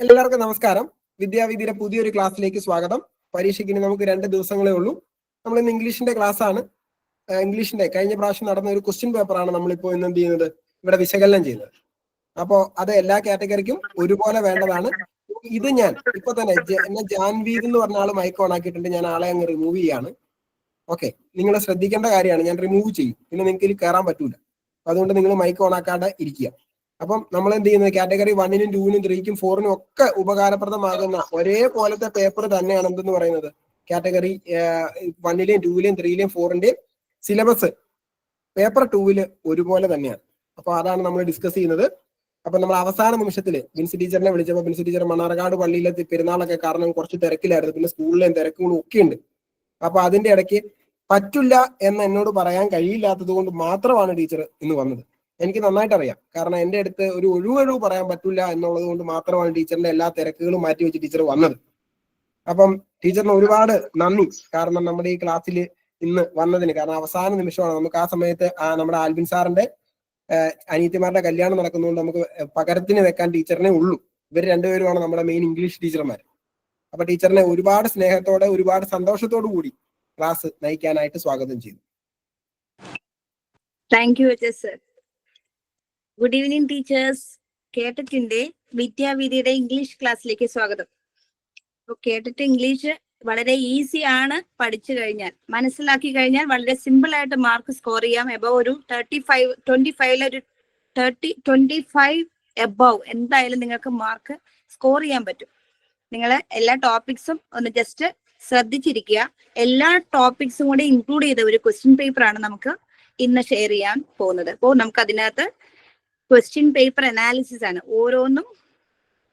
എല്ലാവർക്കും നമസ്കാരം. വിദ്യാവിധിയുടെ പുതിയൊരു ക്ലാസ്സിലേക്ക് സ്വാഗതം. പരീക്ഷയ്ക്ക് ഇനി നമുക്ക് 2 ദിവസങ്ങളേ ഉള്ളൂ. നമ്മൾ ഇന്ന് ഇംഗ്ലീഷിന്റെ ക്ലാസ് ആണ്. ഇംഗ്ലീഷിന്റെ കഴിഞ്ഞ പ്രാവശ്യം നടന്ന ഒരു ക്വസ്റ്റ്യൻ പേപ്പറാണ് നമ്മളിപ്പോൾ ഇന്ന് എന്ത് ചെയ്യുന്നത്, ഇവിടെ വിശകലനം ചെയ്യുന്നത്. അപ്പോൾ അത് എല്ലാ കാറ്റഗറിക്കും ഒരുപോലെ വേണ്ടതാണ്. ഇത് ഞാൻ ഇപ്പൊ തന്നെ എന്നെ ജാൻവീദ് എന്ന് പറഞ്ഞ ആള് മൈക്ക് ഓൺ ആക്കിയിട്ടുണ്ട്. ഞാൻ ആളെ അങ്ങ് റിമൂവ് ചെയ്യാണ്. ഓക്കെ, നിങ്ങൾ ശ്രദ്ധിക്കേണ്ട കാര്യമാണ്. ഞാൻ റിമൂവ് ചെയ്യും, പിന്നെ നിങ്ങൾക്ക് ഇതിൽ കയറാൻ പറ്റൂല. അതുകൊണ്ട് നിങ്ങൾ മൈക്ക് ഓൺ ആക്കാതെ ഇരിക്കുക. അപ്പം നമ്മൾ എന്ത് ചെയ്യുന്നത്, കാറ്റഗറി 1-നും 2-നും 3-ക്കും 4-നും ഒക്കെ ഉപകാരപ്രദമാകുന്ന ഒരേപോലത്തെ പേപ്പർ തന്നെയാണ് എന്തെന്ന് പറയുന്നത്, കാറ്റഗറി 1-ലെയും 2-ലെയും 3-ലെയും 4-ന്റെയും സിലബസ് പേപ്പർ 2-ല് ഒരുപോലെ തന്നെയാണ്. അപ്പൊ അതാണ് നമ്മൾ ഡിസ്കസ് ചെയ്യുന്നത്. അപ്പൊ നമ്മൾ അവസാന നിമിഷത്തിൽ ബിൻസി ടീച്ചറിനെ വിളിച്ചപ്പോൾ ബിൻസി ടീച്ചർ മണ്ണാർക്കാട് പള്ളിയിലെ പെരുന്നാളൊക്കെ കാരണം കുറച്ച് തിരക്കിലായിരുന്നു, പിന്നെ സ്കൂളിലെയും തിരക്കുകളും ഒക്കെ ഉണ്ട്. അപ്പൊ അതിന്റെ ഇടയ്ക്ക് പറ്റില്ല എന്ന് എന്നോട് പറയാൻ കഴിയില്ലാത്തത് കൊണ്ട് മാത്രമാണ് ടീച്ചർ ഇന്ന് വന്നത്. എനിക്ക് നന്നായിട്ട് അറിയാം, കാരണം എൻ്റെ അടുത്ത് ഒരു ഒഴിവൊഴിവ് പറയാൻ പറ്റില്ല എന്നുള്ളത് കൊണ്ട് മാത്രമാണ് ടീച്ചറിന്റെ എല്ലാ തിരക്കുകളും മാറ്റി വെച്ച് ടീച്ചർ വന്നത്. അപ്പം ടീച്ചറിന് ഒരുപാട് നന്ദി, കാരണം നമ്മുടെ ഈ ക്ലാസ്സിൽ ഇന്ന് വന്നതിന്. കാരണം അവസാന നിമിഷമാണ്. നമുക്ക് ആ സമയത്ത് നമ്മുടെ ആൽബിൻ സാറിന്റെ അനിയത്തിമാരുടെ കല്യാണം നടക്കുന്നതുകൊണ്ട് നമുക്ക് പകരത്തിന് വെക്കാൻ ടീച്ചറിനെ ഉള്ളൂ. ഇവർ രണ്ടുപേരുമാണ് നമ്മുടെ മെയിൻ ഇംഗ്ലീഷ് ടീച്ചർമാർ. അപ്പൊ ടീച്ചറിനെ ഒരുപാട് സ്നേഹത്തോടെ ഒരുപാട് സന്തോഷത്തോടു കൂടി ക്ലാസ് നയിക്കാനായിട്ട് സ്വാഗതം ചെയ്തു. Thank you sir. Good evening teachers. കേട്ടിട്ടിന്റെ വിദ്യാവിധിയുടെ ഇംഗ്ലീഷ് ക്ലാസ്സിലേക്ക് സ്വാഗതം. കേട്ടിട്ട് ഇംഗ്ലീഷ് വളരെ ഈസി ആണ്. പഠിച്ചു കഴിഞ്ഞാൽ, മനസ്സിലാക്കി കഴിഞ്ഞാൽ വളരെ സിമ്പിൾ ആയിട്ട് മാർക്ക് സ്കോർ ചെയ്യാം. എബവ് ഒരു 25 ഒരു 25 എബവ് എന്തായാലും നിങ്ങൾക്ക് മാർക്ക് സ്കോർ ചെയ്യാൻ പറ്റും. നിങ്ങൾ എല്ലാ ടോപ്പിക്സും ഒന്ന് ജസ്റ്റ് ശ്രദ്ധിച്ചിരിക്കുക. എല്ലാ ടോപ്പിക്സും കൂടി ഇൻക്ലൂഡ് ചെയ്ത ഒരു ക്വസ്റ്റ്യൻ പേപ്പർ ആണ് നമുക്ക് ഇന്ന് ഷെയർ ചെയ്യാൻ പോകുന്നത്. അപ്പോൾ നമുക്ക് അതിനകത്ത് ക്വസ്റ്റ്യൻ പേപ്പർ അനാലിസിസ് ആണ്.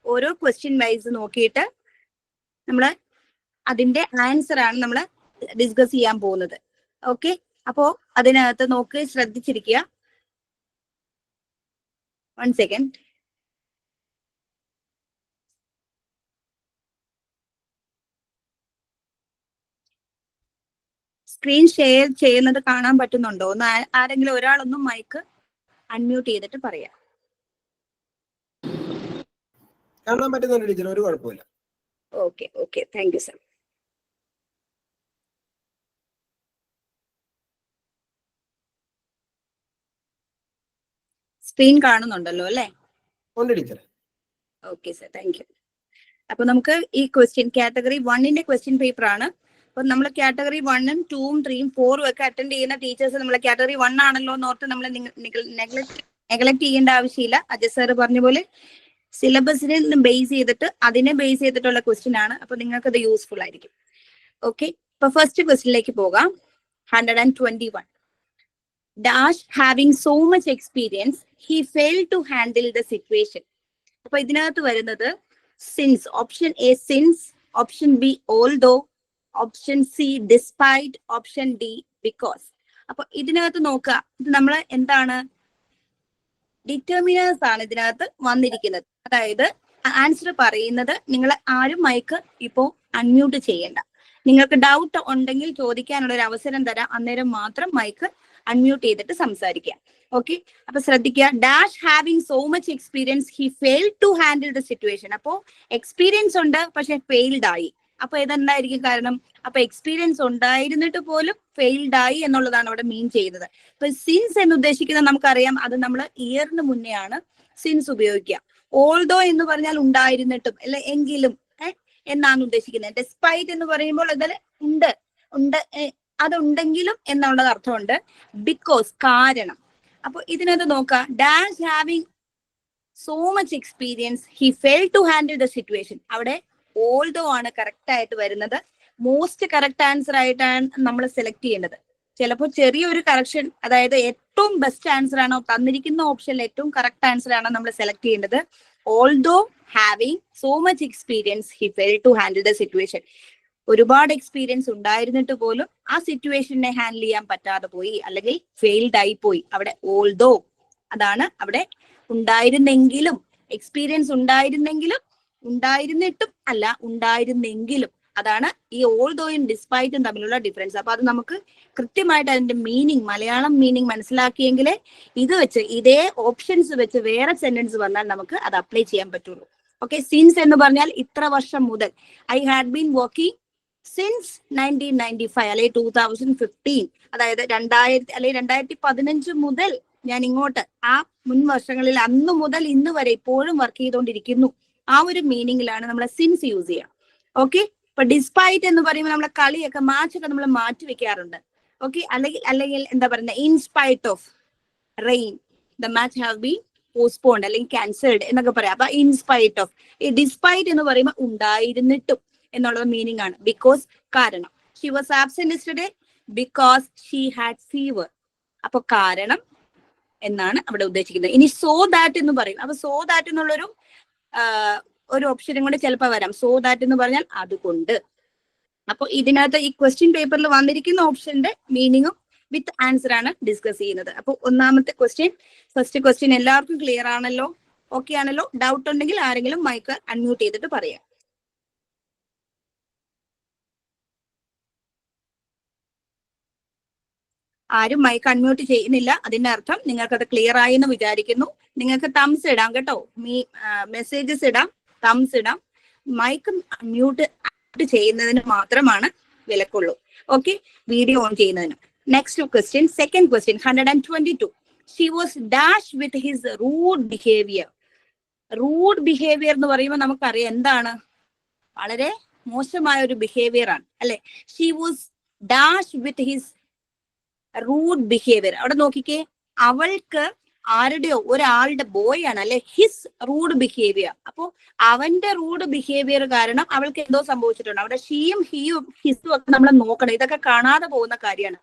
ഓരോ ക്വസ്റ്റ്യൻ വൈസ് നോക്കിയിട്ട് നമ്മൾ അതിന്റെ ആൻസർ ആണ് നമ്മൾ ഡിസ്കസ് ചെയ്യാൻ പോകുന്നത്. ഓക്കെ, അപ്പോ അതിനകത്ത് നോക്കി ശ്രദ്ധിച്ചിരിക്കുക. 1 സെക്കൻഡ്. സ്ക്രീൻ ഷെയർ ചെയ്യുന്നത് കാണാൻ പറ്റുന്നുണ്ടോ? ഒന്ന് ആരെങ്കിലും ഒരാളൊന്നും മൈക്ക് അൺമ്യൂട്ട് ചെയ്തിട്ട് പറയാം. കാണാൻ പറ്റുന്നുണ്ട് ടീച്ചർ, ഒരു കുഴപ്പമില്ല. Okay thank you sir. Screen കാണുന്നുണ്ടല്ലോ അല്ലേ? ഉണ്ട് teacher. Okay sir, thank you. അപ്പൊ നമുക്ക് ഈ ക്വസ്റ്റ്യൻ കാറ്റഗറി 1-ന്റെ ക്വസ്റ്റ്യൻ പേപ്പർ ആണ്. അപ്പൊ നമ്മൾ കാറ്റഗറി 1-ഉം 2-ഉം 3-ഉം 4-ഉം ഒക്കെ അറ്റൻഡ് ചെയ്യുന്ന ടീച്ചേഴ്സ് നമ്മൾ കാറ്റഗറി 1 ആണല്ലോ എന്നോർത്ത് നമ്മൾ നെഗ്ലക്ട് ചെയ്യേണ്ട ആവശ്യമില്ല. അജയ് സാർ പറഞ്ഞ പോലെ സിലബസിനെ ബേസ് ചെയ്തിട്ട് അതിനെ ബേസ് ചെയ്തിട്ടുള്ള ക്വസ്റ്റ്യൻ ആണ്. അപ്പൊ നിങ്ങൾക്ക് അത് യൂസ്ഫുൾ ആയിരിക്കും. ഓക്കെ, ഇപ്പൊ ഫസ്റ്റ് ക്വസ്റ്റ്യനിലേക്ക് പോകാം. 121. Dash having so much experience he fail to handle the situation. അപ്പൊ ഇതിനകത്ത് വരുന്നത് since. Option A since, option B although, option C despite, option D because. അപ്പൊ ഇതിനകത്ത് നോക്കുക, ഇത് നമ്മൾ എന്താണ്, ഡിറ്റർമിനേഴ്സ് ആണ് ഇതിനകത്ത് വന്നിരിക്കുന്നത്. അതായത് ആൻസർ പറയുന്നത് നിങ്ങൾ ആരും മൈക്ക് ഇപ്പോ അൺമ്യൂട്ട് ചെയ്യേണ്ട. നിങ്ങൾക്ക് ഡൗട്ട് ഉണ്ടെങ്കിൽ ചോദിക്കാനുള്ള ഒരു അവസരം തരാം, അന്നേരം മാത്രം മൈക്ക് അൺമ്യൂട്ട് ചെയ്തിട്ട് സംസാരിക്കാം. ഓക്കെ, അപ്പൊ ശ്രദ്ധിക്കുക. Dash having so much experience he failed to handle the situation. അപ്പോ എക്സ്പീരിയൻസ് ഉണ്ട് പക്ഷെ ഫെയിൽഡ് ആയി. അപ്പൊ ഇതെന്തായിരിക്കും കാരണം? അപ്പൊ എക്സ്പീരിയൻസ് ഉണ്ടായിരുന്നിട്ട് പോലും ഫെയിൽഡ് ആയി എന്നുള്ളതാണ് അവിടെ മീൻ ചെയ്യുന്നത്. ഇപ്പൊ സിൻസ് എന്ന് ഉദ്ദേശിക്കുന്നത് നമുക്കറിയാം, അത് നമ്മൾ ഇയറിന് മുന്നേ ആണ് സിൻസ് ഉപയോഗിക്കുക. ഓൾദോ എന്ന് പറഞ്ഞാൽ ഉണ്ടായിരുന്നിട്ടും അല്ല എങ്കിലും എന്നാണ് ഉദ്ദേശിക്കുന്നത്. ഡെസ്പൈറ്റ് എന്ന് പറയുമ്പോൾ അതിൽ ഉണ്ട് അതുണ്ടെങ്കിലും എന്നുള്ളത് അർത്ഥമുണ്ട്. ബിക്കോസ് കാരണം. അപ്പൊ ഇതിനകത്ത് നോക്കാം, dash having so much experience he fail to handle the situation. അവിടെ ഓൾദോ ആണ് കറക്റ്റ് ആയിട്ട് വരുന്നത്. മോസ്റ്റ് കറക്റ്റ് ആൻസർ ആയിട്ടാണ് നമ്മൾ സെലക്ട് ചെയ്യേണ്ടത്. ചിലപ്പോൾ ചെറിയൊരു കറക്ഷൻ, അതായത് ഏറ്റവും ബെസ്റ്റ് ആൻസർ ആണോ തന്നിരിക്കുന്ന ഓപ്ഷനിൽ ഏറ്റവും കറക്റ്റ് ആൻസർ ആണോ നമ്മൾ സെലക്ട് ചെയ്യേണ്ടത്. Although having so much experience he fail to handle the situation. ഒരുപാട് എക്സ്പീരിയൻസ് ഉണ്ടായിരുന്നിട്ട് പോലും ആ സിറ്റുവേഷനെ ഹാൻഡിൽ ചെയ്യാൻ പറ്റാതെ പോയി, അല്ലെങ്കിൽ ഫെയിൽഡ് ആയി പോയി. അവിടെ ഓൾദോ അതാണ് അവിടെ. ഉണ്ടായിരുന്നെങ്കിലും, എക്സ്പീരിയൻസ് ഉണ്ടായിരുന്നെങ്കിലും, ഉണ്ടായിരുന്നിട്ടും അല്ല ഉണ്ടായിരുന്നെങ്കിലും, അതാണ് ഈ ഓൾദോയും ഡിസ്പൈറ്റും തമ്മിലുള്ള ഡിഫറൻസ്. അപ്പൊ അത് നമുക്ക് കൃത്യമായിട്ട് അതിന്റെ മീനിങ്, മലയാളം മീനിങ് മനസ്സിലാക്കിയെങ്കിലേ ഇത് വെച്ച് ഇതേ ഓപ്ഷൻസ് വെച്ച് വേറെ സെന്റൻസ് വന്നാൽ നമുക്ക് അത് അപ്ലൈ ചെയ്യാൻ പറ്റുള്ളൂ. ഓക്കെ, സിൻസ് എന്ന് പറഞ്ഞാൽ ഇത്ര വർഷം മുതൽ. I had been working since 1995 അല്ലെങ്കിൽ 2015, അതായത് 2000 അല്ലെങ്കിൽ 2015 മുതൽ ഞാൻ ഇങ്ങോട്ട് ആ മുൻ വർഷങ്ങളിൽ അന്ന് മുതൽ ഇന്ന് വരെ ഇപ്പോഴും വർക്ക് ചെയ്തുകൊണ്ടിരിക്കുന്നു. ആ ഒരു മീനിങ്ങിലാണ് നമ്മൾ സിൻസ് യൂസ് ചെയ്യുക. ഓക്കെ, ഇപ്പൊ ഡിസ്പൈറ്റ് എന്ന് പറയുമ്പോൾ നമ്മളെ കളിയൊക്കെ മാച്ചൊക്കെ നമ്മൾ മാറ്റി വെക്കാറുണ്ട്. ഓക്കെ, അല്ലെങ്കിൽ എന്താ പറയുന്നത്, in spite of rain the match have been postponed അല്ലെങ്കിൽ ക്യാൻസൽഡ് എന്നൊക്കെ പറയാം. അപ്പൊ ഇൻസ്പൈറ്റ് ഓഫ്, ഈ ഡിസ്പൈറ്റ് എന്ന് പറയുമ്പോൾ ഉണ്ടായിരുന്നിട്ടും എന്നുള്ളത് മീനിങ് ആണ്. ബിക്കോസ്, കാരണം. She was absent yesterday because she had fever. അപ്പൊ കാരണം എന്നാണ് അവിടെ ഉദ്ദേശിക്കുന്നത്. ഇനി സോ ദാറ്റ് എന്ന് പറയും. അപ്പൊ സോ ദാറ്റ് എന്നുള്ളൊരു ഒരു ഓപ്ഷനും കൂടെ ചിലപ്പോൾ വരാം. സോ ദാറ്റ് എന്ന് പറഞ്ഞാൽ അതുകൊണ്ട്. അപ്പൊ ഇതിനകത്ത് ഈ ക്വസ്റ്റ്യൻ പേപ്പറിൽ വന്നിരിക്കുന്ന ഓപ്ഷന്റെ മീനിങ്ങും വിത്ത് ആൻസർ ആണ് ഡിസ്കസ് ചെയ്യുന്നത്. അപ്പൊ ഒന്നാമത്തെ ക്വസ്റ്റ്യൻ, ഫസ്റ്റ് ക്വസ്റ്റ്യൻ എല്ലാവർക്കും ക്ലിയർ ആണല്ലോ? ഓക്കെ ആണല്ലോ? ഡൗട്ട് ഉണ്ടെങ്കിൽ ആരെങ്കിലും മൈക്ക് അൺമ്യൂട്ട് ചെയ്തിട്ട് പറയാം. ആരും മൈക്ക് അൺമ്യൂട്ട് ചെയ്യുന്നില്ല. അതിന്റെ അർത്ഥം നിങ്ങൾക്ക് അത് ക്ലിയർ ആയി എന്ന് വിചാരിക്കുന്നു. നിങ്ങൾക്ക് തംസ് ഇടാം കേട്ടോ, മെസ്സേജസ് ഇടാം, തംസ് ഇടാം. മൈക്ക് അൺമ്യൂട്ട് ചെയ്യുന്നതിന് മാത്രമാണ് വിലക്കുള്ളൂ. ഓക്കെ, വീഡിയോ ഓൺ ചെയ്യുന്നതിന്. Next question, second question, 122. She was dash with his rude behaviour. Rude behaviour എന്ന് പറയുമ്പോൾ നമുക്കറിയാം എന്താണ്, വളരെ മോശമായ ഒരു ബിഹേവിയർ ആണ് അല്ലെ. She was dash with his rude behaviour. അവിടെ നോക്കിക്കേ, അവൾക്ക് ആരുടെയോ ഒരാളുടെ ബോയ് ആണ് അല്ലെ, ഹിസ് റൂഡ് ബിഹേവിയർ. അപ്പോ അവന്റെ റൂഡ് ബിഹേവിയർ കാരണം അവൾക്ക് എന്തോ സംഭവിച്ചിട്ടുണ്ട്. അവിടെ ഷീയും ഹിയും ഹിസും ഒക്കെ നമ്മൾ നോക്കണം, ഇതൊക്കെ കാണാതെ പോകുന്ന കാര്യമാണ്.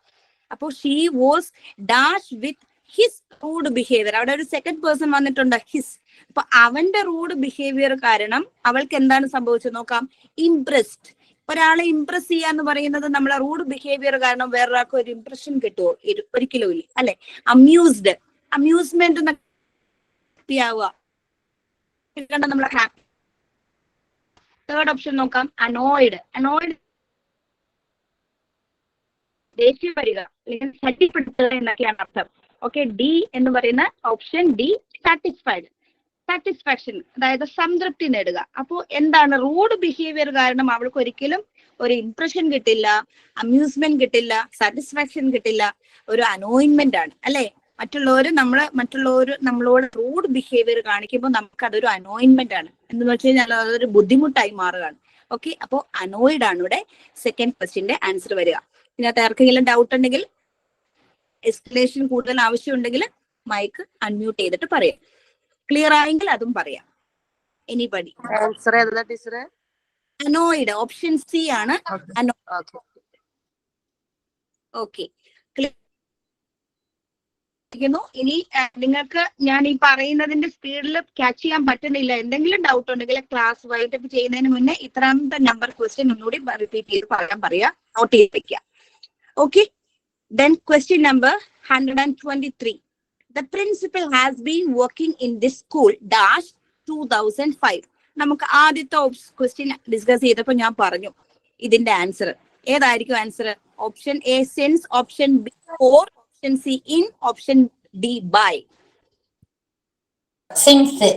അപ്പോ she was dash with his rude behaviour. അവിടെ ഒരു സെക്കൻഡ് പേഴ്സൺ വന്നിട്ടുണ്ട്, ഹിസ്. അപ്പൊ അവന്റെ റൂഡ് ബിഹേവിയർ കാരണം അവൾക്ക് എന്താണ് സംഭവിച്ചത് നോക്കാം. ഇംപ്രസ്ഡ്. ഒരാളെ ഇംപ്രസ് ചെയ്യാന്ന് പറയുന്നത് നമ്മളെ റൂഡ് ബിഹേവിയർ കാരണം വേറൊരാൾക്ക് ഒരു ഇംപ്രഷൻ കിട്ടുമോ? ഒരിക്കലും ഇല്ല അല്ലെ. അമ്യൂസ്ഡ്, അമ്യൂസ്മെന്റ് ഹാപ്പി ആവുക, നമ്മളെ ഹാപ്പി. തേർഡ് ഓപ്ഷൻ നോക്കാം, അനോയിഡ്. അനോയിഡ് ദേഷ്യം വരിക അല്ലെങ്കിൽ ശല്യപ്പെടുത്തുക എന്നൊക്കെയാണ് അർത്ഥം. ഓക്കെ, ഡി എന്ന് പറയുന്ന ഓപ്ഷൻ ഡി, സാറ്റിസ്ഫൈഡ്. സാറ്റിസ്ഫാക്ഷൻ, അതായത് സംതൃപ്തി നേടുക. അപ്പോൾ എന്താണ്, റൂഡ് ബിഹേവിയർ കാരണം അവൾക്ക് ഒരിക്കലും ഒരു ഇംപ്രഷൻ കിട്ടില്ല, അമ്യൂസ്മെന്റ് കിട്ടില്ല, സാറ്റിസ്ഫാക്ഷൻ കിട്ടില്ല, ഒരു അനോയിൻമെന്റ് ആണ് അല്ലെ. മറ്റുള്ളവർ നമ്മളോട് റൂഡ് ബിഹേവിയർ കാണിക്കുമ്പോൾ നമുക്ക് അതൊരു അനോയിൻമെന്റ് ആണ്. എന്ന് വെച്ച് കഴിഞ്ഞാൽ അതൊരു ബുദ്ധിമുട്ടായി മാറുകയാണ്. ഓക്കെ, അപ്പോൾ അനോയിഡ് ആണ് ഇവിടെ സെക്കൻഡ് ക്വസ്റ്റ്യന്റെ ആൻസർ വരിക. ഇതിനകത്ത് ആർക്കെങ്കിലും ഡൗട്ട് ഉണ്ടെങ്കിൽ, എക്സ്പ്ലനേഷൻ കൂടുതൽ ആവശ്യമുണ്ടെങ്കിൽ മൈക്ക് അൺമ്യൂട്ട് ചെയ്തിട്ട് പറയാം. ക്ലിയർ ആയെങ്കിൽ അതും പറയാം. എനിബഡി? അനോയിഡ് ഓപ്ഷൻ സി ആണ്. ഓക്കെ, ഇനി നിങ്ങൾക്ക് ഞാൻ ഈ പറയുന്നതിന്റെ സ്പീഡിൽ ക്യാച്ച് ചെയ്യാൻ പറ്റുന്നില്ല, എന്തെങ്കിലും ഡൗട്ട് ഉണ്ടെങ്കിൽ ക്ലാസ് വൈൻഡപ്പ് ചെയ്യുന്നതിന് മുന്നേ ഇത്രാമത്തെ നമ്പർ ക്വസ്റ്റ്യൻ ഒന്നുകൂടി റിപ്പീറ്റ് ചെയ്ത് പറയാം, നോട്ട് ചെയ്ത് വെക്കുക. Okay, then question number 123. The principal has been working in this school dash 2005. നമുക്ക് ആദ്യത്തെ ക്വസ്റ്റ്യൻ ഡിസ്കസ് ചെയ്തപ്പോൾ ഞാൻ പറഞ്ഞു ഇതിന്റെ ആൻസർ ഏതായിരിക്കും. Answer option A since, option B for, option C in, option D by. Since.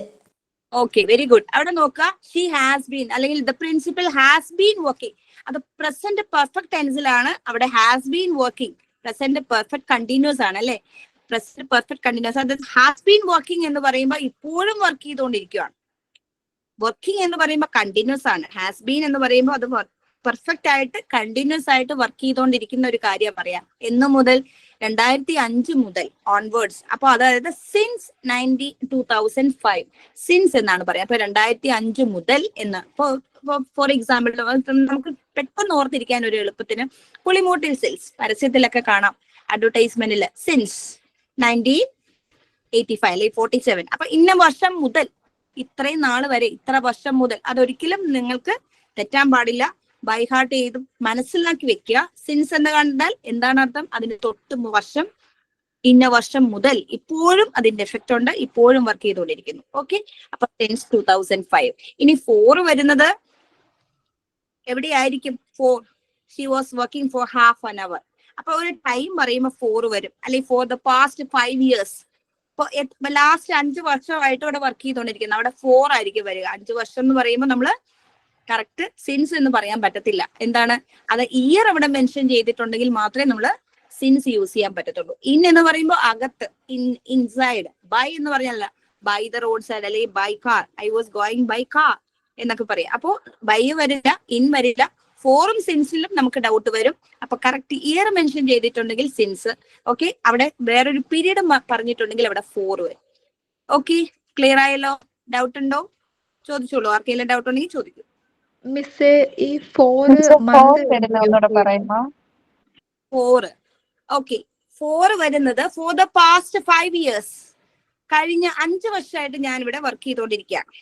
Okay, very good. അവിടെ നോക്കുക, she has been അല്ലെങ്കിൽ the principal has been working. അത് പ്രസന്റ് പെർഫെക്റ്റ് ടെൻസിലാണ്. അവിടെ has been working present perfect continuous ആണ് അല്ലെ. Present perfect continuous. അത് has been working എന്ന് പറയുമ്പോൾ ഇപ്പോഴും വർക്ക് ചെയ്തുകൊണ്ടിരിക്കുകയാണ്. വർക്കിംഗ് എന്ന് പറയുമ്പോൾ കണ്ടിന്യൂസ് ആണ്. ഹാസ് ബീൻ എന്ന് പറയുമ്പോൾ അത് പെർഫെക്റ്റ് ആയിട്ട് കണ്ടിന്യൂസ് ആയിട്ട് വർക്ക് ചെയ്തുകൊണ്ടിരിക്കുന്ന ഒരു കാര്യം പറയാം. എന്ന് മുതൽ 2005 മുതൽ ഓൺവേർഡ്സ്. അപ്പൊ അതായത് സിൻസ് 2005 സിൻസ് എന്നാണ് പറയാം. അപ്പൊ 2005 മുതൽ എന്ന്. ഫോർ എക്സാമ്പിൾ നമുക്ക് പെട്ടെന്ന് ഓർത്തിരിക്കാൻ ഒരു എളുപ്പത്തിന് പുളിമോട്ടിൽ സെയിൽസ് പരസ്യത്തിലൊക്കെ കാണാം, അഡ്വർടൈസ്മെന്റിൽ സിൻസ് 1985 അല്ലെങ്കിൽ 47. അപ്പൊ ഇന്ന വർഷം മുതൽ, ഇത്രയും നാൾ വരെ, ഇത്ര വർഷം മുതൽ. അതൊരിക്കലും നിങ്ങൾക്ക് തെറ്റാൻ പാടില്ല. ബൈ ഹാർട്ട് ചെയ്ത് മനസ്സിലാക്കി വെക്കുക. സിൻസ് എന്ന് കണ്ടാൽ എന്താണ് അർത്ഥം? അതിന് തൊട്ട് വർഷം, ഇന്ന വർഷം മുതൽ, ഇപ്പോഴും അതിന്റെ എഫക്റ്റ് ഉണ്ട്, ഇപ്പോഴും വർക്ക് ചെയ്തുകൊണ്ടിരിക്കുന്നു. ഓക്കെ, അപ്പൊ സിൻസ് 2005. ഇനി 4 വരുന്നത് എവിടെയായിരിക്കും? 4 she was working for half an hour. അപ്പൊ ഒരു ടൈം പറയുമ്പോൾ 4 വരും. അല്ലെങ്കിൽ for the past 5 years. Last 5 വർഷമായിട്ട് ഇവിടെ വർക്ക് ചെയ്തുകൊണ്ടിരിക്കുന്നത്, അവിടെ 4 ആയിരിക്കും വരിക. 5 വർഷം എന്ന് പറയുമ്പോൾ നമ്മള് കറക്റ്റ് സിൻസ് എന്ന് പറയാൻ പറ്റത്തില്ല. എന്താണ് അത്, ഇയർ അവിടെ മെൻഷൻ ചെയ്തിട്ടുണ്ടെങ്കിൽ മാത്രമേ നമ്മൾ സിൻസ് യൂസ് ചെയ്യാൻ പറ്റത്തുള്ളൂ. ഇൻ എന്ന് പറയുമ്പോൾ അകത്ത്, ഇൻസൈഡ്. ബൈ എന്ന് പറഞ്ഞല്ല, ബൈ ദ റോഡ് സൈഡ് അല്ലെങ്കിൽ by car, I was going by car എന്നൊക്കെ പറയാം. അപ്പോ ബൈ വരില്ല, ഇൻ വരില്ല. ഫോറും സിൻസിലും നമുക്ക് ഡൗട്ട് വരും. അപ്പൊ കറക്റ്റ് ഇയർ മെൻഷൻ ചെയ്തിട്ടുണ്ടെങ്കിൽ സിൻസ്. ഓക്കെ, അവിടെ വേറൊരു പീരീഡ് പറഞ്ഞിട്ടുണ്ടെങ്കിൽ അവിടെ 4 വരും. ഓക്കെ, ക്ലിയർ ആയല്ലോ? ഡൗട്ട് ഉണ്ടോ? ചോദിച്ചോളൂ, ആർക്കെങ്കിലും ഡൗട്ട് ഉണ്ടെങ്കിൽ ചോദിക്കൂ. മിസ് ഈ 4 ഓക്കെ, 4 വരുന്നത് ഫോർ ദ പാസ്റ്റ് 5 ഇയേഴ്സ്. കഴിഞ്ഞ 5 വർഷമായിട്ട് ഞാൻ ഇവിടെ വർക്ക് ചെയ്തുകൊണ്ടിരിക്കുകയാണ്.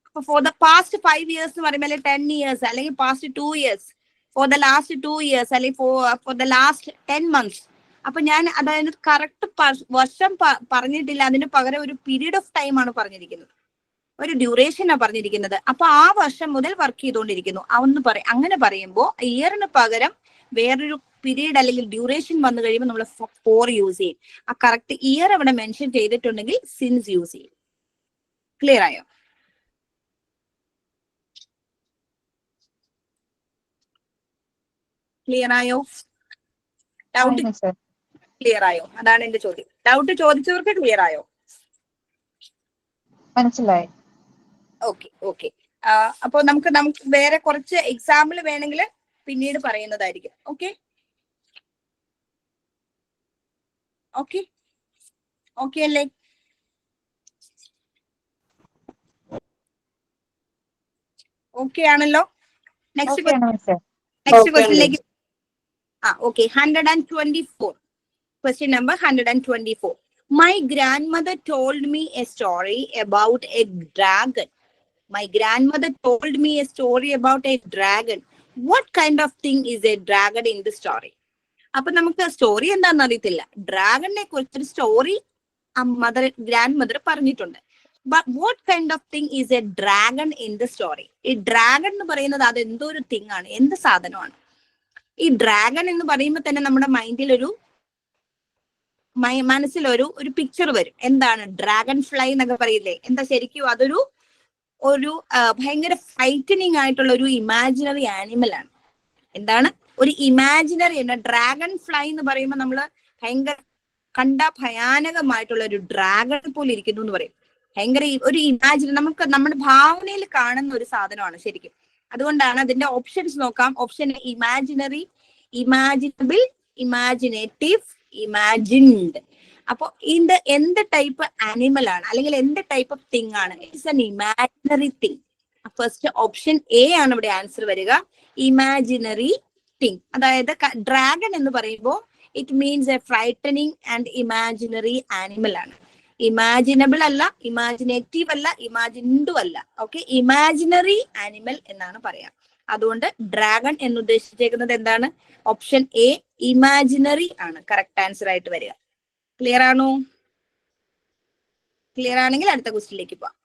അപ്പൊ ഫോർ ദ പാസ്റ്റ് 5 ഇയേഴ്സ് എന്ന് പറയുമ്പോൾ 10 ഇയേഴ്സ് അല്ലെങ്കിൽ past 2 years, for the last 2 years അല്ലെങ്കിൽ ഫോർ ദ ലാസ്റ്റ് 10 മന്ത്സ്. അപ്പൊ ഞാൻ അതായത് കറക്റ്റ് വർഷം പറഞ്ഞിട്ടില്ല, അതിന് പകരം ഒരു പീരീഡ് ഓഫ് ടൈം ആണ് പറഞ്ഞിരിക്കുന്നത്, ഒരു ഡ്യൂറേഷനാണ് പറഞ്ഞിരിക്കുന്നത്. അപ്പൊ ആ വർഷം മുതൽ വർക്ക് ചെയ്തുകൊണ്ടിരിക്കുന്നു അങ്ങനെ പറയുമ്പോൾ ഇയറിന് പകരം വേറൊരു പീരീഡ് അല്ലെങ്കിൽ ഡ്യൂറേഷൻ വന്നു കഴിയുമ്പോൾ നമ്മൾ 4 യൂസ് ചെയ്യും. ആ കറക്റ്റ് ഇയർ അവിടെ മെൻഷൻ ചെയ്തിട്ടുണ്ടെങ്കിൽ സിൻസ് യൂസ് ചെയ്യും. ക്ലിയർ ആയോ? ക്ലിയർ ആയോ? ഡൗട്ട് ക്ലിയർ ആയോ? അതാണ് എന്റെ ചോദ്യം. ഡൗട്ട് ചോദിച്ചവർക്ക് ക്ലിയർ ആയോ? മനസ്സിലായി. Okay okay. അപ്പൊ നമുക്ക് വേറെ കുറച്ച് എക്സാമ്പിൾ വേണമെങ്കിൽ പിന്നീട് പറയുന്നതായിരിക്കും. ഓക്കെ ഓക്കെ ഓക്കെ അല്ലേ? ഓക്കെ ആണല്ലോ? നെക്സ്റ്റ് ക്വസ്റ്റ്യനിലേക്ക്. Okay, 124. Question number 124. My grandmother told me a story about a dragon. My grandmother told me a story about a dragon. What kind of thing is a dragon in the story? അപ്പൊ നമുക്ക് story എന്താണെന്ന് അറിയത്തില്ല. ഡ്രാഗണിനെ കുറിച്ചൊരു story grand mother പറഞ്ഞിട്ടുണ്ട്. But what kind of thing is a dragon in the story? ഈ dragon എന്ന് പറയുന്നത് അത് എന്തോ ഒരു തിങ് ആണ്, എന്ത് സാധനമാണ്? ഈ ഡ്രാഗൺ എന്ന് പറയുമ്പോൾ തന്നെ നമ്മുടെ മനസ്സിലൊരു പിക്ചർ വരും. എന്താണ് ഡ്രാഗൺ ഫ്ലൈ എന്നൊക്കെ പറയില്ലേ? എന്താ ശരിക്കും അതൊരു ഭയങ്കര ഫൈറ്റനിങ് ആയിട്ടുള്ള ഒരു ഇമാജിനറി ആനിമൽ ആണ്. എന്താണ് ഒരു ഇമാജിനറി? ഡ്രാഗൺ ഫ്ലൈ എന്ന് പറയുമ്പോൾ നമ്മള് ഭയങ്കര ഭയാനകമായിട്ടുള്ള ഒരു ഡ്രാഗൺ പോലെ ഇരിക്കുന്നു എന്ന് പറയും. ഭയങ്കര ഒരു ഇമാജിനറി, നമുക്ക് നമ്മുടെ ഭാവനയിൽ കാണുന്ന ഒരു സാധനമാണ് ശരിക്കും. അതുകൊണ്ടാണ് അതിന്റെ ഓപ്ഷൻസ് നോക്കാം. Option imaginary, imaginable, imaginative, imagined. അപ്പൊ ഇത് എന്ത് ടൈപ്പ് ആനിമൽ ആണ് അല്ലെങ്കിൽ എന്ത് ടൈപ്പ് ഓഫ് തിങ് ആണ്? It's an imaginary thing. First option A ആണ് ഇവിടെ ആൻസർ വരിക, ഇമാജിനറി തിങ്. അതായത് ഡ്രാഗൺ എന്ന് പറയുമ്പോൾ it means A frightening and imaginary animal ആണ്. ഇമാജിനബിൾ അല്ല, ഇമാജിനേറ്റീവ് അല്ല, ഇമാജിൻഡും അല്ല. ഓക്കെ, ഇമാജിനറി ആനിമൽ എന്നാണ് പറയാ. അതുകൊണ്ട് ഡ്രാഗൺ എന്ന് ഉദ്ദേശിച്ചേക്കുന്നത് എന്താണ്? ഓപ്ഷൻ എ, ഇമാജിനറി ആണ് കറക്റ്റ് ആൻസർ ആയിട്ട് വരിക. ക്ലിയർ ആണോ? ക്ലിയർ ആണെങ്കിൽ അടുത്ത ക്വസ്റ്റ്യനിലേക്ക് പോവാം.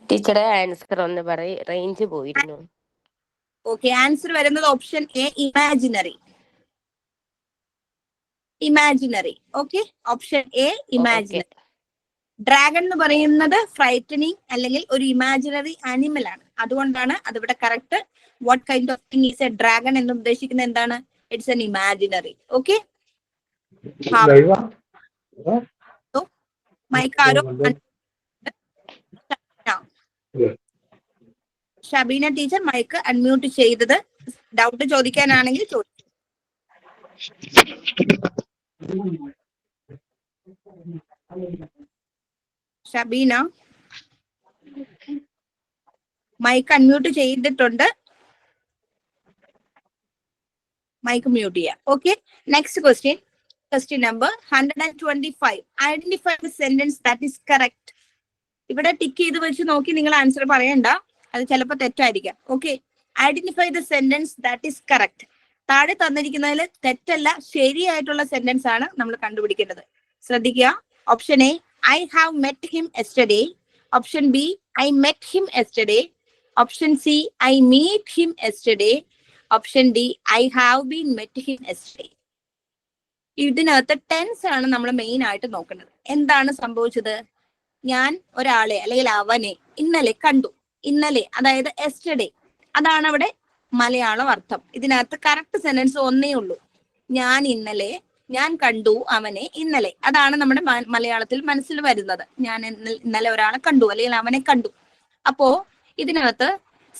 ടീച്ചറെ ആൻസർ ഒന്ന് പറയ്, റേഞ്ച് പോയിരുന്നു. ഓക്കെ, ആൻസർ വരുന്നത് option A, imaginary. Imaginary. Okay, option A, imaginary. Dragon എന്ന് പറയുന്നത് ഫ്രൈറ്റനിങ് അല്ലെങ്കിൽ ഒരു ഇമാജിനറി ആനിമൽ ആണ്. അതുകൊണ്ടാണ് അതിവിടെ correct. What kind of thing is a dragon എന്ന് ഉദ്ദേശിക്കുന്നത് എന്താണ്? It's an imaginary. ഓക്കെ, മൈക്കാരോ ഷബീന ടീച്ചർ മൈക്ക് അൺമ്യൂട്ട് ചെയ്തത്. ഡൗട്ട് ചോദിക്കാനാണെങ്കിൽ ചോദിച്ചു. ഷബീന മൈക്ക് അൺമ്യൂട്ട് ചെയ്തിട്ടുണ്ട്, മൈക്ക് മ്യൂട്ട് ചെയ്യാം. Okay, next question. Question number 125. Identify the sentence that is correct. ഇവിടെ ടിക്ക് ചെയ്ത് വെച്ച് നോക്കി നിങ്ങൾ ആൻസർ പറയണ്ട, അത് ചിലപ്പോൾ തെറ്റായിരിക്കാം. Okay, identify the sentence that is correct. താഴെ തന്നിരിക്കുന്നതിൽ തെറ്റല്ല ശരിയായിട്ടുള്ള സെന്റൻസ് ആണ് നമ്മൾ കണ്ടുപിടിക്കേണ്ടത്. ശ്രദ്ധിക്കുക. Option A, I have met him yesterday. Option B, I met him yesterday. Option C, I meet him yesterday. Option D, I have been met him yesterday. ഇതിനകത്ത് tense ആണ് നമ്മൾ മെയിൻ ആയിട്ട് നോക്കുന്നത്. എന്താണ് സംഭവിച്ചത്? ഞാൻ ഒരാളെ അല്ലെങ്കിൽ അവനെ ഇന്നലെ കണ്ടു. ഇന്നലെ അതായത് എസ്റ്റർഡേ, അതാണ് അവിടെ മലയാളം അർത്ഥം. ഇതിനകത്ത് കറക്റ്റ് സെന്റൻസ് ഒന്നേ ഉള്ളൂ. ഞാൻ കണ്ടു അവനെ ഇന്നലെ. അതാണ് നമ്മുടെ മലയാളത്തിൽ മനസ്സിൽ വരുന്നത്. ഞാൻ ഇന്നലെ ഒരാളെ കണ്ടു അല്ലെങ്കിൽ അവനെ കണ്ടു. അപ്പോ ഇതിനകത്ത്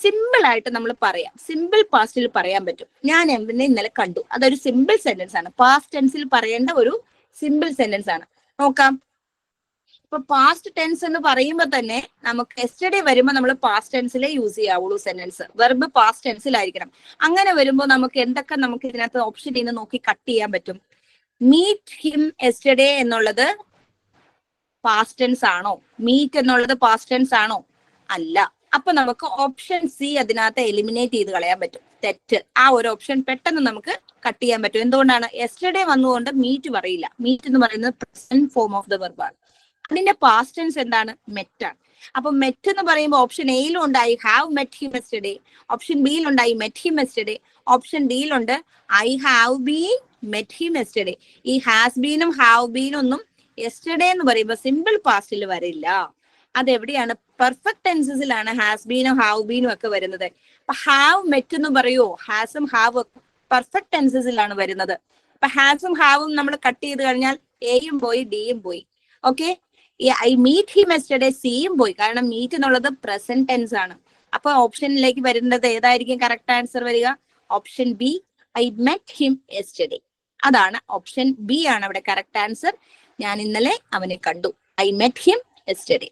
സിമ്പിൾ ആയിട്ട് നമ്മൾ പറയാം, സിമ്പിൾ പാസ്റ്റിൽ പറയാൻ പറ്റും. ഞാൻ അവനെ ഇന്നലെ കണ്ടു. അതൊരു സിമ്പിൾ സെന്റൻസ് ആണ്, പാസ്റ്റ് ടെൻസിൽ പറയേണ്ട ഒരു സിമ്പിൾ സെന്റൻസ് ആണ്. നോക്കാം. ഇപ്പൊ പാസ്റ്റ് ടെൻസ് എന്ന് പറയുമ്പോൾ തന്നെ നമുക്ക് എസ്റ്റർഡേ വരുമ്പോൾ നമ്മൾ പാസ്റ്റ് ടെൻസിലേ യൂസ് ചെയ്യാവുള്ളൂ സെന്റൻസ്. വെർബ് പാസ്റ്റ് ടെൻസിലായിരിക്കണം. അങ്ങനെ വരുമ്പോൾ നമുക്ക് എന്തൊക്കെ നമുക്ക് ഇതിനകത്ത് ഓപ്ഷൻ നിന്ന് നോക്കി കട്ട് ചെയ്യാൻ പറ്റും? മീറ്റ് ഹിം എസ്റ്റർഡേ എന്നുള്ളത് പാസ്റ്റ് ടെൻസ് ആണോ? മീറ്റ് എന്നുള്ളത് പാസ്റ്റ് ടെൻസ് ആണോ? അല്ല. അപ്പൊ നമുക്ക് ഓപ്ഷൻ സി അതിനകത്ത് എലിമിനേറ്റ് ചെയ്ത് കളയാൻ പറ്റും. തെറ്റ്. ആ ഒരു ഓപ്ഷൻ പെട്ടെന്ന് നമുക്ക് കട്ട് ചെയ്യാൻ പറ്റും. എന്തുകൊണ്ടാണ്? എസ്റ്റർഡേ വന്നുകൊണ്ട് മീറ്റ് പറയില്ല. മീറ്റ് എന്ന് പറയുന്നത് പ്രസന്റ് ഫോം ഓഫ് ദ വെർബാണ്. അതിന്റെ പാസ്റ്റ് ടെൻസ് എന്താണ്? മെറ്റ് ആണ്. അപ്പൊ മെറ്റ് എന്ന് പറയുമ്പോൾ ഓപ്ഷൻ എയിലും ഉണ്ട് I have met him yesterday, option ബിയിലുണ്ട് I met him yesterday, option ഡിയിലുണ്ട് I have been met him yesterday. ഈ ഹാസ് ബീനും ഹാവ് ബീനും ഒന്നും എസ്റ്റർഡേ എന്ന് പറയുമ്പോൾ സിമ്പിൾ പാസ്റ്റിൽ വരില്ല. അതെവിടെയാണ്? പെർഫെക്റ്റ് ടെൻസസിലാണ് ഹാസ് ബീനും ഹാവ് ബീനും ഒക്കെ വരുന്നത്. അപ്പൊ ഹാവ് മെറ്റ് എന്ന് പറയുമോ? ഹാസും ഹാവ് പെർഫെക്റ്റ് ടെൻസസിലാണ് വരുന്നത്. അപ്പൊ ഹാസും ഹാവും നമ്മൾ കട്ട് ചെയ്ത് കഴിഞ്ഞാൽ എയും പോയി ഡിയും പോയി. Okay, I meet him yesterday സിയും പോയി. കാരണം മീറ്റ് എന്നുള്ളത് പ്രസന്റ് ടെൻസ് ആണ്. അപ്പൊ ഓപ്ഷനിലേക്ക് വരുന്നത് ഏതായിരിക്കും കറക്റ്റ് ആൻസർ വരിക? Option B, I met him yesterday. അതാണ് ഓപ്ഷൻ ബി ആണ് അവിടെ കറക്റ്റ് ആൻസർ. ഞാൻ ഇന്നലെ അവനെ കണ്ടു. I met him yesterday.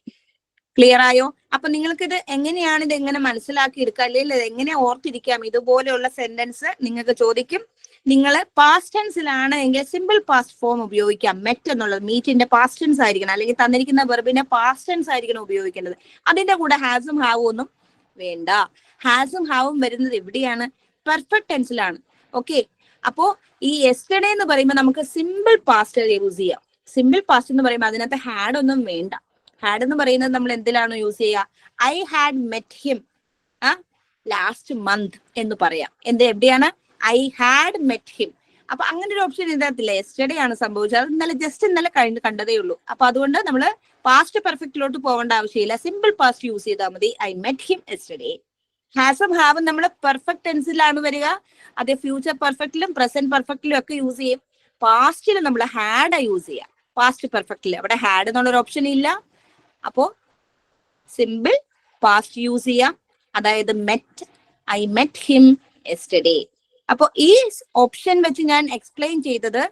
Clear ആയോ? അപ്പൊ നിങ്ങൾക്ക് ഇത് എങ്ങനെയാണ് ഇത് എങ്ങനെ മനസ്സിലാക്കി എടുക്കുക, അല്ലെങ്കിൽ എങ്ങനെ ഓർത്തിരിക്കാം? ഇതുപോലെയുള്ള സെന്റൻസ് നിങ്ങൾക്ക് ചോദിക്കും. നിങ്ങൾ പാസ്റ്റ് ടെൻസിലാണ് എങ്കിൽ സിമ്പിൾ പാസ്റ്റ് ഫോം ഉപയോഗിക്കാം. മെറ്റ് എന്നുള്ളത് മീറ്റിന്റെ പാസ്റ്റ് ടെൻസ് ആയിരിക്കണം, അല്ലെങ്കിൽ തന്നിരിക്കുന്ന വെർബിന്റെ പാസ്റ്റ് ടെൻസ് ആയിരിക്കണം ഉപയോഗിക്കേണ്ടത്. അതിന്റെ കൂടെ ഹാസും ഹാവും ഒന്നും വേണ്ട. ഹാസും ഹാവും വരുന്നത് എവിടെയാണ്? പെർഫെക്റ്റ് ടെൻസിലാണ്. ഓക്കെ, അപ്പോ ഈ എസ്റ്റർഡേ എന്ന് പറയുമ്പോൾ നമുക്ക് സിമ്പിൾ പാസ്റ്റ് യൂസ് ചെയ്യാം. സിമ്പിൾ പാസ്റ്റ് എന്ന് പറയുമ്പോൾ അതിനകത്ത് ഹാഡ് ഒന്നും വേണ്ട. ഹാഡ് എന്ന് പറയുന്നത് നമ്മൾ എന്തിലാണ് യൂസ് ചെയ്യുക? I had met him last month എന്ന് പറയാം. എവിടെയാണ്? I had met him. അപ്പൊ അങ്ങനെ ഒരു ഓപ്ഷൻ ഇതിനകത്തില്ല. എസ്റ്റർഡേ ആണ് സംഭവിച്ചത്. അത് ഇന്നലെ കണ്ടതേ ഉള്ളൂ. അപ്പൊ അതുകൊണ്ട് നമ്മൾ പാസ്റ്റ് പെർഫെക്റ്റിലോട്ട് പോകേണ്ട ആവശ്യമില്ല. സിമ്പിൾ പാസ്റ്റ് യൂസ് ചെയ്താൽ മതി. I met him yesterday. ഹാസും ഹാവും നമ്മൾ പെർഫെക്റ്റ് ടെൻസിലാണ് വരിക. അതേ ഫ്യൂച്ചർ പെർഫെക്റ്റിലും പ്രസന്റ് പെർഫെക്റ്റിലും ഒക്കെ യൂസ് ചെയ്യും. പാസ്റ്റിൽ നമ്മൾ ഹാഡ് യൂസ് ചെയ്യാം. പാസ്റ്റ് പെർഫെക്റ്റിൽ അവിടെ ഹാഡ് എന്നുള്ളൊരു ഓപ്ഷൻ ഇല്ല. അപ്പോ സിമ്പിൾ പാസ്റ്റ് യൂസ് ചെയ്യാം. അതായത് met, I met him yesterday. അപ്പൊ ഈ ഓപ്ഷൻ വെച്ച് ഞാൻ എക്സ്പ്ലെയിൻ ചെയ്തത്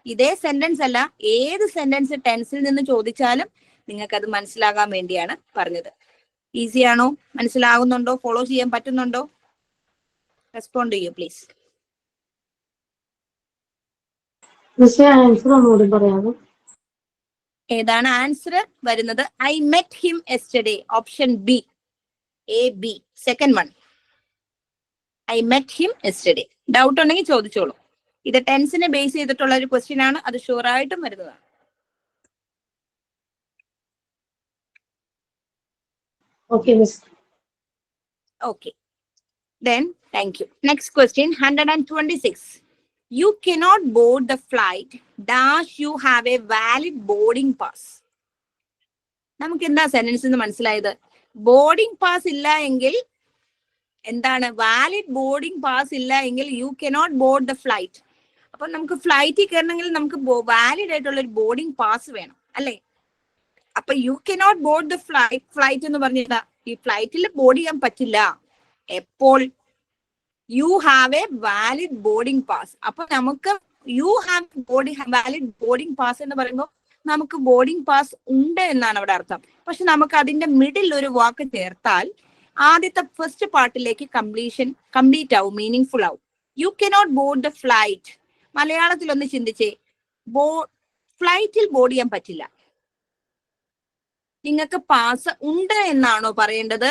ഇതേ സെന്റൻസ് അല്ല, ഏത് സെന്റൻസ് ടെൻസിൽ നിന്ന് ചോദിച്ചാലും നിങ്ങൾക്ക് അത് മനസ്സിലാകാൻ വേണ്ടിയാണ് പറഞ്ഞത്. ഈസി ആണോ? മനസ്സിലാകുന്നുണ്ടോ? ഫോളോ ചെയ്യാൻ പറ്റുന്നുണ്ടോ? റെസ്പോണ്ട് ചെയ്യൂ പ്ലീസ്. ഏതാണ് ആൻസർ വരുന്നത്? I met him yesterday. Option B, A B, second one. I met him yesterday. Doubt ഉണ്ടെങ്കിൽ ചോദിച്ചോളൂ. ഇത് ടെൻസിനെ ബേസ് ചെയ്തിട്ടുള്ള ഒരു ക്വസ്റ്റ്യൻ ആണ്. അത് ഷുവർ ആയിട്ടും വരുന്നതാണ്. Okay. Then, thank you. Next question, 126. You cannot board the flight dash you have a valid boarding pass. നമുക്ക് എന്താ സെന്റൻസ് എന്ന് മനസ്സിലായത്? ബോർഡിംഗ് പാസ് ഇല്ല എങ്കിൽ എന്താണ്? വാലിഡ് ബോർഡിംഗ് പാസ് ഇല്ല എങ്കിൽ U cannot board the flight. അപ്പൊ നമുക്ക് ഫ്ലൈറ്റിൽ കയറണമെങ്കിൽ നമുക്ക് വാലിഡ് ആയിട്ടുള്ള ഒരു ബോർഡിംഗ് പാസ് വേണം, അല്ലെ? അപ്പൊ U cannot board the flight എന്ന് പറഞ്ഞാൽ ഈ ഫ്ലൈറ്റിൽ ബോർഡ് ചെയ്യാൻ പറ്റില്ല. എപ്പോൾ? U have a valid boarding pass. അപ്പൊ നമുക്ക് you have valid boarding pass എന്ന് പറയുമ്പോൾ നമുക്ക് ബോർഡിംഗ് പാസ് ഉണ്ട് എന്നാണ് അവിടെ അർത്ഥം. പക്ഷെ നമുക്ക് അതിന്റെ മിഡിൽ ഒരു വാക്ക് ചേർത്താൽ ആദ്യത്തെ ഫസ്റ്റ് പാർട്ടിലേക്ക് കംപ്ലീറ്റ് ആവും, മീനിങ് ഫുൾ ആവും. U cannot board the flight. മലയാളത്തിൽ ഒന്ന് ചിന്തിച്ചേ, ഫ്ലൈറ്റിൽ ബോർഡ് ചെയ്യാൻ പറ്റില്ല. നിങ്ങൾക്ക് പാസ് ഉണ്ട് എന്നാണോ പറയേണ്ടത്?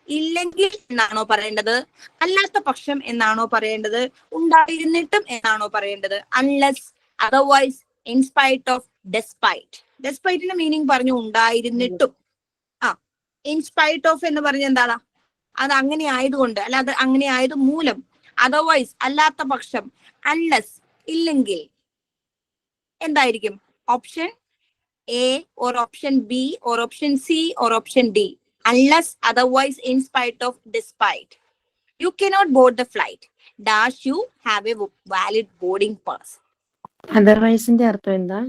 ഇല്ലെങ്കിൽ എന്നാണോ പറയേണ്ടത്? അല്ലാത്ത പക്ഷം എന്നാണോ പറയേണ്ടത്? ഉണ്ടായിരുന്നിട്ടും എന്നാണോ പറയേണ്ടത്? Unless, otherwise, in spite of, despite. ഡെസ്പൈറ്റിന്റെ മീനിങ് പറഞ്ഞു ഉണ്ടായിരുന്നിട്ടും. ഇൻസ്പൈറ്റ് ഓഫ് എന്ന് പറഞ്ഞ എന്താണ്? അത് അങ്ങനെ ആയതുകൊണ്ട്, അല്ല അത് അങ്ങനെ ആയത് മൂലം. അതർവൈസ്, അല്ലാത്ത പക്ഷം. അൺലെസ്, ഇല്ലെങ്കിൽ. എന്തായിരിക്കും? Option A or option B or option C or option D. Unless otherwise, in spite of, despite. You cannot board the flight. Dash you have a valid boarding pass. അതർവൈസിന്റെ അർത്ഥം എന്താ?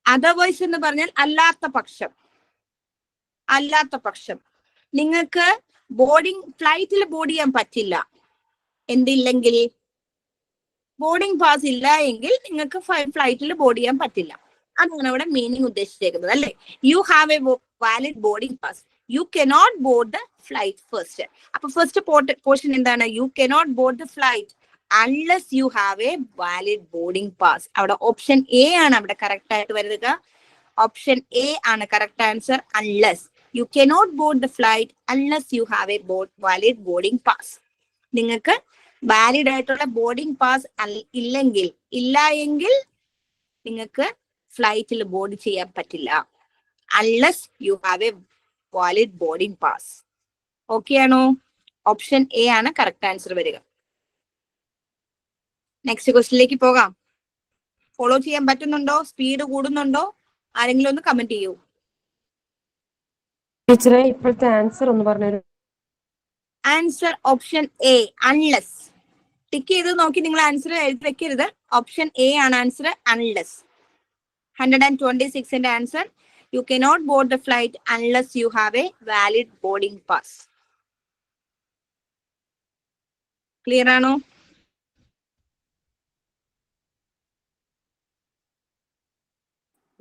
Otherwise എന്ന് പറഞ്ഞാൽ അല്ലാത്ത പക്ഷം. അല്ലാത്ത പക്ഷം നിങ്ങൾക്ക് ഫ്ലൈറ്റിൽ ബോർഡ് ചെയ്യാൻ പറ്റില്ല. എന്തില്ലെങ്കിൽ? ബോർഡിംഗ് പാസ് ഇല്ല എങ്കിൽ നിങ്ങൾക്ക് ഫ്ലൈറ്റിൽ ബോർഡ് ചെയ്യാൻ പറ്റില്ല. അതാണ് അവിടെ മീനിങ് ഉദ്ദേശിച്ചേക്കുന്നത് അല്ലെ. U have a valid boarding pass. U cannot board the flight first. അപ്പൊ ഫസ്റ്റ് പോർഷൻ എന്താണ്? U cannot board the flight unless you have a valid boarding pass. അവിടെ ഓപ്ഷൻ എ ആണ് അവിടെ കറക്റ്റ് ആയിട്ട് വരുന്നത്. ഓപ്ഷൻ എ ആണ് correct answer. Unless you cannot board the flight unless you have a valid boarding pass. നിങ്ങൾക്ക് valid ആയിട്ടുള്ള boarding pass ഇല്ല എങ്കിൽ നിങ്ങൾക്ക് ഫ്ലൈറ്റിൽ ബോർഡ് ചെയ്യാൻ പറ്റില്ല. Unless you have a valid boarding pass. Okay ആണോ? ഓപ്ഷൻ എ ആണ് കറക്റ്റ് ആൻസർ വരിക. നെക്സ്റ്റ് ക്വസ്റ്റിലേക്ക് പോകാം. ഫോളോ ചെയ്യാൻ പറ്റുന്നുണ്ടോ? സ്പീഡ് കൂടുന്നുണ്ടോ? ആരെങ്കിലും ഒന്ന് കമന്റ് ചെയ്യൂ. ടീച്ചറെ ഇപ്പോഴത്തെ ആൻസർ ഒന്ന് പറഞ്ഞു. Answer option a, unless. Tick ചെയ്ത് നോക്കി നിങ്ങൾ ആൻസർ എഴുതി വെക്കരുത്. ഓപ്ഷൻ എ ആണ് ആൻസർ, അൺലെസ്. 126ന്റെ answer, you cannot board the flight unless you have a valid boarding pass. Clear ആണോ?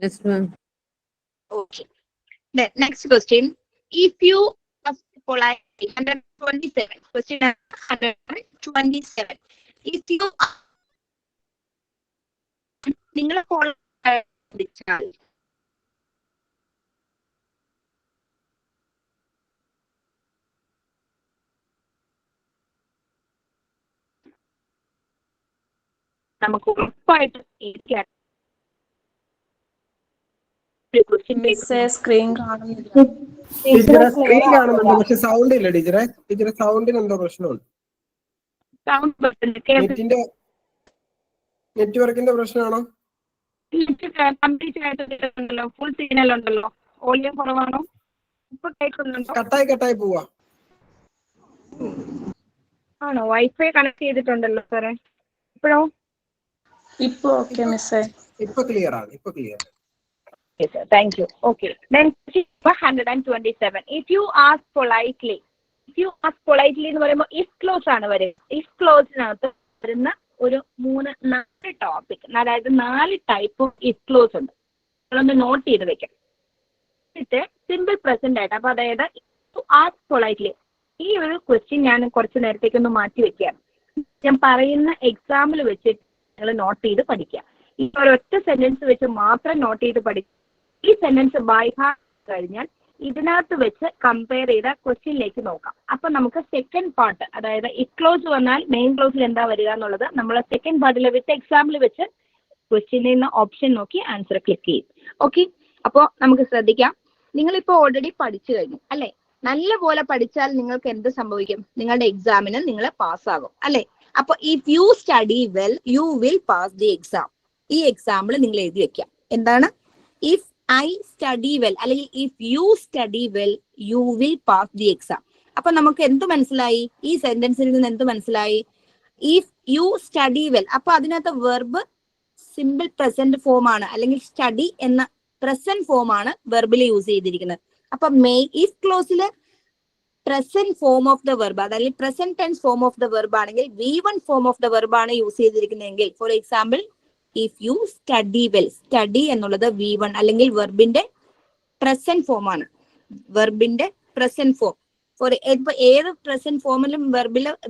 Yes, ma'am. Okay. Then next question. If you ask politely, 127. Question 127. If you നിങ്ങൾ ചോദിച്ചാൽ നമുക്ക് ഉറപ്പായിട്ട് screen കാണുന്നില്ല. ടീച്ചറെ screen കാണുന്നുണ്ട്, പക്ഷെ സൗണ്ട് ഇല്ല ടീച്ചറെ. ടീച്ചറെ സൗണ്ടിന് എന്തോ പ്രശ്നമുണ്ട്. നെറ്റ്വർക്കിന്റെ പ്രശ്നമാണോ? കംപ്ലീറ്റ് ആയിട്ടുണ്ടല്ലോ, ഫുൾ സിഗ്നൽ ഉണ്ടല്ലോ. വോളിയം കുറവാണോ? ഇപ്പൊ കേൾക്കുന്നുണ്ടോ? കട്ടായി പോവാ. ആണോ? വൈഫൈ കണക്ട് ചെയ്തിട്ടുണ്ടല്ലോ സാറേ. ഇപ്പോഴോ? ഇപ്പൊ ഓക്കെ മിസ്സേ. ഇപ്പൊ ക്ലിയർ ആണ്. Yes, sir. Thank you. Okay. Then 127. If you ask politely എന്ന് പറയുമ്പോൾ if clause ആണ് വരുന്നത്. if clauseനകത്ത് വരുന്ന ഒരു 4 ടോപ്പിക്, അതായത് 4 ടൈപ്പ് if clause ഉണ്ട്. നിങ്ങളൊന്ന് നോട്ട് ചെയ്ത് വെക്കാം. സിമ്പിൾ പ്രസന്റ് ആയിട്ട്. അപ്പൊ അതായത് to ask politely, ഈ ഒരു ക്വസ്റ്റ്യൻ ഞാൻ കുറച്ച് നേരത്തേക്കൊന്ന് മാറ്റി വെക്കാം. ഞാൻ പറയുന്ന എക്സാമ്പിൾ വെച്ച് നിങ്ങൾ നോട്ട് ചെയ്ത് പഠിക്കുക. ഈ ഒരൊറ്റ സെന്റൻസ് വെച്ച് മാത്രം നോട്ട് ചെയ്ത് പഠിക്കുക. ഈ സെന്റൻസ് ബൈ ഹാർട്ട് കഴിഞ്ഞാൽ ഇതിനകത്ത് വെച്ച് കമ്പയർ ചെയ്ത ക്വസ്റ്റ്യനിലേക്ക് നോക്കാം. അപ്പൊ നമുക്ക് സെക്കൻഡ് പാർട്ട്, അതായത് ഇഫ് ക്ലോസ് വന്നാൽ മെയിൻ ക്ലോസിൽ എന്താ വരിക എന്നുള്ളത് നമ്മൾ സെക്കൻഡ് പാർട്ടിൽ വിത്ത് എക്സാമ്പിൾ വെച്ച് ക്വസ്റ്റ്യനിൽ നിന്ന് ഓപ്ഷൻ നോക്കി ആൻസർ ക്ലിക്ക് ചെയ്യും. ഓക്കെ, അപ്പോൾ നമുക്ക് ശ്രദ്ധിക്കാം. നിങ്ങളിപ്പോൾ ഓൾറെഡി പഠിച്ചു കഴിഞ്ഞു അല്ലെ? നല്ലപോലെ പഠിച്ചാൽ നിങ്ങൾക്ക് എന്ത് സംഭവിക്കും? നിങ്ങളുടെ എക്സാമിന് നിങ്ങൾ പാസ്സാകും അല്ലെ? അപ്പൊ if you study well you will pass the exam. ഈ എക്സാമ്പിൾ നിങ്ങൾ എഴുതി വെക്കാം. എന്താണ്? ഇഫ് ഐ സ്റ്റഡി വെൽ അല്ലെങ്കിൽ if you study well you will pass the exam. അപ്പൊ നമുക്ക് എന്ത് മനസ്സിലായി? ഈ സെന്റൻസിൽ നിന്ന് എന്ത് മനസ്സിലായി? If you study well. അപ്പൊ അതിനകത്ത് വെർബ് സിമ്പിൾ പ്രസന്റ് ഫോം ആണ്, അല്ലെങ്കിൽ സ്റ്റഡി എന്ന പ്രസന്റ് ഫോം ആണ് വെർബിൽ യൂസ് ചെയ്തിരിക്കുന്നത്. അപ്പൊ ഇഫ് ക്ലോസില് present form of the verb, അതായത് present tense form of the verb ആണെങ്കിൽ V1 form of the verb ആണ് യൂസ് ചെയ്തിരിക്കുന്നതെങ്കിൽ, for example if you study well, study എന്നുള്ളത് V1 അല്ലെങ്കിൽ വെർബിന്റെ പ്രസന്റ് ഫോം ആണ്. വെർബിന്റെ പ്രസന്റ് ഫോം. ഇപ്പൊ ഏത് പ്രസന്റ് ഫോമിലും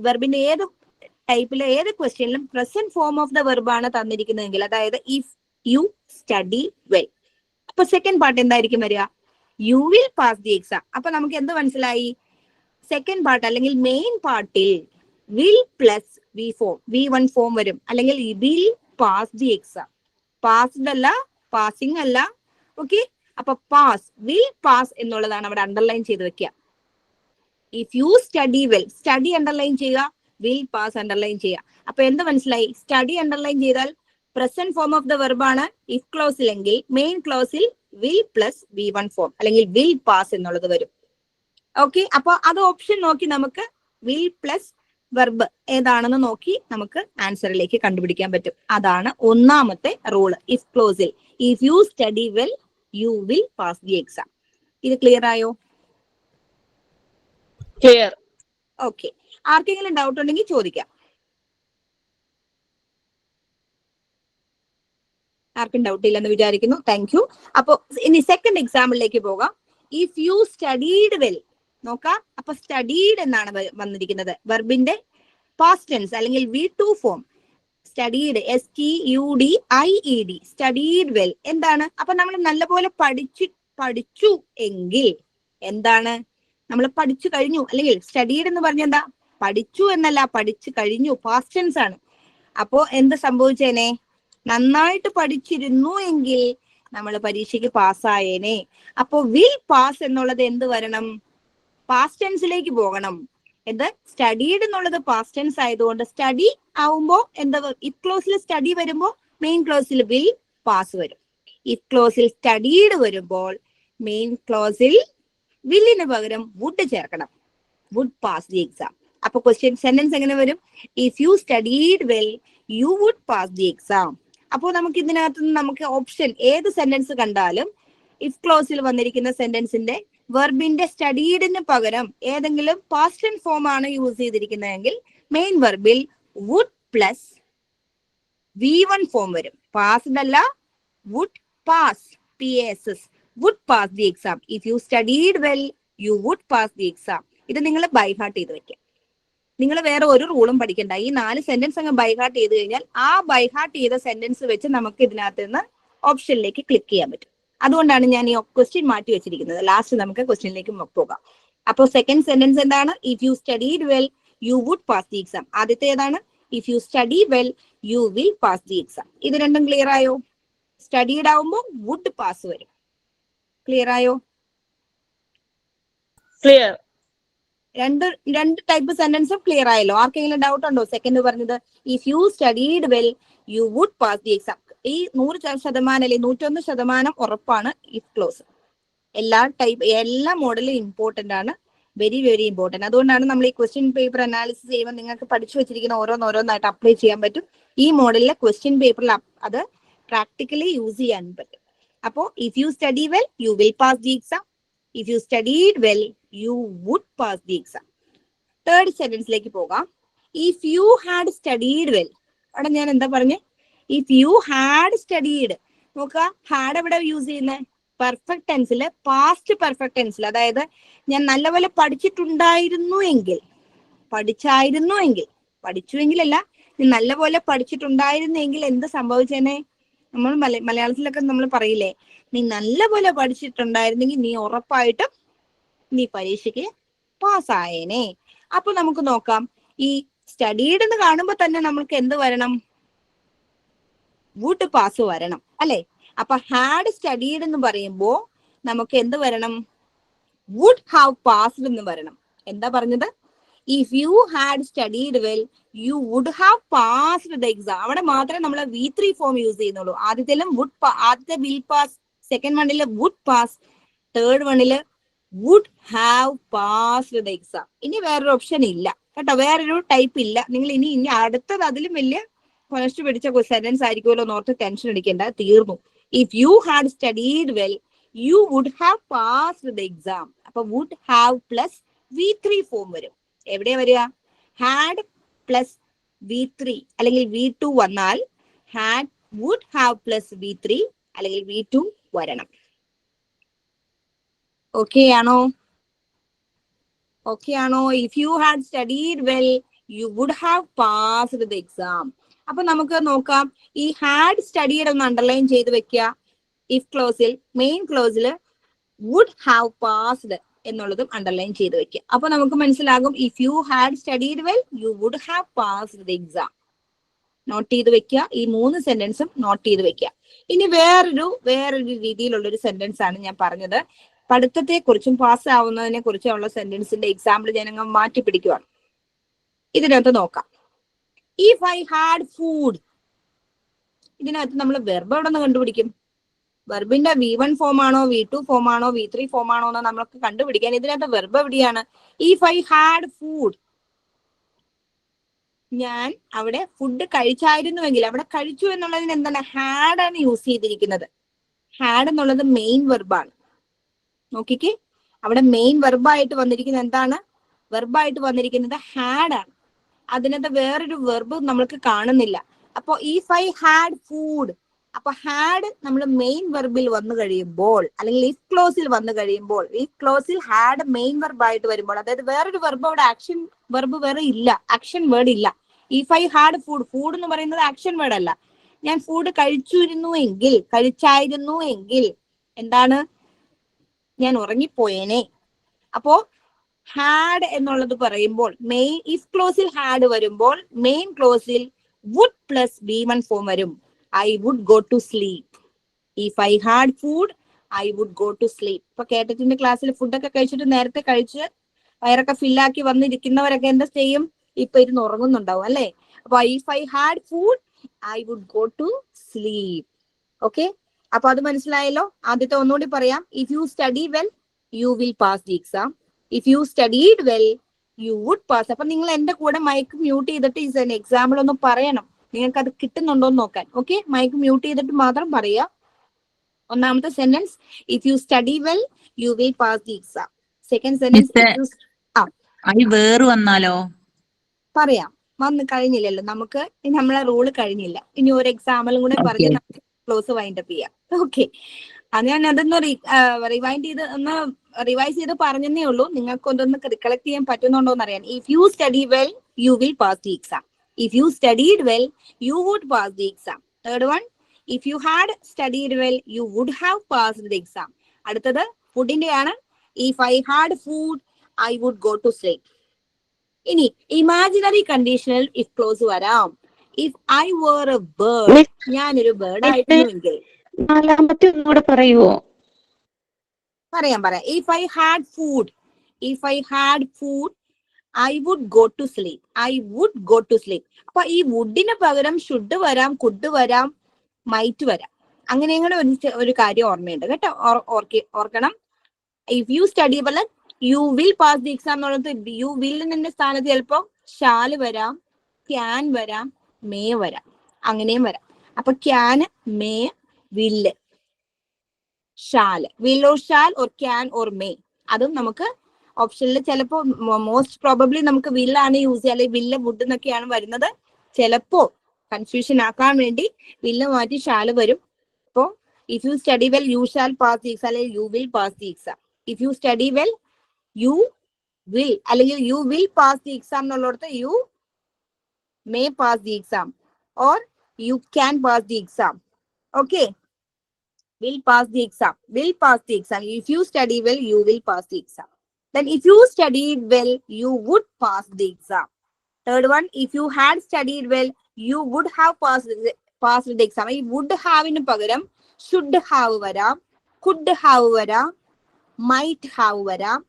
വെർബിന്റെ ഏത് ടൈപ്പിലെ ഏത് ക്വസ്റ്റ്യനിലും present form of the verb ആണ് തന്നിരിക്കുന്നതെങ്കിൽ, അതായത് ഇഫ് യു സ്റ്റഡി വെൽ. അപ്പൊ സെക്കൻഡ് പാർട്ട് എന്തായിരിക്കും വരിക? U will pass the exam. അപ്പൊ നമുക്ക് എന്ത് മനസ്സിലായി? സെക്കൻഡ് പാർട്ട് അല്ലെങ്കിൽ മെയിൻ പാർട്ടിൽ വിൽ പ്ലസ് V1 ഫോം വരും, അല്ലെങ്കിൽ will pass the exam. Passed അല്ല, പാസിംഗ് അല്ല. ഓക്കെ, അപ്പൊ പാസ്, വിൽ പാസ് എന്നുള്ളതാണ് അവിടെ അണ്ടർലൈൻ ചെയ്ത് വെക്കുക. If you study well, study underline ചെയ്യുക, വിൽ പാസ് അണ്ടർലൈൻ ചെയ്യുക. അപ്പൊ എന്ത് മനസ്സിലായി? സ്റ്റഡി അണ്ടർലൈൻ ചെയ്താൽ present form of the verb ആണ് ഇഫ് ക്ലോസിലെങ്കിൽ മെയിൻ ക്ലോസിൽ വിൽ പ്ലസ് V1 ഫോം അല്ലെങ്കിൽ വിൽ പാസ് എന്നുള്ളത് വരും. ഓക്കെ, അപ്പൊ അത് ഓപ്ഷൻ നോക്കി നമുക്ക് വിൽ പ്ലസ് വെർബ് ഏതാണെന്ന് നോക്കി നമുക്ക് ആൻസറിലേക്ക് കണ്ടുപിടിക്കാൻ പറ്റും. അതാണ് ഒന്നാമത്തെ റൂള് ഇഫ് ക്ലോസിൽ. If you study well you will pass the exam. ഇത് ക്ലിയർ ആയോ? ക്ലിയർ. ഓക്കെ, ആർക്കെങ്കിലും ഡൗട്ട് ഉണ്ടെങ്കിൽ ചോദിക്കാം. ആർക്കും ഡൗട്ട് ഇല്ലെന്ന് വിചാരിക്കുന്നു. Thank you. അപ്പൊ ഇനി സെക്കൻഡ് എക്സാമ്പിളിലേക്ക് പോകാം. ഇഫ് യു സ്റ്റഡീഡ് വെൽ നോക്കാം. അപ്പൊ സ്റ്റഡീഡ് എന്നാണ് വന്നിരിക്കുന്നത്. വെർബിന്റെ പാസ്റ്റ് ടെൻസ് അല്ലെങ്കിൽ V2 form. Studied STUDIED studied well എന്താണ്? അപ്പൊ നമ്മൾ നല്ലപോലെ പഠിച്ചു എങ്കിൽ എന്താണ്? നമ്മൾ പഠിച്ചു കഴിഞ്ഞു അല്ലെങ്കിൽ സ്റ്റഡീഡ് എന്ന് പറഞ്ഞ എന്താ? പഠിച്ചു എന്നല്ല, പഠിച്ചു കഴിഞ്ഞു, പാസ്റ്റ് ടെൻസ് ആണ്. അപ്പോ എന്ത് സംഭവിച്ചേനെ? നന്നായിട്ട് പഠിച്ചിരുന്നു എങ്കിൽ നമ്മൾ പരീക്ഷയ്ക്ക് പാസ്സായേനെ. അപ്പോ വിൽ പാസ് എന്നുള്ളത് എന്ത് വരണം? പാസ്റ്റ് ടെൻസിലേക്ക് പോകണം. എന്ത്? സ്റ്റഡീഡ് എന്നുള്ളത് പാസ്റ്റ് ടെൻസ് ആയതുകൊണ്ട് സ്റ്റഡി ആവുമ്പോ എന്താ? ഇഫ് ക്ലോസിൽ സ്റ്റഡി വരുമ്പോ മെയിൻ ക്ലോസിൽ വിൽ പാസ് വരും. ഇഫ് ക്ലോസിൽ സ്റ്റഡീഡ് വരുമ്പോൾ മെയിൻ ക്ലോസിൽ വില്ലിന് പകരം വുഡ് ചേർക്കണം. Would pass the exam. അപ്പൊ ക്വസ്റ്റ്യൻ സെന്റൻസ് എങ്ങനെ വരും? If you studied well you would pass the exam. അപ്പോൾ നമുക്ക് ഇതിനകത്ത് നിന്ന് നമുക്ക് ഓപ്ഷൻ ഏത് സെന്റൻസ് കണ്ടാലും ഇഫ് ക്ലോസിൽ വന്നിരിക്കുന്ന സെന്റൻസിന്റെ വെർബിന്റെ സ്റ്റഡീഡിന് പകരം ഏതെങ്കിലും പാസ്റ്റ് ടെൻസ് ഫോം ആണ് യൂസ് ചെയ്തിരിക്കുന്നതെങ്കിൽ മെയിൻ വെർബിൽ വുഡ് പ്ലസ് V1 ഫോം വരും. പാസ്ഡ് അല്ല, would pass, PASS, would pass the exam. If you studied well you would pass the exam. ഇത് നിങ്ങൾ ബൈ ഹാർട്ട് ചെയ്ത് വെക്കാം. നിങ്ങൾ വേറെ ഒരു റൂളും പഠിക്കണ്ട. ഈ 4 സെന്റൻസ് അങ്ങ് ബൈ ഹാർട്ട് ചെയ്ത് കഴിഞ്ഞാൽ ആ ബൈ ഹാർട്ട് ചെയ്ത സെന്റൻസ് വെച്ച് നമുക്ക് ഇതിനകത്ത് നിന്ന് ഓപ്ഷനിലേക്ക് ക്ലിക്ക് ചെയ്യാൻ പറ്റും. അതുകൊണ്ടാണ് ഞാൻ ഈ ക്വസ്റ്റ്യൻ മാറ്റി വെച്ചിരിക്കുന്നത്. ലാസ്റ്റ് നമുക്ക് ക്വസ്റ്റ്യനിലേക്ക് പോകാം. അപ്പോൾ സെക്കൻഡ് സെന്റൻസ് എന്താണ്? If you studied well you would pass the exam. ആദ്യത്തെ ഏതാണ്? If you study well you will pass the exam. ഇത് രണ്ടും ക്ലിയർ ആയോ? സ്റ്റഡീഡ് ആവുമ്പോൾ വുഡ് പാസ് വരും. ക്ലിയർ ആയോ? ക്ലിയർ. രണ്ട് ടൈപ്പ് സെന്റൻസും ക്ലിയർ ആയല്ലോ. ആർക്കെങ്കിലും ഡൗട്ട് ഉണ്ടോ? സെക്കൻഡ് പറഞ്ഞത് if you studied well you would pass the exam. ഈ 100% അല്ലെങ്കിൽ 101% ഉറപ്പാണ് ഇഫ് ക്ലോസ്. എല്ലാ മോഡലും ഇമ്പോർട്ടന്റ് ആണ്. Very very important. അതുകൊണ്ടാണ് നമ്മൾ ഈ ക്വസ്റ്റ്യൻ പേപ്പർ അനാലിസിസ് ചെയ്യുമ്പോൾ നിങ്ങൾക്ക് പഠിച്ചു വെച്ചിരിക്കുന്ന ഓരോന്നോരോന്നായിട്ട് അപ്ലൈ ചെയ്യാൻ പറ്റും. ഈ മോഡലിലെ ക്വസ്റ്റ്യൻ പേപ്പറിൽ അത് പ്രാക്ടിക്കലി യൂസ് ചെയ്യാൻ പറ്റും. അപ്പോ if you study well you will pass the exam. If you studied well you would pass the exam. Third സെന്റൻസിലേക്ക് പോകാം. If you had studied well. അവിടെ ഞാൻ എന്താ പറഞ്ഞേ? If you had studied. നോക്കുക, ഹാഡ് എവിടെ യൂസ് ചെയ്യുന്നത്? പെർഫെക്റ്റ് ടെൻസില്, പാസ്റ്റ് പെർഫെക്റ്റ് ടെൻസിൽ. അതായത് ഞാൻ നല്ലപോലെ പഠിച്ചിട്ടുണ്ടായിരുന്നു എങ്കിൽ, പഠിച്ചുവെങ്കിലല്ല, നീ നല്ലപോലെ പഠിച്ചിട്ടുണ്ടായിരുന്നെങ്കിൽ എന്ത് സംഭവിച്ചേനെ? നമ്മൾ മലയാളത്തിലൊക്കെ നമ്മൾ പറയില്ലേ, നീ നല്ലപോലെ പഠിച്ചിട്ടുണ്ടായിരുന്നെങ്കിൽ നീ ഉറപ്പായിട്ടും നീ പരീക്ഷയ്ക്ക് പാസ്സായേനെ. അപ്പൊ നമുക്ക് നോക്കാം. ഈ സ്റ്റഡീഡ് എന്ന് കാണുമ്പോ തന്നെ നമ്മൾക്ക് എന്ത് വരണം? വുഡ് പാസ് വരണം അല്ലെ? അപ്പൊ ഹാഡ് സ്റ്റഡീഡ് എന്ന് പറയുമ്പോ നമുക്ക് എന്ത് വരണം? വുഡ് ഹാവ് പാസ്ഡ് എന്ന് വരണം. എന്താ പറഞ്ഞത്? If you had studied well you would have passed the exam. അവിടെ മാത്രമേ നമ്മൾ V3 ഫോം യൂസ് ചെയ്യുന്നുള്ളൂ. ആദ്യത്തിലും ആദ്യത്തെ വിൽ പാസ്, സെക്കൻഡ് വണ്ണില് വുഡ് പാസ്, തേർഡ് വണ്ണില് would have passed the exam. ഇനി വേറൊരു ഓപ്ഷൻ ഇല്ല കേട്ടോ, വേറൊരു ടൈപ്പ് ഇല്ല. നിങ്ങൾ ഇനി അടുത്തത് അതിലും വലിയ ഫസ്റ്റ് പിടിച്ച സെന്റൻസ് ആയിരിക്കുമല്ലോ എന്നോർത്ത് ടെൻഷൻ അടിക്കേണ്ട. തീർന്നു. If you had studied well you would have passed the exam. അപ്പൊ would have plus V3 form വരും. എവിടെയാ വരിക? ഹാഡ് പ്ലസ് V3 അല്ലെങ്കിൽ V2 വന്നാൽ had would have plus V3 അല്ലെങ്കിൽ V2 വരണം. ഓക്കെ ആണോ? If you had studied well you would have passed the exam. അപ്പൊ നമുക്ക് നോക്കാം. ഈ ഹാഡ് സ്റ്റഡീഡ് ഒന്ന് അണ്ടർലൈൻ ചെയ്ത് വെക്കുക. ഇഫ് ക്ലോസിൽ മെയിൻ ക്ലോസിൽ വുഡ് ഹാവ് പാസ്ഡ് എന്നുള്ളതും അണ്ടർലൈൻ ചെയ്ത് വെക്കുക. അപ്പൊ നമുക്ക് മനസ്സിലാകും if you had studied well you would have passed the exam. Note ചെയ്ത് വെക്കുക. ഈ 3 സെന്റൻസും നോട്ട് ചെയ്ത് വെക്കുക. ഇനി വേറൊരു രീതിയിലുള്ള ഒരു സെന്റൻസ് ആണ് ഞാൻ പറഞ്ഞത്. പഠിത്തത്തെ കുറിച്ചും പാസ് ആവുന്നതിനെ കുറിച്ചുള്ള സെന്റൻസിന്റെ എക്സാമ്പിൾ ഞാൻ അങ്ങ് മാറ്റി പിടിക്കുവാണ്. ഇതിനകത്ത് നോക്കാം. If I had food. ഇതിനകത്ത് നമ്മൾ വെർബ് എവിടെ നിന്ന് കണ്ടുപിടിക്കും? വെർബിന്റെ V1 ഫോം ആണോ V2 ഫോം ആണോ V3 ഫോം ആണോ എന്ന് നമ്മൾക്ക് കണ്ടുപിടിക്കാൻ ഇതിനകത്ത് വെർബ് എവിടെയാണ്? ഇഫ് ഐ ഹാഡ് ഫുഡ്, ഞാൻ അവിടെ ഫുഡ് കഴിച്ചായിരുന്നുവെങ്കിൽ, അവിടെ കഴിച്ചു എന്നുള്ളതിന് എന്താണ്? ഹാഡ് ആണ് യൂസ് ചെയ്തിരിക്കുന്നത്. ഹാഡ് എന്നുള്ളത് മെയിൻ വെർബാണ്. നോക്കിക്കേ, അവിടെ മെയിൻ വെർബായിട്ട് വന്നിരിക്കുന്നത് എന്താണ്? വെർബായിട്ട് വന്നിരിക്കുന്നത് ഹാഡ് ആണ്. അതിനകത്ത് വേറൊരു വെർബ് നമ്മൾക്ക് കാണുന്നില്ല. അപ്പൊ ഇഫ് ഐ ഹാഡ് ഫുഡ്, അപ്പൊ ഹാഡ് നമ്മൾ മെയിൻ വെർബിൽ വന്നു കഴിയുമ്പോൾ, അല്ലെങ്കിൽ ഇഫ് ക്ലോസിൽ വന്നു കഴിയുമ്പോൾ, ഇഫ് ക്ലോസിൽ ഹാഡ് മെയിൻ വെർബായിട്ട് വരുമ്പോൾ, അതായത് വേറൊരു വെർബ് അവിടെ ആക്ഷൻ വെർബ് വേറെ ഇല്ല, ആക്ഷൻ വേർഡ് ഇല്ല. If I had food, food എന്ന് പറയുന്നത് ആക്ഷൻ വേർഡ് അല്ല. ഞാൻ ഫുഡ് കഴിച്ചായിരുന്നു എങ്കിൽ എന്താണ്? ഞാൻ ഉറങ്ങിപ്പോയേനെ. അപ്പോ ഹാഡ് എന്നുള്ളത് പറയുമ്പോൾ മെയിൻ ഇഫ് ക്ലോസിൽ ഹാഡ് വരുമ്പോൾ മെയിൻ ക്ലോസിൽ വുഡ് പ്ലസ് V1 ഫോം വരും. I would go to sleep. If I had food I would go to sleep. ഇപ്പൊ കേട്ടറ്റിന്റെ ക്ലാസ്സിൽ ഫുഡൊക്കെ കഴിച്ചിട്ട് നേരത്തെ കഴിച്ച് വയറൊക്കെ ഫില്ലാക്കി വന്നിരിക്കുന്നവരൊക്കെ എന്താ ചെയ്യും? ഇപ്പൊ ഇരുന്ന് ഉറങ്ങുന്നുണ്ടാവും അല്ലെ? അപ്പൊ if I had food I would go to sleep. Okay, അപ്പൊ അത് മനസ്സിലായല്ലോ. ആദ്യത്തെ ഒന്നുകൂടി പറയാം. If you study well you will pass the exam. If you studied well you would pass. അപ്പൊ നിങ്ങൾ എന്റെ കൂടെ മൈക്ക് മ്യൂട്ട് ചെയ്തിട്ട് എക്സാമ്പിൾ ഒന്ന് പറയണം. നിങ്ങൾക്ക് അത് കിട്ടുന്നുണ്ടോ എന്ന് നോക്കാൻ. ഓക്കെ, മൈക്ക് മ്യൂട്ട് ചെയ്തിട്ട് മാത്രം പറയാ. ഒന്നാമത്തെ sentence, if you study well you will pass the exam. Second sentence, വേറെ വന്നാലോ? പറയാം. വന്ന് കഴിഞ്ഞില്ലല്ലോ, നമുക്ക് നമ്മളെ റൂള് കഴിഞ്ഞില്ല. ഇനി ഒരു എക്സാമ്പിളും കൂടെ പറഞ്ഞ് നമുക്ക് ക്ലോസ് വൈൻഡപ്പ് ചെയ്യാം. ഓക്കെ, അത് ഞാൻ അതൊന്ന് റിവൈസ് ചെയ്ത് പറഞ്ഞതേ ഉള്ളൂ. നിങ്ങൾക്ക് ഒന്നൊന്ന് റിക്കളക്ട് ചെയ്യാൻ പറ്റുന്നുണ്ടോ എന്ന് അറിയാൻ. If you study well you will pass the exam. If you studied well you would pass the exam. Third one, if you had studied well you would have passed the exam. അടുത്തത് ഫുഡിന്റെ ആണ്. If I had food I would go to sleep. ഇനി imaginary conditional if clause വരാം. If I were a bird, ഞാനൊരു bird ആയിരുന്നുവെങ്കിൽ. നാലാമത്തെ ഒന്നുകൂടെ പറയുവോ? പറയാം. If I had food I would go to sleep. അപ്പൊ ഈ വുഡിന് പകരം ഷുഡ് വരാം, കുഡ് വരാം, മൈറ്റ് വരാം. അങ്ങനെ ഒരു കാര്യം ഓർമ്മയുണ്ട് കേട്ടോ, ഓർക്കണം. If you study well you will pass the exam എന്നുള്ളത് യു വില്ലിന്റെ സ്ഥാനത്ത് ചിലപ്പോ ഷാല് വരാം, ക്യാൻ വരാം, മേ വരാം, അങ്ങനെയും വരാം. അപ്പൊ ക്യാൻ, മേ, വില്ല്, shall, will or shall or can or may. അതും നമുക്ക് ഓപ്ഷനിൽ ചിലപ്പോ മോസ്റ്റ് പ്രോബബ്ലി നമുക്ക് വില്ലാണ് യൂസ് ചെയ്യുക, അല്ലെങ്കിൽ വില്ല് വുഡ് എന്നൊക്കെയാണ് വരുന്നത്. ചിലപ്പോ കൺഫ്യൂഷൻ ആക്കാൻ വേണ്ടി വില്ല് മാറ്റി ഷാല് വരും. അപ്പോ if you study well you shall pass the exam, അല്ലെങ്കിൽ you will pass the exam. If you study well you will, അല്ലെങ്കിൽ you will pass the exam എന്നുള്ളിടത്ത് you may pass the exam or you can pass the exam. Okay, will pass the exam. If you study well you will pass the exam. Then if you studied well you would pass the exam. Third one, if you had studied well you would have passed the exam. ഈ would have ന് പകരം should have വരാം, could have വരാം, might have വരാം.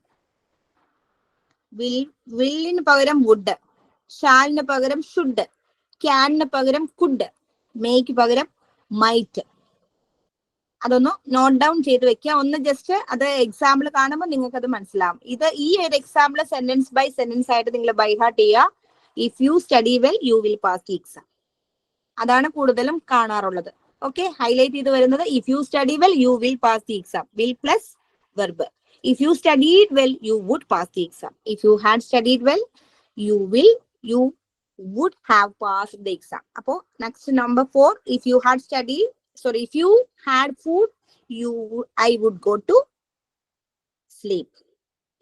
willന് പകരം would, shallന് പകരം should, canന് പകരം could, mayക്ക് പകരം might. അതൊന്ന് നോട്ട് ഡൗൺ ചെയ്ത് വെക്കുക. ഒന്ന് ജസ്റ്റ് അത് എക്സാമ്പിൾ കാണുമ്പോൾ നിങ്ങൾക്ക് അത് മനസ്സിലാവും. ഈ ഒരു എക്സാമ്പിൾ സെന്റൻസ് ബൈ സെന്റൻസ് ആയിട്ട് നിങ്ങൾ ബൈ ഹാർട്ട് ചെയ്യുക. If you study well you will pass the exam. അതാണ് കൂടുതലും കാണാറുള്ളത്. ഓക്കെ, ഹൈലൈറ്റ് ചെയ്ത് വരുന്നത് if you study well you will pass the exam, will plus verb. If you studied well you would pass the exam. If you had studied well you would have passed the exam. അപ്പോ next number 4, if you had studied if you had food I would go to sleep.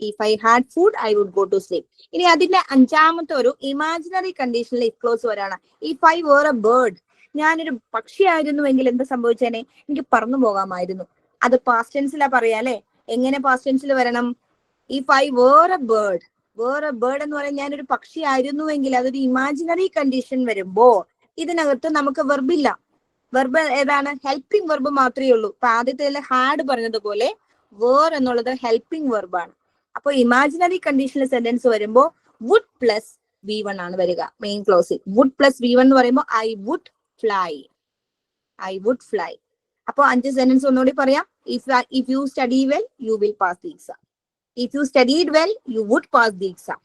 If I had food I would go to sleep. ഇനി അതിന്റെ അഞ്ചാമത്തെ ഒരു imaginary കണ്ടീഷനിൽ if clause വരാണ്. If I were a bird, ഞാനൊരു പക്ഷിയായിരുന്നുവെങ്കിൽ എന്താ സംഭവിച്ചേനെ? എനിക്ക് പറന്നു പോകാമായിരുന്നു. അത് പാസ്റ്റ് ടെൻസിലാ പറയാ അല്ലെ? എങ്ങനെ പാസ്റ്റ് ടെൻസിൽ വരണം? If I were a bird എന്ന് പറയാൻ ഞാനൊരു പക്ഷിയായിരുന്നുവെങ്കിൽ അതൊരു ഇമാജിനറി കണ്ടീഷൻ വരുമ്പോ ഇതിനകത്ത് നമുക്ക് വെർബില്ല. വെർബ് ഏതാണ്? ഹെൽപ്പിംഗ് വെർബ് മാത്രമേ ഉള്ളൂ. ഇപ്പൊ ആദ്യത്തെ ഹാഡ് പറഞ്ഞതുപോലെ വേർ എന്നുള്ളത് ഹെൽപ്പിംഗ് വെർബാണ്. അപ്പൊ ഇമാജിനറി കണ്ടീഷണൽ സെന്റൻസ് വരുമ്പോ വുഡ് പ്ലസ് V1 ആണ് വരിക മെയിൻ ക്ലോസിൽ. വുഡ് പ്ലസ് V1 എന്ന് പറയുമ്പോൾ I would fly. I would fly. അപ്പോൾ 5 സെന്റൻസ് ഒന്നുകൂടി പറയാം. If you study well, you will pass the exam. If you studied well, you would pass the exam.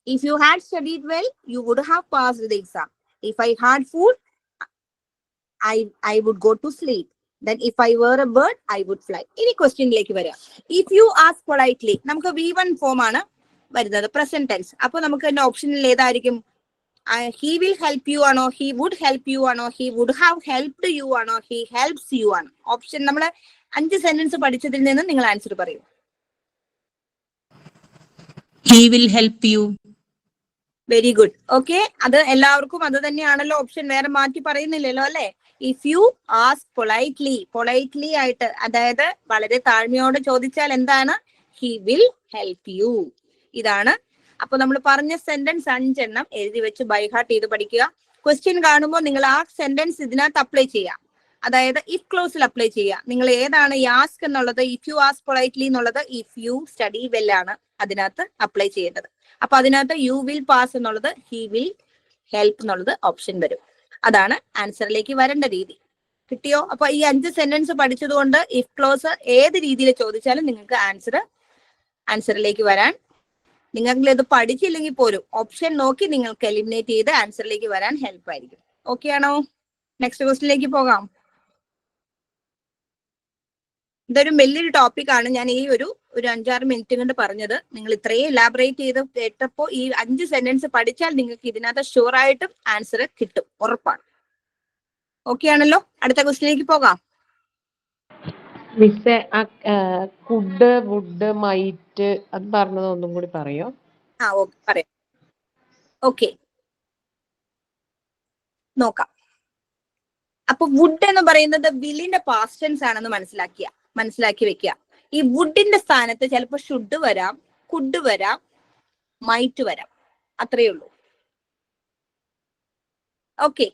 If you had studied well, you would have passed the exam. If I had food, I would go to sleep. Then if I were a bird, I would fly. ഇനി ക്വസ്റ്റ്യനിലേക്ക് വരാം. If you ask politely, നമുക്ക് V1 form ആണ് വരുന്നത്, present tense. അപ്പൊ നമുക്ക് അതിന്റെ ഓപ്ഷനിൽ ഏതായിരിക്കും? He will help you ആണോ, he would help you ആണോ, he would have helped you ആണോ, he helps you ആണോ? ഓപ്ഷൻ നമ്മൾ 5 സെന്റൻസ് പഠിച്ചതിൽ നിന്ന് നിങ്ങൾ ആൻസർ പറയൂ. He will help you. Very good. Okay, അത് എല്ലാവർക്കും അത് തന്നെയാണല്ലോ ഓപ്ഷൻ, വേറെ മാറ്റി പറയുന്നില്ലല്ലോ അല്ലെ? ഇഫ് യു ആസ്ക് പൊളൈറ്റ്ലി ആയിട്ട്, അതായത് വളരെ താഴ്മയോടെ ചോദിച്ചാൽ എന്താണ്? He will help you. ഇതാണ്. അപ്പൊ നമ്മൾ പറഞ്ഞ സെന്റൻസ് 5 എണ്ണം എഴുതി വെച്ച് ബൈഹാർട്ട് ചെയ്ത് പഠിക്കുക. ക്വസ്റ്റ്യൻ കാണുമ്പോൾ നിങ്ങൾ ആ സെന്റൻസ് ഇതിനകത്ത് അപ്ലൈ ചെയ്യുക. അതായത് ഇഫ് ക്ലോസിൽ അപ്ലൈ ചെയ്യുക. നിങ്ങൾ ഏതാണ് ഈ ആസ്ക് എന്നുള്ളത്, ഇഫ് യു ആസ്ക് പൊളൈറ്റ്ലി എന്നുള്ളത് ഇഫ് യു സ്റ്റഡി വെൽ ആണ് അതിനകത്ത് അപ്ലൈ ചെയ്യേണ്ടത്. അപ്പൊ അതിനകത്ത് യു വിൽ പാസ് എന്നുള്ളത് ഹി വിൽ ഹെൽപ്പ് എന്നുള്ളത് ഓപ്ഷൻ വരും. അതാണ് ആൻസറിലേക്ക് വരേണ്ട രീതി. കിട്ടിയോ? അപ്പൊ ഈ 5 സെന്റൻസ് പഠിച്ചത് കൊണ്ട് ഇഫ് ക്ലോസ് ഏത് രീതിയിൽ ചോദിച്ചാലും നിങ്ങൾക്ക് ആൻസറിലേക്ക് വരാൻ, നിങ്ങൾക്ക് ഇത് പഠിച്ചില്ലെങ്കിൽ പോലും ഓപ്ഷൻ നോക്കി നിങ്ങൾക്ക് എലിമിനേറ്റ് ചെയ്ത് ആൻസറിലേക്ക് വരാൻ ഹെൽപ്പ് ആയിരിക്കും. ഓക്കെ ആണോ? നെക്സ്റ്റ് ക്വസ്റ്റിലേക്ക് പോകാം. ഇതൊരു വലിയൊരു ടോപ്പിക്കാണ്. ഞാൻ ഈ ഒരു 5-6 മിനിറ്റ് കൊണ്ട് പറഞ്ഞത്. നിങ്ങൾ ഇത്രയും എലാബറേറ്റ് ചെയ്ത് കേട്ടപ്പോ ഈ 5 സെന്റൻസ് പഠിച്ചാൽ നിങ്ങൾക്ക് ഇതിനകത്ത് ഷുവർ ആയിട്ടും ആൻസർ കിട്ടും, ഉറപ്പാണ്. ഓക്കെ ആണല്ലോ? അടുത്ത ക്വസ്റ്റിലേക്ക് പോകാം. മിസ്സേ, കുഡ്, വുഡ്, മൈറ്റ് അത് പറഞ്ഞത് ഒന്നും കൂടി പറയോ? ഓക്കെ, പറയാം. ഓക്കെ, നോക്കാം. അപ്പൊ വുഡ് എന്ന് പറയുന്നത് വില്ലിന്റെ പാസ്റ്റ് ടെൻസ് ആണെന്ന് മനസ്സിലാക്കി വെക്കുക. ഈ വുഡിന്റെ സ്ഥാനത്ത് ചിലപ്പോൾ ഷുഡ് വരാം, കുഡ് വരാം, മൈറ്റ് വരാം. അത്രയേ ഉള്ളൂ. ഓക്കെ,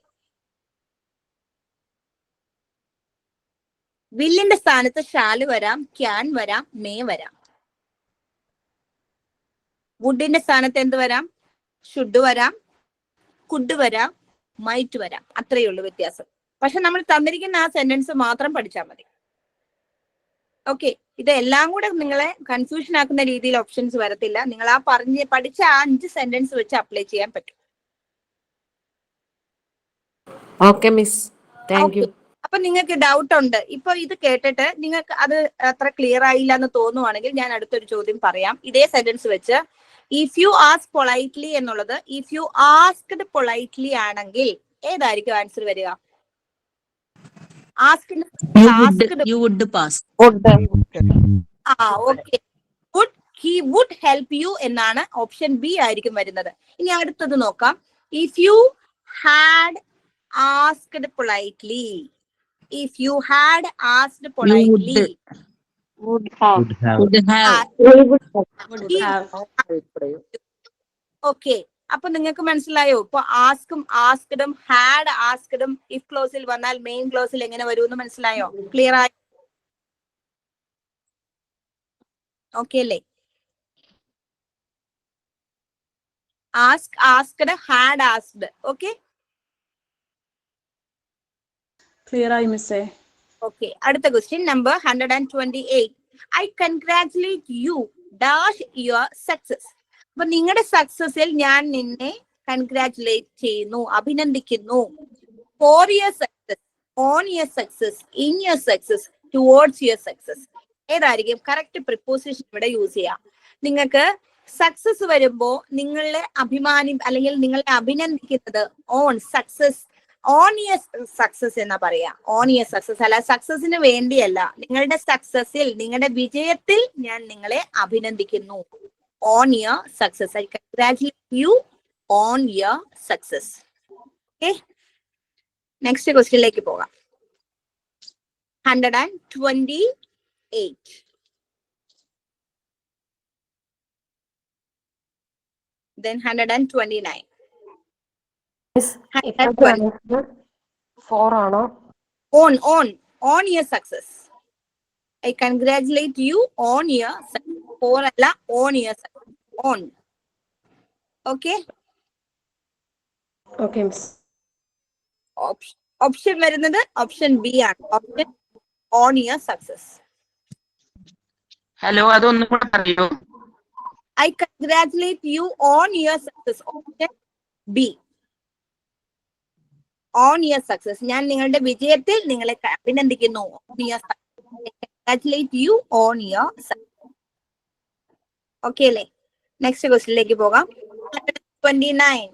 വില്ലിന്റെ സ്ഥാനത്ത് ഷാല് വരാം, ക്യാൻ വരാം, മേ വരാം. വുഡിന്റെ സ്ഥാനത്ത് എന്ത് വരാം? ഷുഡ് വരാം, കുഡ് വരാം, മൈറ്റ് വരാം. അത്രയേ ഉള്ളൂ വ്യത്യാസം. പക്ഷെ നമ്മൾ തന്നിരിക്കുന്ന ആ സെന്റൻസ് മാത്രം പഠിച്ചാൽ മതി. ഓക്കെ, ഇത് എല്ലാം കൂടെ നിങ്ങളെ കൺഫ്യൂഷൻ ആക്കുന്ന രീതിയിൽ ഓപ്ഷൻസ് വരത്തില്ല. നിങ്ങൾ ആ പഠിച്ച ആ 5 സെന്റൻസ് വെച്ച് അപ്ലൈ ചെയ്യാൻ പറ്റും. Okay miss, thank you. അപ്പൊ നിങ്ങൾക്ക് ഡൗട്ട് ഉണ്ട്, ഇപ്പൊ ഇത് കേട്ടിട്ട് നിങ്ങൾക്ക് അത് അത്ര ക്ലിയർ ആയില്ല എന്ന് തോന്നുവാണെങ്കിൽ ഞാൻ അടുത്തൊരു ചോദ്യം പറയാം. ഇതേ സെന്റൻസ് വെച്ച് ഇഫ് യു ആസ്ക് പൊളൈറ്റ്ലി എന്നുള്ളത് ഇഫ് യു ആസ്ക്ഡ് പൊളൈറ്റ്ലി ആണെങ്കിൽ ഏതായിരിക്കും ആൻസർ വരിക? You would pass. Okay, he would help you എന്നാണ് ഓപ്ഷൻ ബി ആയിരിക്കും വരുന്നത്. ഇനി അടുത്തത് നോക്കാം. If you had asked politely, if you had asked politely, Would have. okay, അപ്പൊ നിങ്ങൾക്ക് മനസ്സിലായോ? ഇപ്പൊ ആസ്ക്ഡും ഹാഡ് ആസ്ക്ഡും ഇഫ് ക്ലോസിൽ വന്നാൽ മെയിൻ ക്ലോസിൽ എങ്ങനെ വരുമെന്ന് മനസ്സിലായോ? ക്ലിയർ ആയി? ഓക്കെ അല്ലേ? Asked, had asked. Okay, clear ആയി മിസ്സേ. ഓക്കെ, അടുത്ത question number 128. I congratulate you dash your success. അപ്പൊ നിങ്ങളുടെ സക്സസിൽ ഞാൻ നിന്നെ കൺഗ്രാറ്റുലേറ്റ് ചെയ്യുന്നു, അഭിനന്ദിക്കുന്നു. For your success, on your success, in your success, towards your success. ഏതായിരിക്കും കറക്റ്റ് പ്രിപ്പോസിഷൻ ഇവിടെ യൂസ് ചെയ്യാം? നിങ്ങൾക്ക് സക്സസ് വരുമ്പോ നിങ്ങളെ അല്ലെങ്കിൽ നിങ്ങളെ അഭിനന്ദിക്കുന്നത് on success, on your success എന്നാ പറയാ. ഓൺ യുവർ സക്സസ് അല്ല, സക്സസിന് വേണ്ടിയല്ല, നിങ്ങളുടെ സക്സസിൽ, നിങ്ങളുടെ വിജയത്തിൽ ഞാൻ നിങ്ങളെ അഭിനന്ദിക്കുന്നു. On your success, I congratulate you on your success. Okay, next ക്വസ്റ്റ്യനിലേക്ക് പോകാം. 128. Then 129. 4 ആണോ? On your success. I congratulate you on your success. 4 അല്ല, on your success. On. Okay? Okay, miss. Option വരുന്നത് ഓപ്ഷൻ ബി ആണ്. Option on your success. Hello, അതൊന്നും കൂടെ പറയൂ. I congratulate you on your success. Option B. On your success. ഞാൻ നിങ്ങളുടെ വിജയത്തിൽ നിങ്ങളെ അഭിനന്ദിക്കുന്നു. On your success. I congratulate you on your success. Okay അല്ലേ? നെക്സ്റ്റ് ക്വസ്റ്റ്യനിലേക്ക് പോകാം. 29.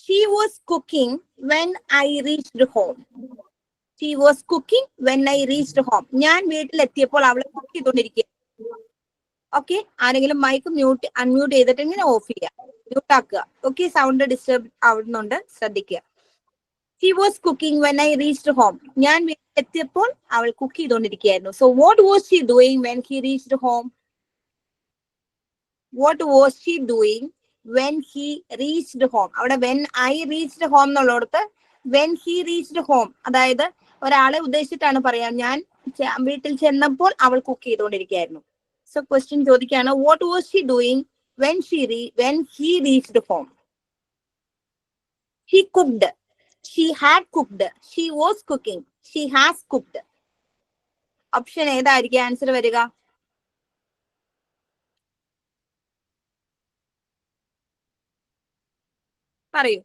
She was cooking when I reached home. She was cooking when I reached home. ഞാൻ വീട്ടിലെത്തിയപ്പോൾ അവളെ കുക്ക് ചെയ്തുകൊണ്ടിരിക്കുക. ഓക്കെ, ആരെങ്കിലും മൈക്ക് അൺമ്യൂട്ട് ചെയ്തിട്ട് ഇങ്ങനെ ഓഫ് ചെയ്യുക, മ്യൂട്ട് ആക്കുക. ഓക്കെ, സൗണ്ട് ഡിസ്റ്റർബ് ആവുന്നുണ്ട്, ശ്രദ്ധിക്കുക. She was cooking when I reached home. ഞാൻ വീട്ടിലെത്തിയപ്പോൾ അവൾ cook ചെയ്തുകൊണ്ടിരിക്കുകയായിരുന്നു. So what was she doing when he reached home? What was she doing when he reached home? അവിടെ when I reached home എന്നുള്ളടത്ത് when he reached home, അതായത് ഒരാളെ ഉദ്ദേശിച്ചിട്ടാണ് പറയാം. ഞാൻ വീട്ടിൽ ചെന്നപ്പോൾ അവൾ കുക്ക് ചെയ്തുകൊണ്ടിരിക്കുകയായിരുന്നു. So question ചോദിക്കുകയാണ്, what was she doing when he reached home? She cooked. She had cooked. She was cooking. She has cooked. Option ഏതായിരിക്കും answer വരിക? പറയൂ.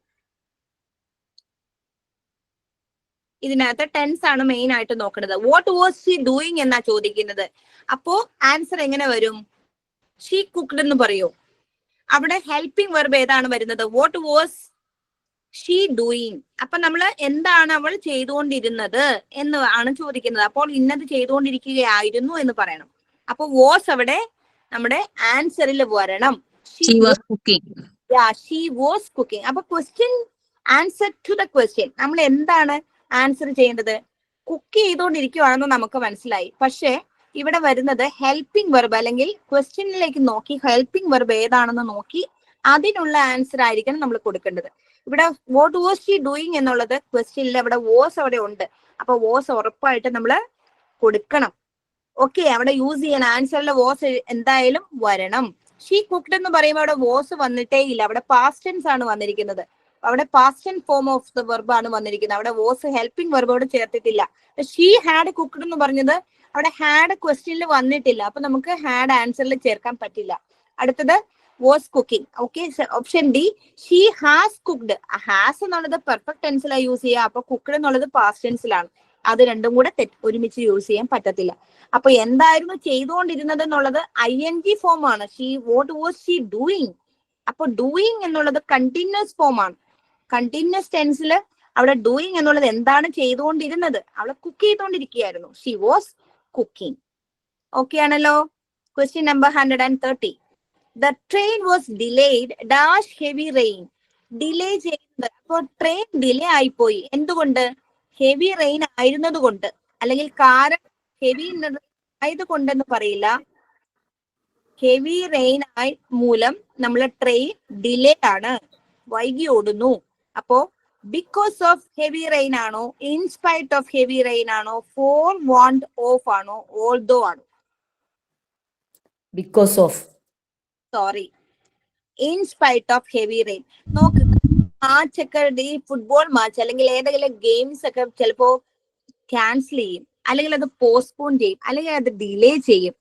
ഇതിനകത്ത് ടെൻസ് ആണ് മെയിൻ ആയിട്ട് നോക്കുന്നത്. വാട്ട് വാസ് ഷീ ഡൂയിങ് എന്നാ ചോദിക്കുന്നത്. അപ്പോ ആൻസർ എങ്ങനെ വരും? ഷീ കുക്ക്ഡ് എന്ന് പറയൂ. അവിടെ ഹെൽപ്പിംഗ് വെർബ് ഏതാണ് വരുന്നത്? What was she doing. അപ്പൊ നമ്മള് എന്താണ് അവൾ ചെയ്തുകൊണ്ടിരുന്നത് എന്ന് ആണ് ചോദിക്കുന്നത്. അപ്പോൾ ഇന്നത് ചെയ്തുകൊണ്ടിരിക്കുകയായിരുന്നു എന്ന് പറയണം. അപ്പൊ വാസ് അവിടെ നമ്മുടെ ആൻസറിൽ വരണം. She was cooking. She was cooking. അപ്പൊ question answer to the question നമ്മൾ എന്താണ് ആൻസർ ചെയ്യേണ്ടത്? കുക്ക് ചെയ്തുകൊണ്ടിരിക്കുകയാണെന്ന് നമുക്ക് മനസ്സിലായി. പക്ഷെ ഇവിടെ വരുന്നത് ഹെൽപ്പിംഗ് വെർബ് അല്ലെങ്കിൽ ക്വസ്റ്റ്യനിലേക്ക് നോക്കി ഹെൽപ്പിംഗ് വെർബ് ഏതാണെന്ന് നോക്കി അതിനുള്ള ആൻസർ ആയിരിക്കണം നമ്മൾ കൊടുക്കേണ്ടത്. ഇവിടെ വാട്ട് വാസ് ഷീ ഡൂയിങ് എന്നുള്ളത് ക്വസ്റ്റ്യനിൽ അവിടെ വാസ് അവിടെ ഉണ്ട്. അപ്പൊ വാസ് ഉറപ്പായിട്ട് നമ്മൾ കൊടുക്കണം. ഓക്കെ, അവിടെ യൂസ് ചെയ്യാൻ ആൻസറിൽ വാസ് എന്തായാലും വരണം. ഷീ കുക്ക്ഡ് എന്ന് പറയുമ്പോൾ അവിടെ വാസ് വന്നിട്ടേ ഇല്ല, അവിടെ പാസ്റ്റ് ടെൻസ് ആണ് വന്നിരിക്കുന്നത്. അവിടെ past tense form of the verb ആണ് വന്നിരിക്കുന്നത്. അവിടെ വാസ് ഹെൽപ്പിംഗ് വെർബോട് ചേർത്തിട്ടില്ല. ഷീ ഹാഡ് കുക്ക്ഡ് എന്ന് പറഞ്ഞത് അവിടെ ഹാഡ് ക്വസ്റ്റ്യനിൽ വന്നിട്ടില്ല. അപ്പൊ നമുക്ക് ഹാഡ് ആൻസറിൽ ചേർക്കാൻ പറ്റില്ല. അടുത്തത് was cooking. Okay, option D she has cooked. Has എന്നുള്ളത് പെർഫെക്റ്റ് ടെൻസിലാണ് യൂസ് ചെയ്യുക. അപ്പൊ കുക്ക്ഡ് എന്നുള്ളത് പാസ്റ്റ് ടെൻസിലാണ്. അത് രണ്ടും കൂടെ ഒരുമിച്ച് യൂസ് ചെയ്യാൻ പറ്റത്തില്ല. അപ്പൊ എന്തായിരുന്നു ചെയ്തുകൊണ്ടിരുന്നത് എന്നുള്ളത് ING ഫോം ആണ്. What was she doing. അപ്പൊ ഡൂയിങ് എന്നുള്ളത് കണ്ടിന്യൂസ് ഫോം ആണ്. കണ്ടിന്യൂസ് ടെൻസിൽ അവിടെ ഡൂയിങ് എന്നുള്ളത് എന്താണ് ചെയ്തുകൊണ്ടിരുന്നത്? അവളെ കുക്ക് ചെയ്തുകൊണ്ടിരിക്കുകയായിരുന്നു. She was cooking. ഓക്കെ ആണല്ലോ. Question number 130. The train was delayed dash heavy rain. Delay ചെയ്യുന്നത്. അപ്പോൾ ട്രെയിൻ ഡിലേ ആയിപ്പോയി. എന്തുകൊണ്ട്? ഹെവി റെയിൻ ആയിരുന്നത് കൊണ്ട്, അല്ലെങ്കിൽ കാരണം ഹെവി ആയതുകൊണ്ടെന്ന് പറയില്ല. ഹെവി റെയിൻ ആയി മൂലം നമ്മളെ ട്രെയിൻ ഡിലേ ആണ്, വൈകി ഓടുന്നു. അപ്പോ ബിക്കോസ് ഓഫ് ഹെവി റെയിൻ ആണോ, ഇൻസ്പൈറ്റ് ഓഫ് ഹെവി റെയിൻ ആണോ, ഫോർ വാണ്ട് ഓഫ് ആണോ, ഓൾദോ ആണോ? Because of. Sorry, in spite of heavy rain. നോക്ക്, മാച്ചൊക്കെ ഈ ഫുട്ബോൾ മാച്ച് അല്ലെങ്കിൽ ഏതെങ്കിലും ഗെയിംസ് ഒക്കെ ചിലപ്പോ ക്യാൻസൽ ചെയ്യും, അല്ലെങ്കിൽ അത് പോസ്റ്റ്പോൺ ചെയ്യും, അല്ലെങ്കിൽ അത് ഡിലേ ചെയ്യും.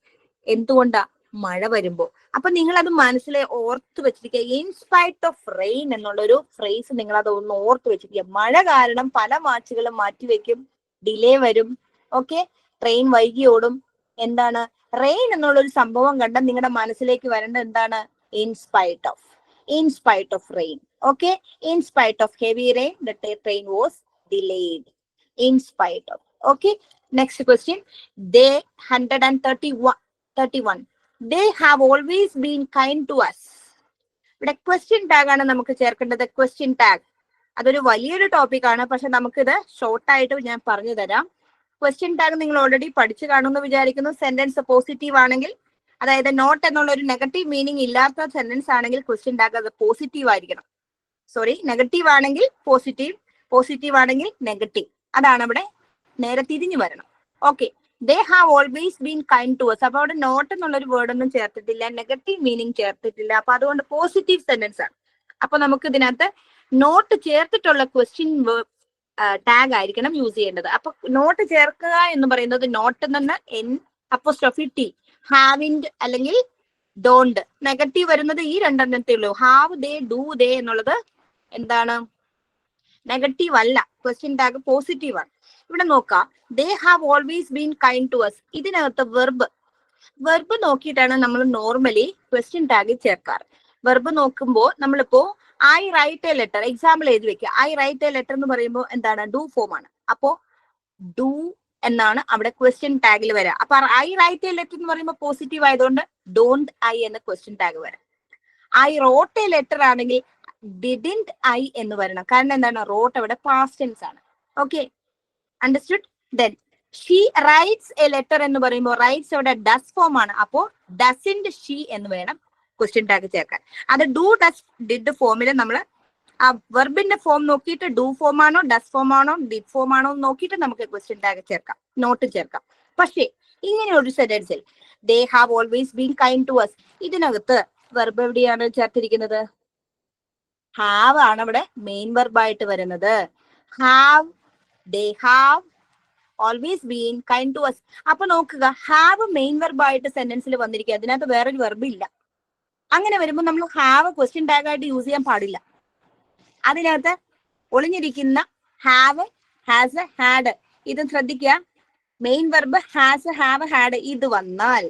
എന്തുകൊണ്ടാ? മഴ വരുമ്പോ. അപ്പൊ നിങ്ങൾ അത് മനസ്സിൽ ഓർത്ത് വെച്ചിരിക്കുക. ഇൻസ്പൈറ്റ് ഓഫ് റെയിൻ എന്നുള്ളൊരു ഫ്രേസ് നിങ്ങൾ അത് ഒന്ന് ഓർത്ത് വെച്ചിരിക്കുക. മഴ കാരണം പല മാച്ചുകളും മാറ്റിവെക്കും, ഡിലേ വരും. ഓക്കെ, ട്രെയിൻ വൈകി ഓടും. എന്താണ്? റെയിൻ എന്നുള്ളൊരു സംഭവം കണ്ട നിങ്ങളുടെ മനസ്സിലേക്ക് വരേണ്ട എന്താണ്? In spite of rain. Okay, in spite of heavy rain, the train was delayed. In spite of. Okay, next question. They 131. They have always been kind to us. ഇവിടെ ക്വസ്റ്റ്യൻ ടാഗ് ആണ് നമുക്ക് ചേർക്കേണ്ടത്. ക്വസ്റ്റ്യൻ ടാഗ് അതൊരു വലിയൊരു topic ആണ്, പക്ഷെ നമുക്കിത് ഷോർട്ടായിട്ട് ഞാൻ പറഞ്ഞു തരാം. ക്വസ്റ്റ്യൻ ടാഗ് നിങ്ങൾ ഓൾറെഡി പഠിച്ചു കാണുമെന്ന് വിചാരിക്കുന്നു. സെന്റൻസ് പോസിറ്റീവ് ആണെങ്കിൽ, അതായത് നോട്ട് എന്നുള്ള ഒരു നെഗറ്റീവ് മീനിങ് ഇല്ലാത്ത സെന്റൻസ് ആണെങ്കിൽ ക്വസ്റ്റ്യൻ ടാഗ് അത് പോസിറ്റീവ് ആയിരിക്കണം. സോറി, നെഗറ്റീവ് ആണെങ്കിൽ പോസിറ്റീവ്, പോസിറ്റീവ് ആണെങ്കിൽ നെഗറ്റീവ്. അതാണ് ഇവിടെ നേരെ തിരിഞ്ഞു വരണം. Okay, they have always been kind to us. അപ്പൊ അവിടെ നോട്ട് എന്നുള്ളൊരു വേർഡ് ഒന്നും ചേർത്തിട്ടില്ല, നെഗറ്റീവ് മീനിങ് ചേർത്തിട്ടില്ല. അപ്പൊ അതുകൊണ്ട് പോസിറ്റീവ് സെന്റൻസ് ആണ്. അപ്പൊ നമുക്ക് ഇതിനകത്ത് നോട്ട് ചേർത്തിട്ടുള്ള ക്വസ്റ്റ്യൻ ടാഗ് ആയിരിക്കണം യൂസ് ചെയ്യേണ്ടത്. അപ്പൊ നോട്ട് ചേർക്കുക എന്ന് പറയുന്നത് നോട്ട് നിന്ന് N'(T) ഹാവിൻഡ് അല്ലെങ്കിൽ ഡോണ്ട്. നെഗറ്റീവ് വരുന്നത് ഈ രണ്ടെണ്ണത്തേ ഉള്ളൂ. ഹാവ്, ദേ, ഡു, ദേ എന്നുള്ളത് എന്താണ്? നെഗറ്റീവ് അല്ല. ക്വസ്റ്റ്യൻ ടാഗ് പോസിറ്റീവ് ആണ്. ഇവിടെ നോക്കാം, they have always been kind to us. ഇതിനകത്ത് വെർബ് നോക്കിയിട്ടാണ് നമ്മൾ നോർമലി ക്വസ്റ്റ്യൻ ടാഗ് ചേർക്കാറ്. വെർബ് നോക്കുമ്പോൾ നമ്മളിപ്പോ I write a letter, example എഴുതി വെക്കുക. ഐ റൈറ്റ് എ ലെറ്റർ എന്ന് പറയുമ്പോൾ എന്താണ്? ഡു ഫോം ആണ്. അപ്പോ ഡു എന്നാണ് അവിടെ ക്വസ്റ്റ്യൻ ടാഗിൽ വരാം. അപ്പൊ ഐ റൈറ്റ് എ ലെറ്റർ എന്ന് പറയുമ്പോൾ പോസിറ്റീവ് ആയതുകൊണ്ട് ഡോണ്ട് ഐ എന്ന ക്വസ്റ്റ്യൻ ടാഗ് വരാം. ഐ റോട്ട് എ ലെറ്റർ ആണെങ്കിൽ ഡിഡിന്റ് ഐ എന്ന് വരണം. കാരണം എന്താണ്? റോട്ട് അവിടെ പാസ്റ്റ് ടെൻസ് ആണ്. Okay, understood? Then she rights a letter എന്ന് പറയുമ്പോൾ റൈറ്റ്സ് അവിടെ ഡസ് ഫോം ആണ്. അപ്പോ ഡസിന്റ് ഷീ എന്ന് വേണം ക്വസ്റ്റ്യൻ ടാഗ് ചേർക്കാൻ. അത് ഡു, ഡസ്, ഡിഡ് ഫോമിൽ നമ്മൾ ആ വെർബിന്റെ ഫോം നോക്കിയിട്ട് ഡു ഫോം ആണോ, ഡസ് ഫോം ആണോ, ഡിഡ് ഫോം ആണോ നോക്കിയിട്ട് നമുക്ക് ക്വസ്റ്റ്യൻ ടാഗ് ചേർക്കാം, നോട്ട് ചേർക്കാം. പക്ഷേ ഇങ്ങനെ ഒരു സെന്റൻസിൽ they have always been kind to us, ഇതിനകത്ത് വെർബ് എവിടെയാണ് ചേർത്തിരിക്കുന്നത്? ഹാവ് ആണ് അവിടെ മെയിൻ വെർബായിട്ട് വരുന്നത്. Have, they have always been kind to us. അപ്പൊ നോക്കുക, ഹാവ് മെയിൻ വെർബായിട്ട് സെന്റൻസിൽ വന്നിരിക്കുക. അതിനകത്ത് വേറൊരു വെർബ് ഇല്ല. അങ്ങനെ വരുമ്പോൾ നമ്മൾ ഹാവ് ക്വസ്റ്റ്യൻ ടാഗ് ആയിട്ട് യൂസ് ചെയ്യാൻ പാടില്ല. അതിനകത്ത് ഒളിഞ്ഞിരിക്കുന്ന ഹാവ്, ഹാസ്, ഹാഡ് ഇത് ശ്രദ്ധിക്കുക. Main verb has, have, had ഇത് വന്നാൽ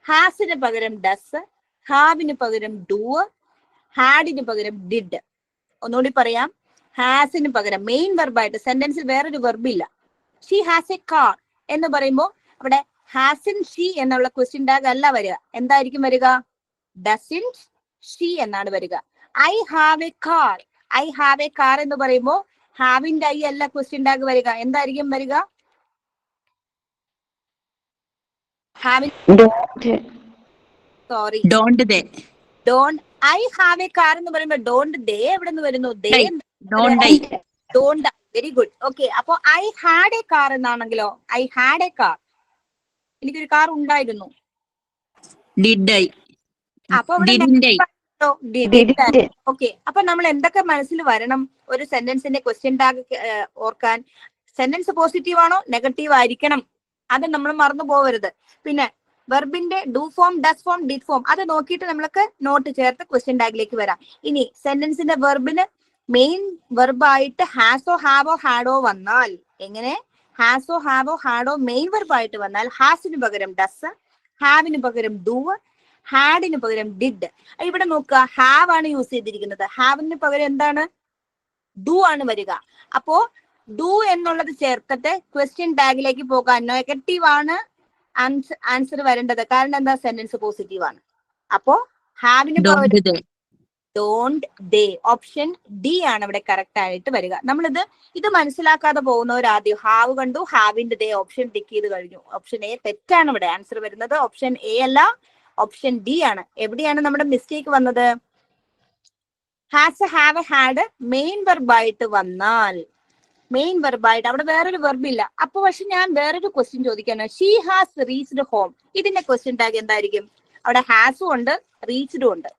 ഹാസിന് പകരം ഡസ്, ഹാവിന് പകരം ഡു, ഹാഡിന് പകരം ഡിഡ്. ഒന്നുകൂടി പറയാം, ഹാസിന് പകരം മെയിൻ വെർബായിട്ട് സെന്റൻസിൽ വേറൊരു വെർബ് ഇല്ല. ഷീ ഹാസ് എ കാർ എന്ന് പറയുമ്പോൾ അവിടെ ഹാസിൻ ഷീ എന്നുള്ള ക്വസ്റ്റ്യൻ ടാഗ് അല്ല വരിക. എന്തായിരിക്കും വരിക? ഡസിൻറ്റ് ഷീ എന്നാണ് വരിക. I have a car, I have a car എന്ന് പറയുമ്പോൾ ഹാവിന്റെ ഐ അല്ല ക്വസ്റ്റ്യൻ ടാഗ് വരിക. എന്തായിരിക്കും വരിക? Sorry, Don't they? Don't. I have a car എന്ന് പറയുമ്പോൾ ഡോണ്ട് ദേ എവിടെ നിന്ന് വരുന്നു? They, Don't I? Don't. Very good. Okay, അപ്പൊ ഐ ഹാഡ് എ കാർ എന്നാണെങ്കിലോ? ഐ ഹാഡ് എ കാർ, എനിക്കൊരു കാർ ഉണ്ടായിരുന്നു. Did I? അപ്പൊ ഇവിടെ Didn't I? ഓക്കെ, അപ്പൊ നമ്മൾ എന്തൊക്കെ മനസ്സിൽ വരണം ഒരു സെന്റൻസിന്റെ ക്വസ്റ്റ്യൻ ടാഗ് ഓർക്കാൻ? സെന്റൻസ് പോസിറ്റീവ് ആണോ നെഗറ്റീവ് ആയിരിക്കണം, അത് നമ്മൾ മറന്നു പോകരുത്. പിന്നെ വെർബിന്റെ do form, does form, did form അത് നോക്കിയിട്ട് നമ്മൾക്ക് നോട്ട് ചേർത്ത് ക്വസ്റ്റ്യൻ ടാഗിലേക്ക് വരാം. ഇനി സെന്റൻസിന്റെ വെർബിന് മെയിൻ വെർബായിട്ട് ഹാസോ, ഹാവോ, ഹാഡോ വന്നാൽ എങ്ങനെ? ഹാസോ, ഹാവോ, ഹാഡോ മെയിൻ വെർബായിട്ട് വന്നാൽ ഹാസിന് പകരം ഡസ്, ഹാവിന് പകരം ഡു, ഹാഡിന് പകരം ഡിഡ്. ഇവിടെ നോക്കുക, ഹാവ് ആണ് യൂസ് ചെയ്തിരിക്കുന്നത്. ഹാവിന് പകരം എന്താണ്? ഡു ആണ് വരിക. അപ്പോ ഡു എന്നുള്ളത് ചേർത്തിട്ട് ക്വസ്റ്റ്യൻ ടാഗിലേക്ക് പോകാൻ നെഗറ്റീവ് ആണ് ആൻസർ വരേണ്ടത്. കാരണം എന്താ? സെന്റൻസ് പോസിറ്റീവ് ആണ്. അപ്പോ ഹാവിന് പകരം ഡോണ്ട് ദേ. ഓപ്ഷൻ ഡി ആണ് ഇവിടെ കറക്റ്റ് ആയിട്ട് വരിക. ഇത് മനസ്സിലാക്കാതെ പോകുന്നവർ ആദ്യം ഹാവ് കണ്ടു, ഹാവിന്റെ ദേ ഓപ്ഷൻ ടിക്ക് ചെയ്ത് കഴിഞ്ഞു. ഓപ്ഷൻ എ തെറ്റാണ്. ഇവിടെ ആൻസർ വരുന്നത് ഓപ്ഷൻ എ അല്ല, ഓപ്ഷൻ ഡി ആണ്. എവിടെയാണ് നമ്മുടെ മിസ്റ്റേക്ക് വന്നത്? ഹാസ്, ഹാവ്, ഹാഡ് മെയിൻ വെർബായിട്ട് വന്നാൽ, മെയിൻ വെർബായിട്ട് അവിടെ വേറൊരു വെർബ് ഇല്ല. അപ്പൊ പക്ഷെ ഞാൻ വേറൊരു ക്വസ്റ്റ്യൻ ചോദിക്കാണ്. ഷീ ഹാസ് റീച്ച്ഡ് ഹോം, ഇതിന്റെ ക്വസ്റ്റ്യൻ ടാഗ് എന്തായിരിക്കും? അവിടെ ഹാസും ഉണ്ട്, റീച്ച്ഡും ഉണ്ട്.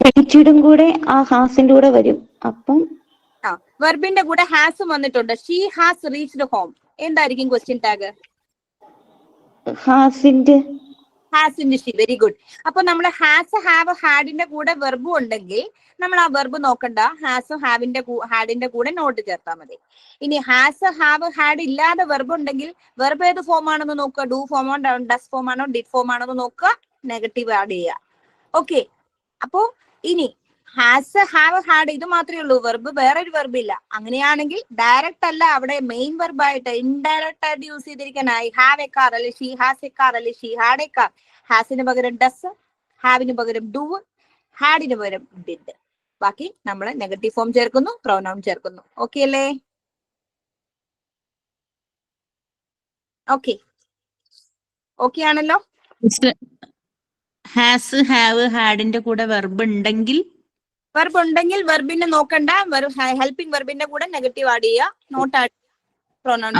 റീച്ച്ഡും കൂടെ ആ ഹാസിന്റെ കൂടെ വരും. അപ്പം വെർബിന്റെ കൂടെ ഹാസും വന്നിട്ടുണ്ട്. ഷീ ഹാസ് റീച്ച്ഡ് ഹോം, എന്തായിരിക്കും ക്വസ്റ്റ്യൻ ടാഗ്? ഹാസിന്റെ ഷീ. Very good. അപ്പൊ നമ്മൾ ഹാസ്, ഹാവ്, ഹാഡിന്റെ കൂടെ വെർബും ഉണ്ടെങ്കിൽ നമ്മൾ ആ വെർബ് നോക്കണ്ട, ഹാസും ഹാഡിന്റെ കൂടെ നോട്ട് ചേർത്താൽ മതി. ഇനി ഹാസ്, ഹാവ്, ഹാഡ് ഇല്ലാതെ വെർബ് ഉണ്ടെങ്കിൽ വെർബ് ഏത് ഫോം ആണെന്ന് നോക്കുക. ഡു ഫോം ആണോ, ഡസ് ഫോം ആണോ, ഡിഡ് ഫോം ആണോ എന്ന് നോക്കുക, നെഗറ്റീവ് ആഡ് ചെയ്യുക. ഓക്കെ, അപ്പോ ഇനി ഹാസ്, ഹാവ്, ഹാഡ് ഇത് മാത്രമേ ഉള്ളൂ, വെർബ് വേറൊരു വെർബ് ഇല്ല. അങ്ങനെയാണെങ്കിൽ ഡയറക്റ്റ് അല്ല, അവിടെ മെയിൻ വെർബായിട്ട് ഇൻഡയറക്റ്റ് ആയിട്ട് യൂസ് ചെയ്തിരിക്കാൻ ഐ ഹാവ് എ കാർ അല്ലെ ഷീ ഹാസ് എ കാർ അല്ലെ ഷീ ഹാഡ് എ കാർ. ഹാസിന് പകരം ഡസ്, ഹാവിന് പകരം ഡു, ഹാഡിന് പകരം ഡിഡ്. ബാക്കി നമ്മൾ നെഗറ്റീവ് ഫോം ചേർക്കുന്നു, പ്രൊനൗൺ ചേർക്കുന്നു. ഓക്കെ അല്ലേ? ഓക്കെ, ഓക്കെ ആണല്ലോ? ഹാസ്, ഹാവ്, ഹാഡിന്റെ കൂടെ വെർബ് ഉണ്ടെങ്കിൽ വെർബിനെ നോക്കണ്ട, ഹെൽപ്പിംഗ് വെർബിന്റെ കൂടെ നെഗറ്റീവ് ആഡ് ചെയ്യുക, നോട്ട് ആഡ് പ്രൊനൗൺ.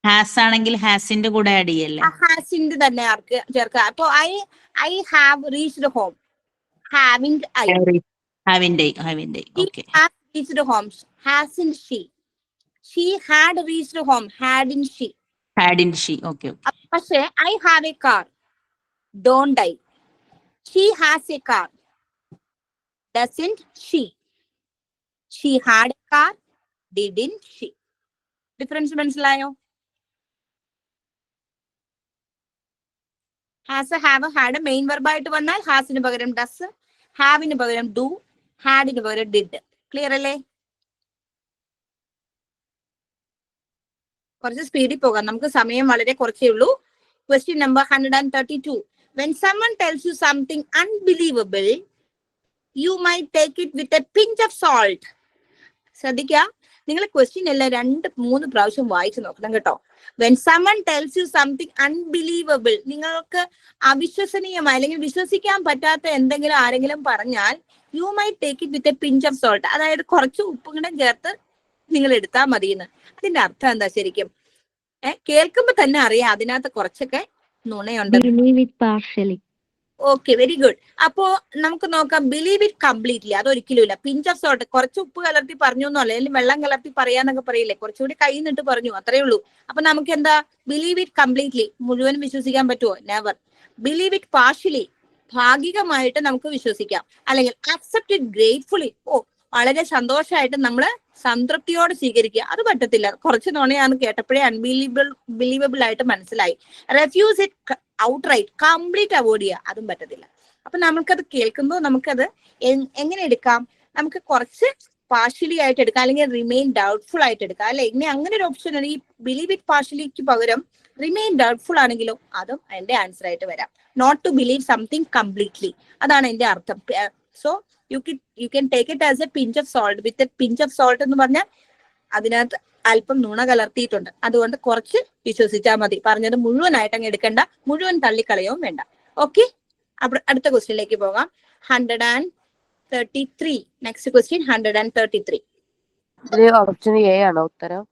ഹാസ് ആണെങ്കിൽ ഹാസിന്റെ കൂടെ ആഡ് ചെയ്യല്ലേ? ഹാസിന്റെ തന്നെ ചേർക്കുക. അപ്പൊ I have reached home, haven't I. ഹാവിന്റെ. Okay. Reached home, hasn't she. She had reached home. Hadn't she. Hadn't she. Okay. പക്ഷേ I have a car. Don't I. She has a car. Doesn't she. She had a car. Didn't she. Difference മനസ്സിലായോ? Has, have, had main വെർബായിട്ട് വന്നാൽ ഹാസിന് പകരം does, ഹാവിന് പകരം do, ഹാഡിന് പകരം did. Clear അല്ലേ? കുറച്ച് സ്പീഡിൽ പോകാം, നമുക്ക് സമയം വളരെ കുറച്ചേ ഉള്ളൂ. Question number 132. When someone tells you something unbelievable, you might take it with a pinch of salt. ശ്രദ്ധിക്കുക, നിങ്ങൾ ക്വസ്റ്റ്യൻ എല്ലാം 2-3 പ്രാവശ്യം വായിച്ചു നോക്കണം കേട്ടോ. When someone tells you something unbelievable, നിങ്ങൾക്ക് അവിശ്വസനീയമായ അല്ലെങ്കിൽ വിശ്വസിക്കാൻ പറ്റാത്ത എന്തെങ്കിലും ആരെങ്കിലും പറഞ്ഞാൽ, you might take it with a pinch of salt. അതായത് കുറച്ച് ഉപ്പും കൂടെ ചേർത്ത് നിങ്ങൾ എടുത്താൽ മതിയെന്ന്. അതിന്റെ അർത്ഥം എന്താ ശരിക്കും? കേൾക്കുമ്പോ തന്നെ അറിയാം അതിനകത്ത് കുറച്ചൊക്കെ നുണയുണ്ട്. Okay, very good. അപ്പോ നമുക്ക് നോക്കാം. ബിലീവ് ഇറ്റ് കംപ്ലീറ്റ്ലി, അതൊരിക്കലും ഇല്ല. പിഞ്ച് ഓഫ് സോൾട്ട്, കുറച്ച് ഉപ്പ് കലർത്തി പറഞ്ഞു എന്നല്ല, അല്ലെങ്കിൽ വെള്ളം കലർത്തി പറയാന്നൊക്കെ പറയില്ലേ, കുറച്ചുകൂടി കൈ നിട്ട് പറഞ്ഞു, അത്രേ ഉള്ളൂ. അപ്പൊ നമുക്ക് എന്താ? ബിലീവ് ഇറ്റ് കംപ്ലീറ്റ്ലി, മുഴുവൻ വിശ്വസിക്കാൻ പറ്റുമോ? നെവർ. ബിലീവ് ഇറ്റ് പാർഷ്യലി, ഭാഗികമായിട്ട് നമുക്ക് വിശ്വസിക്കാം. അല്ലെങ്കിൽ അക്സെപ്റ്റ് ഇറ്റ് ഗ്രേറ്റ്ഫുള്ളി, വളരെ സന്തോഷമായിട്ട് നമ്മള് സംതൃപ്തിയോടെ സ്വീകരിക്കുക, അത് പറ്റത്തില്ല. കുറച്ച് നുണയാന്ന് കേട്ടപ്പോഴേ ബിലീവബിൾ ആയിട്ട് മനസ്സിലായി. Refuse it outright, complete avoid ചെയ്യുക, അതും പറ്റത്തില്ല. അപ്പൊ നമുക്കത് കേൾക്കുമ്പോൾ നമുക്കത് എങ്ങനെ എടുക്കാം? നമുക്ക് കുറച്ച് പാർഷ്യലി ആയിട്ട് എടുക്കാം, അല്ലെങ്കിൽ റിമെയിൻ ഡൗട്ട്ഫുൾ ആയിട്ട് എടുക്കാം, അല്ലെ? ഇനി അങ്ങനെ ഒരു ഓപ്ഷൻ ആണ്. ഈ ബിലീവ് ഇറ്റ് പാർഷ്യലിക്ക് പകരം റിമെയിൻ ഡൗട്ട്ഫുൾ ആണെങ്കിലോ അതും എന്റെ ആൻസർ ആയിട്ട് വരാം. Not to believe something completely, അതാണ് എന്റെ അർത്ഥം. So you can take it as a pinch of salt. With a pinch of salt എന്ന് പറഞ്ഞാൽ അതിനകത്ത് അല്പം നുണ കലർത്തിയിട്ടുണ്ട്, അതുകൊണ്ട് കുറച്ച് വിശ്വസിച്ചാൽ മതി. പറഞ്ഞത് മുഴുവനായിട്ട് അങ്ങ് എടുക്കണ്ട, മുഴുവൻ തള്ളിക്കളയവും വേണ്ട. ഓക്കെ, അപ്പോൾ അടുത്ത ക്വസ്റ്റ്യനിലേക്ക് പോകാം. 133. Next question 133. ഓപ്ഷൻ എ ആണോ ഉത്തരം?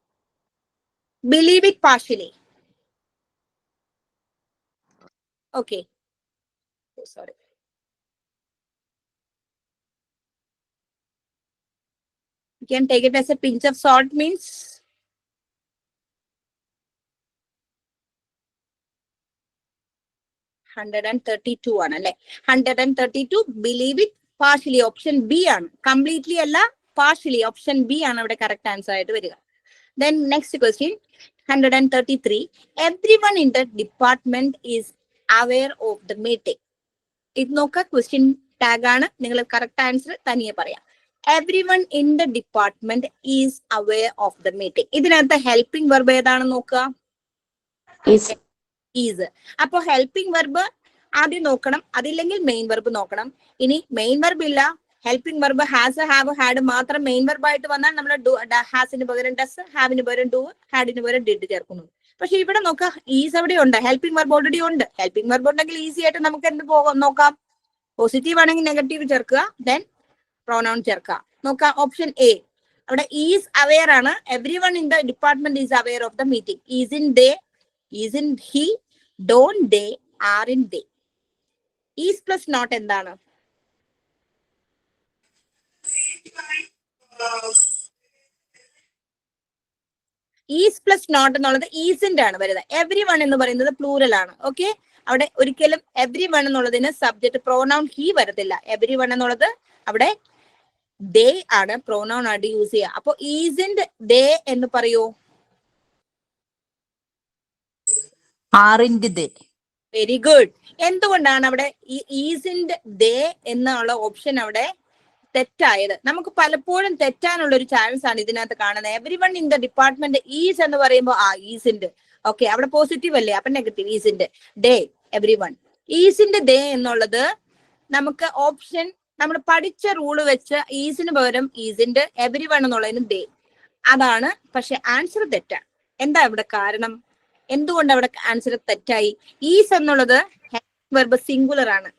Believe it partially. Okay, sorry. You can take it as a pinch of salt means (132) ആണ് അല്ലെ? 132 believe it partially, option B ആണ്. കംപ്ലീറ്റ്ലി അല്ല, പാർഷ്യലി, ഓപ്ഷൻ ബി ആണ് ഇവിടെ കറക്റ്റ് ആൻസർ ആയിട്ട് വരിക. Then next question 133. Everyone in the department is aware of the meeting. ഇത് നോക്ക, ക്വസ്റ്റ്യൻ ടാഗ് ആണ്. നിങ്ങൾ കറക്റ്റ് ആൻസർ തനിയെ പറയാം. Everyone in the department is aware of the meeting. ഇതിനകത്ത് ഹെൽപ്പിംഗ് വെർബ് ഏതാണെന്ന് നോക്കുക. ഈസ്. അപ്പൊ ഹെൽപ്പിംഗ് വെർബ് ആദ്യം നോക്കണം, അതില്ലെങ്കിൽ മെയിൻ വെർബ് നോക്കണം. ഇനി മെയിൻ വെർബ് ഇല്ല, helping verb has, have, had മാത്രം മെയിൻ വെർബ് ആയിട്ട് വന്നാൽ നമ്മൾ ഹാസിന് പകരം ഡസ്, ഹാവിന് പകരം ഡു, ഹാഡിന് പകരം ഡിഡ് ചേർക്കുന്നു. പക്ഷെ ഇവിടെ നോക്കുക, ഈസ് അവിടെ ഉണ്ട്, ഹെൽപ്പിംഗ് വെർബ് ഓൾറെഡി ഉണ്ട്. ഹെൽപ്പിംഗ് വെർബ് ഉണ്ടെങ്കിൽ ഈസി ആയിട്ട് നമുക്ക് എന്ത് പോകാം നോക്കാം. പോസിറ്റീവ് ആണെങ്കിൽ നെഗറ്റീവ് ചേർക്കുക, ദെൻ പ്രോനൗൺ ചേർക്കുക. നോക്കാം, ഓപ്ഷൻ എ അവിടെ ഈസ് അവെയർ ആണ്. Every one in the department is aware of the meeting. Is in they, is in he, don't they, are in they. Is plus not എന്താണ്? Is plus not എന്നുള്ളത് ഈസിന്റെ ആണ് വരുന്നത്. Every one എന്ന് പറയുന്നത് plural ആണ്. Okay, അവിടെ ഒരിക്കലും എവ്രി വൺ എന്നുള്ളതിന് സബ്ജക്ട് പ്രോനൗൺ ഹി വരത്തില്ല. എവ്രി വൺ എന്നുള്ളത് അവിടെ ദേ ആണ്, പ്രോനൗൺ ആയിട്ട് യൂസ് ചെയ്യുക. അപ്പൊ ഈസിന്റെ ദേ എന്ന് പറയൂ. Very good. എന്തുകൊണ്ടാണ് അവിടെ ഈ ഈസിന്റെ ദേ എന്നുള്ള ഓപ്ഷൻ അവിടെ തെറ്റായത്? നമുക്ക് പലപ്പോഴും തെറ്റാനുള്ള ഒരു ചാൻസ് ആണ് ഇതിനകത്ത് കാണുന്നത്. Every one in the department is എന്ന് പറയുമ്പോൾ ഈസിന്റെ, ഓക്കെ, അവിടെ പോസിറ്റീവ് അല്ലേ, അപ്പൊ നെഗറ്റീവ്. ഈസിന്റെ ദേ, എവരി വൺ. ഈസിന്റെ ദേ എന്നുള്ളത് നമുക്ക് ഓപ്ഷൻ നമ്മൾ പഠിച്ച റൂള് വെച്ച് ഈസിന് പകരം ഈസിന്റെ, എവരി വൺ എന്നുള്ളതിന് ദേ, അതാണ്. പക്ഷെ ആൻസർ തെറ്റാണ്. എന്താ ഇവിടെ കാരണം? എന്തുകൊണ്ട് അവിടെ ആൻസർ തെറ്റായി? ഈസ് എന്നുള്ളത് വെർബ് സിംഗുലർ ആണ്,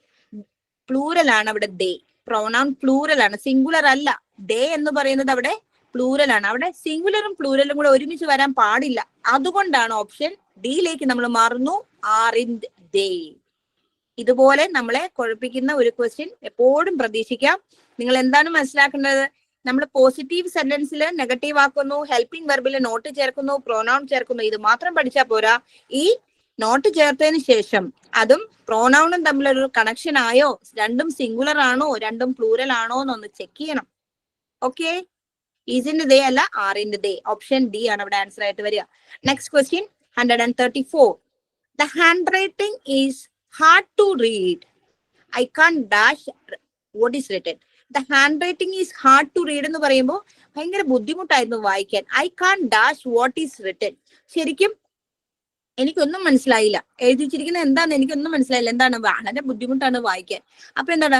പ്ലൂറൽ ആണ്. അവിടെ ദേ പ്രോനൗൺ പ്ലൂറൽ ആണ്, സിംഗുലർ അല്ല. ദേ എന്ന് പറയുന്നത് അവിടെ പ്ലൂറൽ ആണ്. അവിടെ സിംഗുലറും പ്ലൂറലും കൂടെ ഒരുമിച്ച് വരാൻ പാടില്ല. അതുകൊണ്ടാണ് ഓപ്ഷൻ ഡിയിലേക്ക് നമ്മൾ മാറുന്നു, ആർ ഇൻ ദേ. ഇതുപോലെ നമ്മളെ കുഴപ്പിക്കുന്ന ഒരു ക്വസ്റ്റ്യൻ എപ്പോഴും പ്രതീക്ഷിക്കാം. നിങ്ങൾ എന്താണ് മനസ്സിലാക്കേണ്ടത്? നമ്മൾ പോസിറ്റീവ് സെന്റൻസിൽ നെഗറ്റീവ് ആക്കുന്നു, ഹെൽപ്പിംഗ് വെർബിൽ നോട്ട് ചേർക്കുന്നു, പ്രോനൗൺ ചേർക്കുന്നു. ഇത് മാത്രം പഠിച്ചാൽ പോരാ. ഈ നോട്ട് ചേർത്തതിന് ശേഷം അതും പ്രോനൗണും തമ്മിലൊരു കണക്ഷൻ ആയോ, രണ്ടും സിംഗുലർ ആണോ, രണ്ടും പ്ലൂറൽ ആണോ എന്നൊന്ന് ചെക്ക് ചെയ്യണം. ഓക്കെ, ഈസിന്റെ ദേ അല്ല, ആറിന്റെ ദേ. ഓപ്ഷൻ ഡി ആണ് അവിടെ ആൻസർ ആയിട്ട് വരിക. Next question 134. The handwriting is hard to read. I can't dash what is written. The handwriting is hard to read എന്ന് പറയുമ്പോൾ ഭയങ്കര ബുദ്ധിമുട്ടായിരുന്നു വായിക്കാൻ. I can't dash what is written. ശരിക്കും എനിക്കൊന്നും മനസ്സിലായില്ല, എഴുതിച്ചിരിക്കുന്നത് എന്താന്ന് എനിക്കൊന്നും മനസ്സിലായില്ല. എന്താണ്? വളരെ ബുദ്ധിമുട്ടാണ് വായിക്കാൻ. അപ്പൊ എന്താണ്?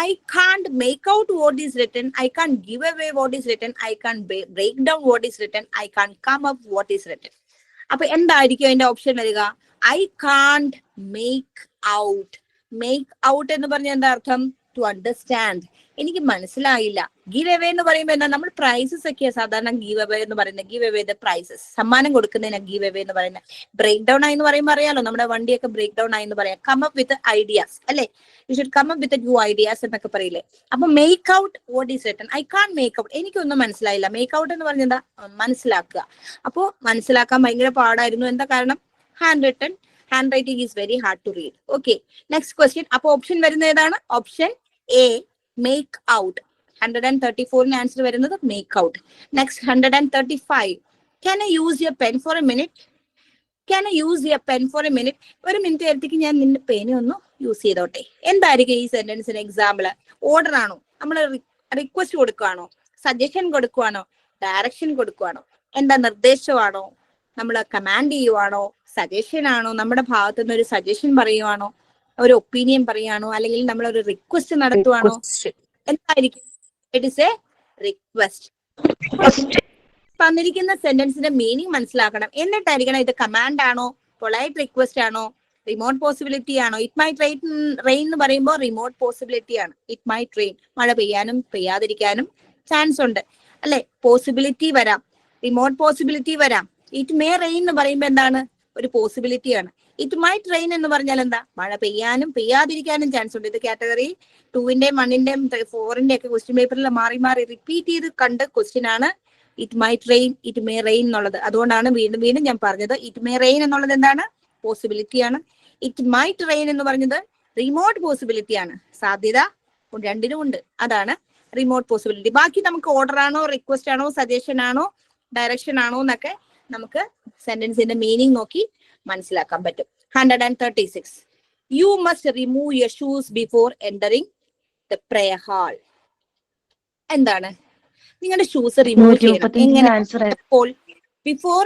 I can't make out what is written. I can't give away what is written. I can't break down what is written. I can't come up what is written. അപ്പൊ എന്തായിരിക്കും അതിന്റെ ഓപ്ഷൻ വരിക? I can't make out. Make out എന്ന് പറഞ്ഞാൽ എന്താ അർത്ഥം? To understand. എനിക്ക് മനസ്സിലായില്ല. ഗീവ് അവേ എന്ന് പറയുമ്പോൾ എന്താ? നമ്മൾ പ്രൈസസ് ഒക്കെയാ സാധാരണ ഗീവ് അവേ എന്ന് പറയുന്നത്. ഗീവ് അവേ ദ പ്രൈസസ്, സമ്മാനം കൊടുക്കുന്നതിനാ ഗീവ് അവേ എന്ന് പറയുന്നത്. ബ്രേക്ക് ഡൗൺ ആയി എന്ന് പറയുമ്പോൾ അറിയാലോ, നമ്മുടെ വണ്ടിയൊക്കെ ബ്രേക്ക് ഡൗൺ ആയി എന്ന് പറയാം. കം അപ്പ് വിത്ത് ഐഡിയാസ് അല്ലെ, you should come up with new ideas എന്നൊക്കെ പറയില്ലേ. അപ്പൊ make out what is written. I can't make out, എനിക്കൊന്നും മനസ്സിലായില്ല. മേക്ക് ഔട്ട് എന്ന് പറഞ്ഞാൽ എന്താ? മനസ്സിലാക്കുക. അപ്പോ മനസ്സിലാക്കാൻ ഭയങ്കര പാടായിരുന്നു. എന്താ കാരണം? Handwriting is very hard to read. Okay, next question. അപ്പൊ ഓപ്ഷൻ വരുന്നത് ഏതാണ്? Option A, make out. 134 answer വരുന്നത് make out. Next 135. Can I use your pen for a minute? Can I use your pen for a minute? ഒരു minute നേരത്തേക്ക് ഞാൻ നിന്റെ പേന ഒന്ന് യൂസ് ചെയ്തോട്ടെ. എന്തായിരിക്കും ഈ സെന്റൻസിന് എക്സാമ്പിള്? ഓർഡർ ആണോ? നമ്മൾ റിക്വസ്റ്റ് കൊടുക്കുവാണോ? സജഷൻ കൊടുക്കുവാണോ? ഡയറക്ഷൻ കൊടുക്കുവാണോ? എന്താ? നിർദ്ദേശമാണോ? നമ്മൾ കമാൻഡ് ചെയ്യുവാണോ? സജഷൻ ആണോ? നമ്മുടെ ഭാഗത്തു നിന്ന് ഒരു സജഷൻ പറയുവാണോ? ഒരു ഒപ്പീനിയൻ പറയുവാണോ? അല്ലെങ്കിൽ നമ്മൾ ഒരു റിക്വസ്റ്റ് നടത്തുവാണോ? എന്തായിരിക്കും? It is A request. തന്നിരിക്കുന്ന സെന്റൻസിന്റെ മീനിങ് മനസ്സിലാക്കണം. എന്നിട്ടായിരിക്കണം ഇത് കമാൻഡ് ആണോ, പൊളൈറ്റ് റിക്വസ്റ്റ് ആണോ, റിമോട്ട് പോസിബിലിറ്റി ആണോ? ഇറ്റ് മൈറ്റ് റെയിൻ എന്ന് പറയുമ്പോൾ റിമോട്ട് പോസിബിലിറ്റി ആണ്. ഇറ്റ് മൈറ്റ് റെയിൻ, മഴ പെയ്യാനും പെയ്യാതിരിക്കാനും ചാൻസ് ഉണ്ട് അല്ലെ. പോസിബിലിറ്റി വരാം, റിമോട്ട് പോസിബിലിറ്റി വരാം. ഇറ്റ് മേ റെയിൻ എന്ന് പറയുമ്പോൾ എന്താണ്? ഒരു പോസിബിലിറ്റി ആണ്. ഇറ്റ് മൈറ്റ് റെയിൻ എന്ന് പറഞ്ഞാൽ എന്താ? മഴ പെയ്യാനും പെയ്യാതിരിക്കാനും ചാൻസ് ഉണ്ട്. ഇത് കാറ്റഗറി 2-ന്റെയും 1-ന്റെയും 4-ന്റെയും ഒക്കെ ക്വസ്റ്റ്യൻ പേപ്പറിൽ മാറി മാറി റിപ്പീറ്റ് ചെയ്ത് കണ്ട ക്വസ്റ്റ്യൻ ആണ് it might rain, it may rain എന്നുള്ളത്. അതുകൊണ്ടാണ് വീണ്ടും വീണ്ടും ഞാൻ പറഞ്ഞത് ഇറ്റ് മേ റെയിൻ എന്നുള്ളത് എന്താണ്? പോസിബിലിറ്റി ആണ്. ഇറ്റ് മൈറ്റ് റെയിൻ എന്ന് പറഞ്ഞത് റിമോട്ട് പോസിബിലിറ്റി ആണ്. സാധ്യത രണ്ടിനും ഉണ്ട്, അതാണ് റിമോട്ട് പോസിബിലിറ്റി. ബാക്കി നമുക്ക് ഓർഡർ ആണോ, റിക്വസ്റ്റ് ആണോ, സജഷൻ ആണോ, ഡയറക്ഷൻ ആണോ എന്നൊക്കെ നമുക്ക് സെന്റൻസിന്റെ മീനിങ് നോക്കി മനസ്സിലാക്കാൻ പറ്റും. 136. You must remove your shoes before entering the prayer hall. എന്താണ്? നിങ്ങളുടെ ഷൂസ് റിമൂവ് ചെയ്യണം. എങ്ങനെ? Before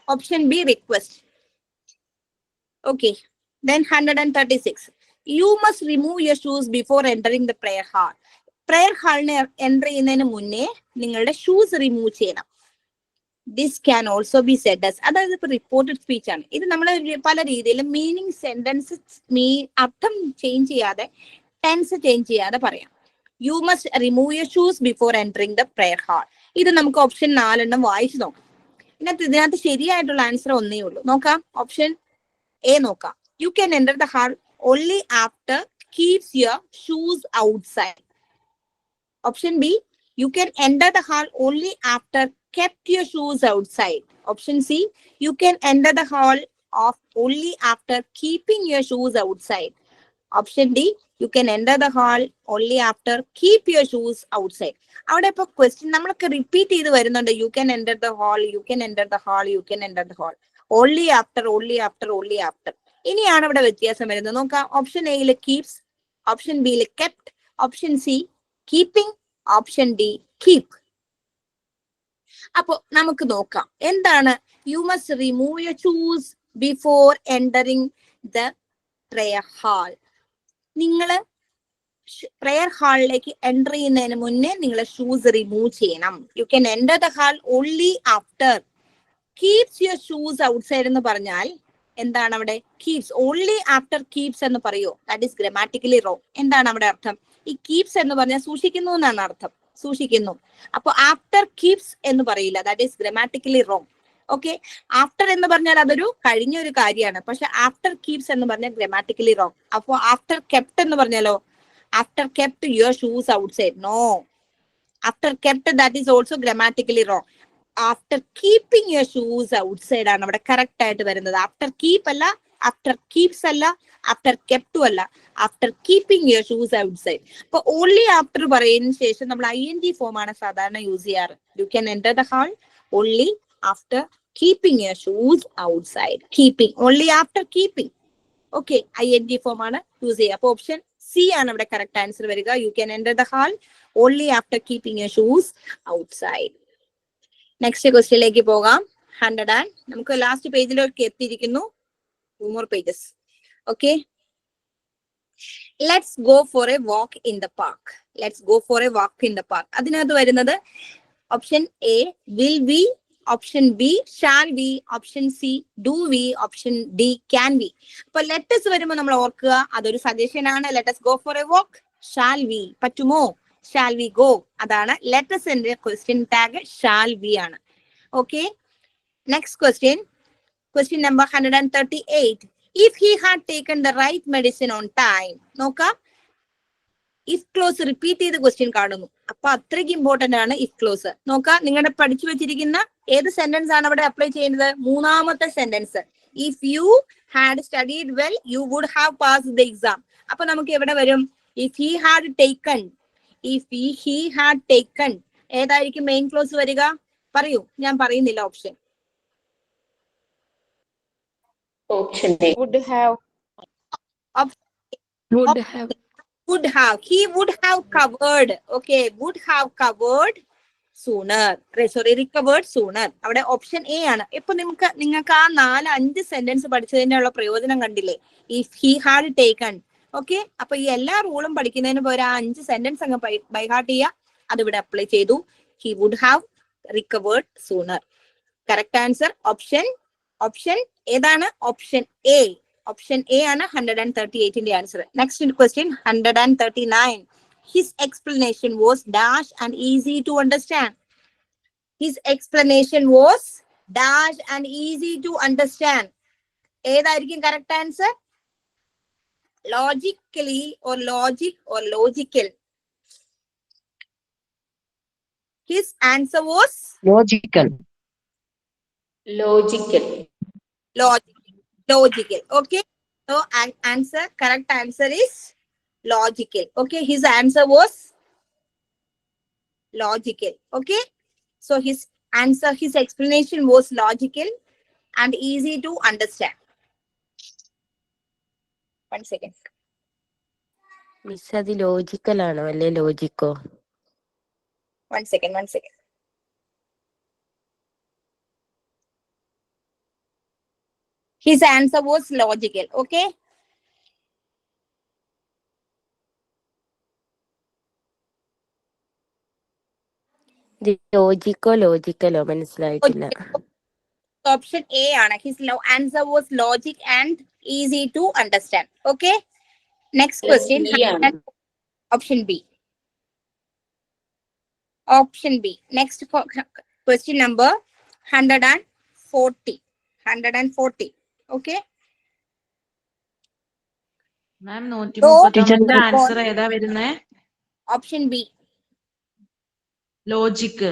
option B request. Okay, then 136. You must remove your shoes before entering the prayer hall. Prayer ഹാളിനെ എൻ്റർ ചെയ്യുന്നതിന് മുന്നേ നിങ്ങളുടെ ഷൂസ് റിമൂവ് ചെയ്യണം. This can also be said as, അതായത് ഇപ്പൊ റിപ്പോർട്ടഡ് സ്പീച്ച് ആണ്. ഇത് നമ്മൾ പല രീതിയിലും മീനിങ് സെന്റൻസ് അർത്ഥം ചേഞ്ച് ചെയ്യാതെ, ടെൻസ് ചേഞ്ച് ചെയ്യാതെ പറയാം. You must remove your shoes before entering the prayer hall. ഇത് നമുക്ക് ഓപ്ഷൻ 4 വായിച്ചു നോക്കാം. ഇതിനകത്ത് ശരിയായിട്ടുള്ള ആൻസർ ഒന്നേ ഉള്ളൂ. നോക്കാം, ഓപ്ഷൻ എ നോക്കാം. U can enter the hall only after keeps your shoes outside. Option B, you can enter the hall only after kept your shoes outside. Option C, you can enter the hall of only after keeping your shoes outside. Option D, you can enter the hall only after keep your shoes outside. അവിടെ ഇപ്പൊ question നമ്മൾക്ക് repeat ചെയ്ത് വരുന്നുണ്ട്. You can enter the hall, you can enter the hall, you can enter the hall, only after, only after, only after. ഇനിയാണ് ഇവിടെ വ്യത്യാസം വരുന്നത്. നോക്കാം, ഓപ്ഷൻ എയില് കീപ്സ്, ഓപ്ഷൻ ബിയില് kept, option C keeping, option D keep. അപ്പോ നമുക്ക് നോക്കാം എന്താണ്. You must remove your shoes before entering the prayer hall. നിങ്ങള് പ്രയർ ഹാളിലേക്ക് എൻ്റർ ചെയ്യുന്നതിന് മുന്നേ നിങ്ങളെ ഷൂസ് റിമൂവ് ചെയ്യണം. You can enter the hall only after keeps your shoes outside എന്ന് പറഞ്ഞാൽ എന്താണ് അവിടെ? കീപ്സ് ഓൺലി ആഫ്റ്റർ കീപ്സ് എന്ന് പറയോ? That is grammatically wrong. എന്താണ് അവിടെ അർത്ഥം? ഈ കീപ്സ് എന്ന് പറഞ്ഞാൽ സൂക്ഷിക്കുന്നു എന്നാണ് അർത്ഥം, സൂക്ഷിക്കുന്നു. അപ്പൊ ആഫ്റ്റർ കീപ്സ് എന്ന് പറയില്ല, that is grammatically wrong. Okay, after എന്ന് പറഞ്ഞാൽ അതൊരു കഴിഞ്ഞ ഒരു കാര്യമാണ്. പക്ഷെ ആഫ്റ്റർ കീപ്സ് എന്ന് പറഞ്ഞാൽ ഗ്രാമാറ്റിക്കലി റോങ്. അപ്പോ ആഫ്റ്റർ കെപ്റ്റ് എന്ന് പറഞ്ഞാലോ, after kept your shoes outside, no. After kept that is also grammatically wrong. After keeping your shoes outside ആണ് അവിടെ കറക്റ്റ് ആയിട്ട് വരുന്നത്. ആഫ്റ്റർ കീപ്പ് അല്ല, ആഫ്റ്റർ കീപ്സ് അല്ല, ആഫ്റ്റർ കെപ്റ്റും അല്ല, after keeping your shoes outside. അപ്പൊ ഓൺലി ആഫ്റ്റർ പറയുന്നതിന് ശേഷം നമ്മൾ ING ഫോം ആണ് സാധാരണ യൂസ് ചെയ്യാറ്. You can enter the hall only after keeping your shoes outside. Keeping, only after keeping. Okay, ING form ആണ് യൂസ് ചെയ്യുക. അപ്പൊ ഓപ്ഷൻ C ആണ് ഇവിടെ കറക്റ്റ് ആൻസർ വരിക. U can enter the hall only after keeping your shoes outside. Next ക്വസ്റ്റ്യനിലേക്ക് പോകാം. 100 നമുക്ക് last പേജിലേക്ക് എത്തിയിരിക്കുന്നു. 2 more pages. Okay, let's go for a walk in the park. Let's go for a walk in the park. അതിനകത്ത് വരുന്നത് option A will we, option B shall we, option C do we, option D can we. അപ്പൊ let's വരുമ്പോൾ നമ്മൾ ഓർക്കുക അതൊരു suggestion ആണ്. Let's go for a walk, shall we, പറ്റുമോ, shall we go, അതാണ് ലെറ്റസിന്റെ ക്വസ്റ്റ്യൻ ടാഗ് shall we ആണ്. Okay, next question, question number 138. If he had taken the right medicine on time. നോക്കാം, if clause റിപ്പീറ്റ് ചെയ്ത് question കാണുന്നു. അപ്പൊ അത്രയ്ക്ക് important ആണ് if clause. നോക്കാം, നിങ്ങളുടെ പഠിച്ചു വെച്ചിരിക്കുന്ന ഏത് സെന്റൻസ് ആണ് അവിടെ അപ്ലൈ ചെയ്യുന്നത്? മൂന്നാമത്തെ sentence. If you had studied well, you would have passed the exam. അപ്പൊ നമുക്ക് എവിടെ വരും? If he had taken, if he had taken, ഏതായിരിക്കും മെയിൻ ക്ലോസ് വരിക? പറയൂ, ഞാൻ പറയുന്നില്ല option. Option A. Would have. Would have. Would have. He would have covered. Okay, would have covered sooner. Sorry, recovered sooner. അവിടെ option A ആണ്. ഇപ്പൊ നിങ്ങൾക്ക് ആ 4-5 സെന്റൻസ് പഠിച്ചതിന്റെ ഉള്ള പ്രയോജനം കണ്ടില്ലേ? If he had taken. Okay, അപ്പൊ ഈ എല്ലാ റൂളും പഠിക്കുന്നതിന് പോലെ ആ 5 സെന്റൻസ് അങ്ങ് ബൈ ഹാർട്ട് ചെയ്യുക. അതിവിടെ അപ്ലൈ ചെയ്തു. He would have recovered sooner. Correct answer option ഏതാണ്? Option A. ഓപ്ഷൻ A ആണ് 138ന്റെ answer. Next question 139. His explanation was dash and easy to understand. His explanation was dash and easy to understand. ഏതായിരിക്കും correct answer? Logically or logic or logical? His answer was Logical. Logical. Okay, so correct answer is logical. Okay, his answer was logical. Okay, so his explanation was logical and easy to understand. 1 second. Miss അത് logical ആണോ അല്ലെ ലോജിക്കോ? 1 second. His answer was logical. Okay, ലോജിക്കലോ മനസ്സിലായിട്ടില്ല. option A ആണ്. His answer was logic and easy to understand. Okay, next question. Option B. Next question number 140. Okay, ma'am 139 answer ഏതാ വരുന്നേ? Option B, logic.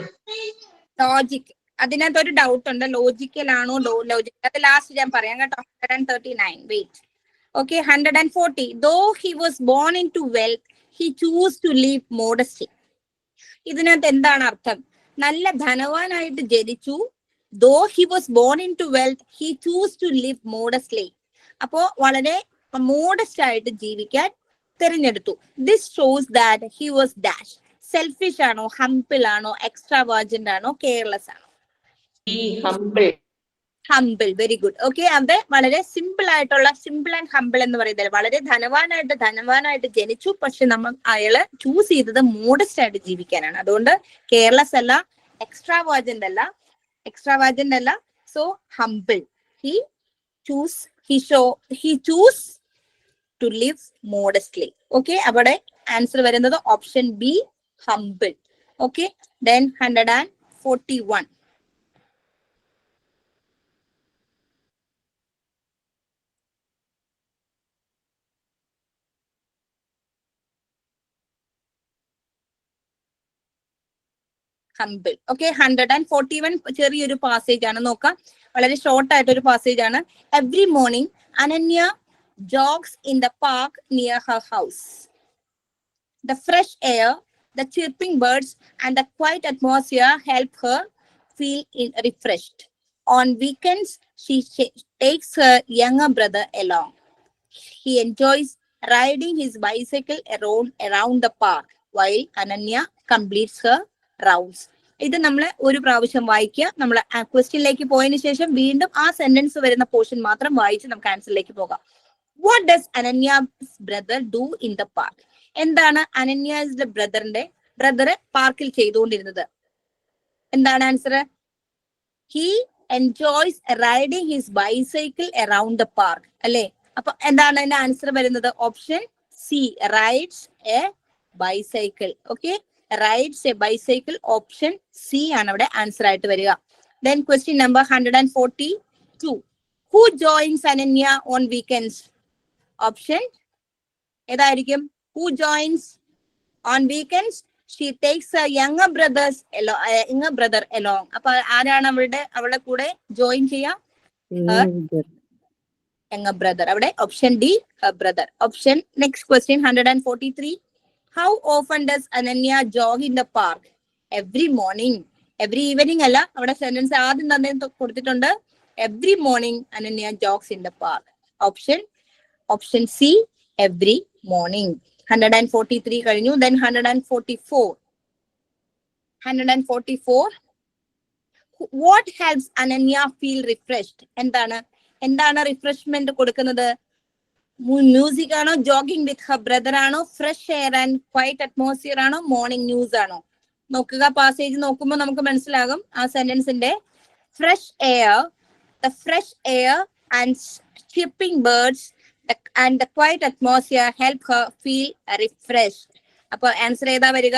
അതിനകത്ത് ഒരു doubt ഉണ്ട്, logical ആണോ logical, അത് last ഞാൻ പറയാം കേട്ടോ. 139. Wait. Okay, 140. Though he was born into wealth, he chose to live modestly. ഇതിനകത്ത് എന്താണ് അർത്ഥം? നല്ല ധനവാനായിട്ട് ജനിച്ചു. Though he was born into wealth, he chose to live modestly. അപ്പോ വളരെ മോഡസ്റ്റ് ആയിട്ട് ജീവിക്കാൻ തിരഞ്ഞെടുത്തു. This shows that he was dash. Selfish ആണോ, ഹംബിൾ ആണോ, എക്സ്ട്രാവാജന്റ് ആണോ, കെയർലെസ് ആണോ? ഹംബിൾ. Very good. ഓക്കെ, അത് വളരെ സിമ്പിൾ ആൻഡ് ഹംബിൾ എന്ന് പറയുന്നത് വളരെ ധനവാനായിട്ട് ജനിച്ചു. പക്ഷെ അയാള് ചൂസ് ചെയ്തത് മോഡസ്റ്റ് ആയിട്ട് ജീവിക്കാനാണ്. അതുകൊണ്ട് കെയർലെസ് അല്ല, എക്സ്ട്രാവാജന്റ് അല്ല. So humble. He choose to live modestly. Okay, അവിടെ ആൻസർ വരുന്നത് option B, humble. Okay, then 141. humble. Okay, 141 ചെറിയൊരു പാസേജ് ആണ്, നോക്കാം. വളരെ ഷോർട്ട് ആയിട്ടൊരു പാസേജ് ആണ്. Every morning, Ananya jogs in the park near her house. The fresh air, the chirping birds, and the quiet atmosphere help her feel refreshed. On weekends, she takes her younger brother along. He enjoys riding his bicycle around the park while Ananya completes her rounds. ഇത് നമ്മൾ ഒരു പ്രാവശ്യം വായിക്കുക. നമ്മൾ ക്വസ്റ്റ്യനിലേക്ക് പോയതിനു ശേഷം വീണ്ടും ആ സെന്റൻസ് വരുന്ന പോർഷൻ മാത്രം വായിച്ച് നമുക്ക് ആൻസറിലേക്ക് പോകാം. What does Ananya's brother do in the park? എന്താണ് അനന്യാസ് ബ്രദർ പാർക്കിൽ ചെയ്തുകൊണ്ടിരുന്നത്? എന്താണ് answer? He enjoys riding his bicycle around the park. അല്ലെ? അപ്പൊ എന്താണ് അതിന്റെ ആൻസർ വരുന്നത്? Option C, rides A bicycle. Okay, rides A bicycle. Option C ആണ് അവിടെ ആൻസർ ആയിട്ട് വരിക. Then question number 142. Who joins Ananya on weekends? Option ഏതായിരിക്കും? Who joins on weekends? She takes her younger brother along. അപ്പൊ ആരാണ് അവളുടെ കൂടെ join ചെയ്യാ? Younger brother. അവിടെ option D, her brother. Option next question 143. How often does Ananya jog in the park? Every morning. Every evening അല്ല, അവിടെ sentence ആദ്യം തന്നെ കൊടുത്തിട്ടുണ്ട്. Every morning Ananya jogs in the park. Option C, every morning. 143 കഴിഞ്ഞു. Then 144. What helps Ananya feel refreshed? എന്താണ് refreshment കൊടുക്കുന്നത്? Music ആണോ, jogging with her brother ആണോ, fresh air and quiet atmosphere ആണോ, മോർണിംഗ് ന്യൂസ് ആണോ? നോക്കുക, പാസേജ് നോക്കുമ്പോൾ നമുക്ക് മനസ്സിലാകും ആ സെന്റൻസിന്റെ. Fresh air and chirping birds and the quiet atmosphere help her feel refreshed. അപ്പൊ ആൻസർ ഏതാ വരിക?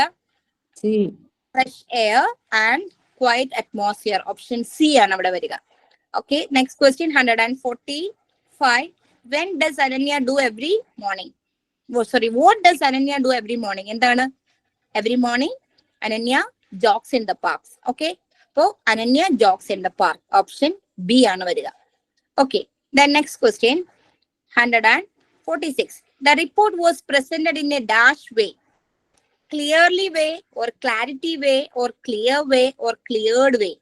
Fresh air and quiet atmosphere. Option C ആണ് അവിടെ വരിക. Okay, next question 145. When does Ananya do every morning? What does Ananya do every morning? എന്താണ്? Every morning Ananya jogs in the parks. Okay, so Ananya jogs in the park. Option B ആണ് വരിക. Okay, then next question 146. The report was presented in a dash way. Clearly way or clarity way or clear way or cleared way.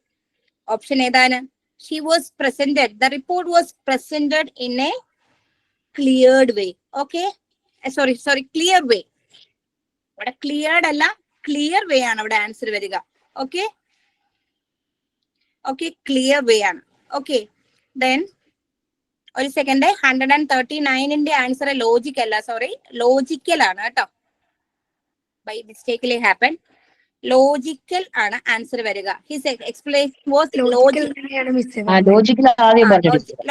Option ഏതാണ്? She was presented. The report was presented in a cleared way. Okay. Sorry, clear way. What a cleared അല്ല, clear way ആണ് അവിടെ answer വരിക. Okay. Okay, clear way ആണ്. Okay. Then ഒരു second, 139ന്റെ answer logic അല്ല, sorry, logical ആണ് കേട്ടോ. By mistakenly happen. ലോജിക്കൽ ആണ് ആൻസർ വരിക. ഹിസ് എക്സ്പ്ലനേഷൻ വാസ്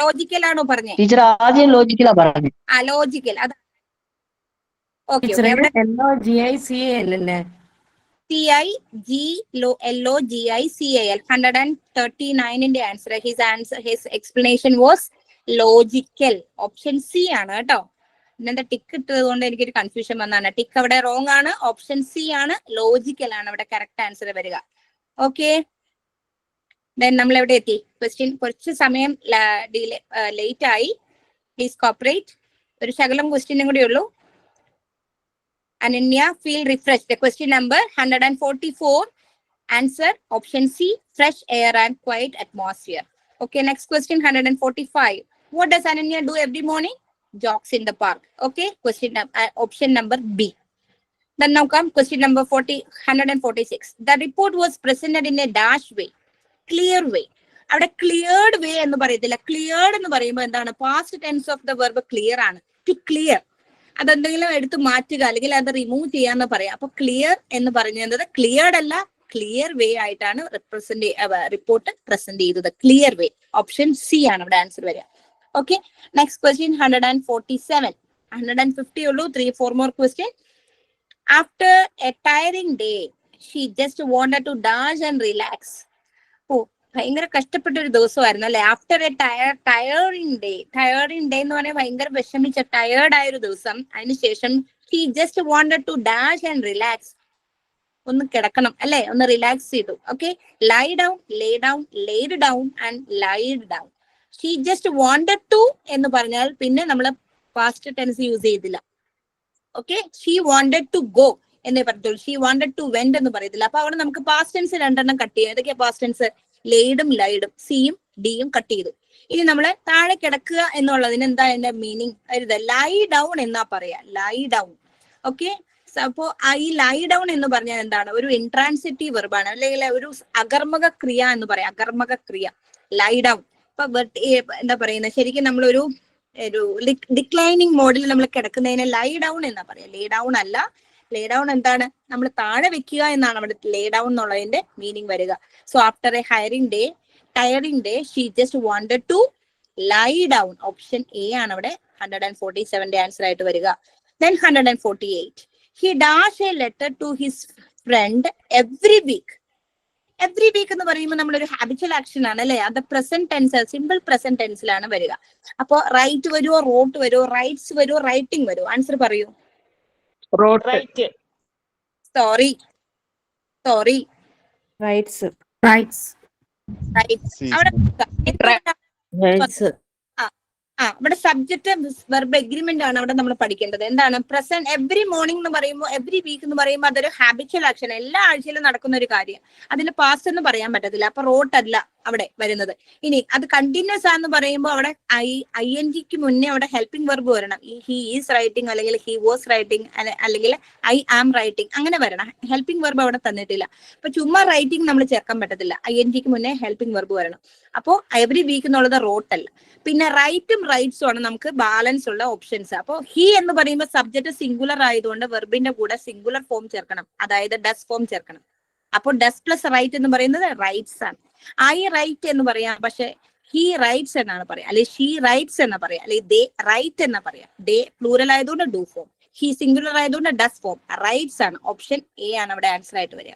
ലോജിക്കൽ ആണോ പറഞ്ഞേ? ടീച്ചർ ആദ്യം ലോജിക്കലാ പറഞ്ഞത്. ലോജിക്കൽ. അത് ഓക്കെ. CIGLOGICAL 139ന്റെ answer, his explanation was logical. Option C ആണ് കേട്ടോ. ഇന്നത്തെ ടിക്ക് ഇട്ടത് കൊണ്ട് എനിക്കൊരു കൺഫ്യൂഷൻ വന്നാണ്. ടിക്ക് അവിടെ റോങ് ആണ്. ഓപ്ഷൻ സി ആണ്, ലോജിക്കൽ ആണ് അവിടെ കറക്റ്റ് ആൻസർ വരിക. ഓക്കെ, ദെൻ നമ്മൾ എവിടെ എത്തി? ക്വസ്റ്റ്യൻ കുറച്ച് സമയം ലേറ്റ് ആയി, പ്ലീസ് കോപ്പറേറ്റ്. ഒരു ശകലം ക്വസ്റ്റ്യനും കൂടി ഉള്ളൂ. Ananya feel refreshed. Question number 144. Answer option C, fresh air and quiet atmosphere. Okay, next question 145. What does Ananya do every morning? Jogs in the park. Okay, question option number B. Then now come question number 146. The report was presented in a dash way, clear way. അവിടെ cleared way എന്ന് പറയത്തില്ല. cleared എന്ന് പറയുമ്പോൾ എന്താണ്? past tense of the verb clear ആണ്. to clear. അതെന്തെങ്കിലും എടുത്ത് മാറ്റുക അല്ലെങ്കിൽ അത് റിമൂവ് ചെയ്യാന്ന് പറയാം. അപ്പൊ ക്ലിയർ എന്ന് പറയുന്നത് ക്ലിയർഡ് അല്ല, ക്ലിയർ വേ ആയിട്ടാണ് റിപ്പോർട്ട് പ്രസന്റ് ചെയ്തത്. ക്ലിയർ വേ. ഓപ്ഷൻ സി ആണ് ഇവിടെ ആൻസർ വരിക. Okay, next question 147. 150 ഉള്ളൂ. 3-4 more question. After a tiring day, she just wanted to dash and relax. ഭയങ്കര കഷ്ടപ്പെട്ട ഒരു ദിവസമായിരുന്നു അല്ലെ? ആഫ്റ്റർ എ ടയറിംഗ് ഡേ എന്ന് പറഞ്ഞാൽ ഭയങ്കര വിഷമിച്ച ടയേർഡ് ആയ ഒരു ദിവസം. അതിനുശേഷം she just wanted to dash and relax. ഒന്ന് കിടക്കണം അല്ലെ, ഒന്ന് റിലാക്സ് ചെയ്തു. Okay, lie down, lay down, laid down and lied down. She just wanted to എന്ന് പറഞ്ഞാൽ പിന്നെ നമ്മൾ പാസ്റ്റ് ടെൻസ് യൂസ് ചെയ്തില്ല. Okay, she wanted to go എന്നേ പറഞ്ഞോളൂ. ഷീ വാണ്ടഡ് ടു വെന്റ് എന്ന് പറയത്തില്ല. അപ്പൊ അവിടെ നമുക്ക് പാസ്റ്റ് ടെൻസ് രണ്ടെണ്ണം കട്ട് ചെയ്യാം. ഏതൊക്കെയാ പാസ്റ്റ് ടെൻസ്? ലേഡും ലൈഡും, സിയും ഡിയും കട്ട് ചെയ്തു. ഇനി നമ്മള് താഴെ കിടക്കുക എന്നുള്ളതിന് എന്താ എന്റെ മീനിങ്? ലൈ ഡൗൺ എന്നാ പറയാ, ലൈ ഡൗൺ. ഓക്കെ, അപ്പോ ഈ ലൈ ഡൗൺ എന്ന് പറഞ്ഞാൽ എന്താണ്? ഒരു ഇൻട്രാൻസിറ്റീവ് വെർബാണ്, അല്ലെങ്കിൽ ഒരു അകർമ്മക ക്രിയ എന്ന് പറയാം. അകർമ്മക ക്രിയ, ലൈ ഡൗൺ. ഇപ്പൊ എന്താ പറയുന്നത്, ശരിക്കും നമ്മളൊരു ഡിക്ലൈനിങ് മോഡിൽ നമ്മൾ കിടക്കുന്നതിന് ലൈ ഡൗൺ എന്നാ പറയാ, ലേ ഡൗൺ അല്ല. ലേ ഡൗൺ എന്താണ്? നമ്മൾ താഴെ വെക്കുക എന്നാണ് അവിടെ ലേ ഡൗൺ എന്നുള്ളതിന്റെ മീനിങ് വരിക. So after a tiring day she just wanted to lie down. Option A ആണ് അവിടെ 147ന്റെ ആൻസർ ആയിട്ട് വരിക. Then 148. He dash a letter to his friend every week. Every week എന്ന് പറയുമ്പോൾ നമ്മളൊരു ഹാബിച്വൽ ആക്ഷൻ ആണ് അല്ലെ, അത് പ്രസന്റ് ടെൻസ്, സിമ്പിൾ പ്രസന്റ് ടെൻസിലാണ് വരിക. അപ്പോ റൈറ്റ് വരുമോ, റോട്ട് വരുമോ, റൈറ്റ്സ് വരുമോ, റൈറ്റിംഗ് വരുമോ? ആൻസർ പറയൂ. Sorry rights. അവിടെ ഇവിടെ സബ്ജക്ട് വെർബ് എഗ്രിമെന്റ് ആണ് അവിടെ നമ്മൾ പഠിക്കേണ്ടത്. എന്താണ്? പ്രസന്റ്. എവറി മോർണിംഗ് എന്ന് പറയുമ്പോൾ, എവറി വീക്ക് എന്ന് പറയുമ്പോൾ അതൊരു ഹാബിച്വൽ ആക്ഷൻ, എല്ലാ ആഴ്ചയിലും നടക്കുന്ന ഒരു കാര്യം. അതിന് പാസ്റ്റ് എന്ന് പറയാൻ പറ്റത്തില്ല. അപ്പൊ റോട്ട് അല്ല അവിടെ വരുന്നത്. ഇനി അത് കണ്ടിന്യൂസ് ആണെന്ന് പറയുമ്പോൾ അവിടെ INGക്ക് മുന്നേ അവിടെ ഹെൽപ്പിംഗ് വെർബ് വരണം. ഹി ഈസ് റൈറ്റിംഗ്, അല്ലെങ്കിൽ ഹി വാസ് റൈറ്റിംഗ്, അല്ലെങ്കിൽ ഐ ആം റൈറ്റിംഗ്, അങ്ങനെ വരണം. ഹെൽപ്പിംഗ് വെർബ് അവിടെ തന്നിട്ടില്ല. അപ്പൊ ചുമ്മാ റൈറ്റിംഗ് നമ്മൾ ചേർക്കാൻ പറ്റത്തില്ല. INGക്ക് മുന്നേ ഹെൽപ്പിംഗ് വെർബ് വരണം. അപ്പോ എവറി വീക്ക് എന്നുള്ളത് റോട്ട് അല്ല. പിന്നെ റൈറ്റും റൈറ്റ്സും ആണ് നമുക്ക് ബാലൻസ് ഉള്ള ഓപ്ഷൻസ്. അപ്പോൾ ഹി എന്ന് പറയുമ്പോൾ സബ്ജക്ട് സിംഗുലർ ആയതുകൊണ്ട് വെർബിന്റെ കൂടെ സിംഗുലർ ഫോം ചേർക്കണം, അതായത് ഡസ് ഫോം ചേർക്കണം. അപ്പോൾ ഡസ് പ്ലസ് റൈറ്റ് എന്ന് പറയുന്നത് റൈറ്റ്സ് ആണ്. ഐ റൈറ്റ് എന്ന് പറയാം, പക്ഷെ ഹി റൈറ്റ്സ് എന്നാണ് പറയാം, അല്ലെങ്കിൽ ഷീ റൈറ്റ്സ് എന്ന് പറയാം, അല്ലെങ്കിൽ ദേ റൈറ്റ് എന്ന് പറയാം. ദേ പ്ലൂറൽ ആയതുകൊണ്ട് ഡു ഫോം, ഹി സിംഗുലർ ആയതുകൊണ്ട് ഡസ് ഫോം. റൈറ്റ്സ് ആണ്. ഓപ്ഷൻ എ ആണ് അവിടെ ആൻസർ ആയിട്ട് വരിക.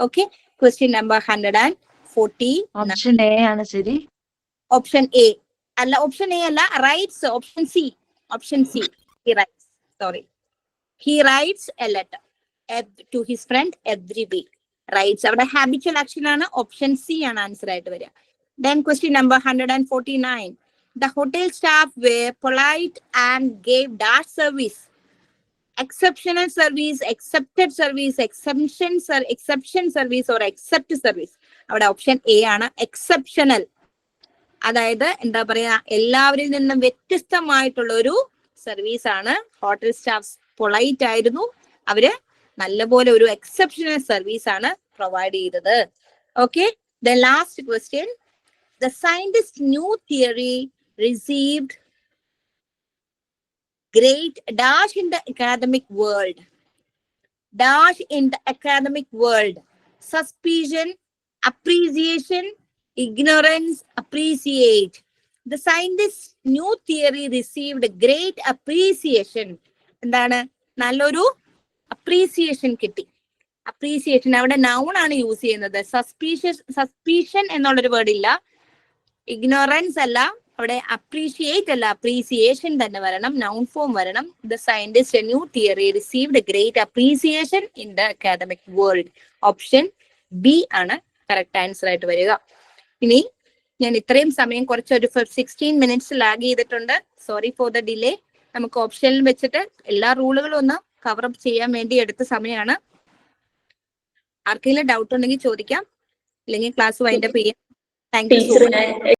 Okay, question number 140. Option A ആണ് ശരി. ഓപ്ഷൻ എ അല്ല, ഓപ്ഷൻ എ അല്ല, writes. Option C, he writes. Sorry, he writes a letter to his friend every week. Writes അവിടെ ഹാബിച്വൽ ആക്ഷൻ ആണ്. ഓപ്ഷൻ സി ആണ് ആൻസർ ആയിട്ട് വരിക. Then question number 149. The hotel staff were polite and gave dash service. Exceptional service, accepted service, exception service or accept service. അവിടെ option A ആണ്, exceptional. അതായത് എന്താ പറയാ, എല്ലാവരിൽ നിന്നും വ്യത്യസ്തമായിട്ടുള്ള ഒരു സർവീസ് ആണ്. ഹോട്ടൽ സ്റ്റാഫ്സ് പൊളൈറ്റ് ആയിരുന്നു, അവര് നല്ലപോലെ ഒരു എക്സെപ്ഷണൽ സർവീസ് ആണ് പ്രൊവൈഡ് ചെയ്തത്. Okay, the last question. The scientist's new theory received great dash in the academic world. Dash in the academic world. Suspicion, appreciation, ignorance, appreciate. The scientist's new theory received great appreciation. എന്താണ്? നല്ലൊരു appreciation കിട്ടി. Appreciation അവിടെ noun ആണ് use ചെയ്യുന്നത്. Suspicion എന്നുള്ളൊരു word ഇല്ല. Ignorance അല്ല, അവിടെ അപ്രീഷിയേറ്റ് അല്ല, അപ്രീസിയേഷൻ തന്നെ വരണം, നൗൺ ഫോം വരണം. The scientist new theory received great appreciation in the academic world. Option B ആണ് കറക്റ്റ് ആൻസർ ആയിട്ട് വരിക. ഇനി ഞാൻ ഇത്രയും സമയം കുറച്ചൊരു 16 മിനിറ്റ്സ് ലാഗ് ചെയ്തിട്ടുണ്ട്. Sorry for the delay. നമുക്ക് ഓപ്ഷനിൽ വെച്ചിട്ട് എല്ലാ റൂളുകളും ഒന്ന് കവർ അപ്പ് ചെയ്യാൻ വേണ്ടി എടുത്ത സമയമാണ്. ആർക്കെങ്കിലും ഡൗട്ട് ഉണ്ടെങ്കിൽ ചോദിക്കാം, അല്ലെങ്കിൽ ക്ലാസ് വൈൻഡപ്പ് ചെയ്യാം. Thank you so much.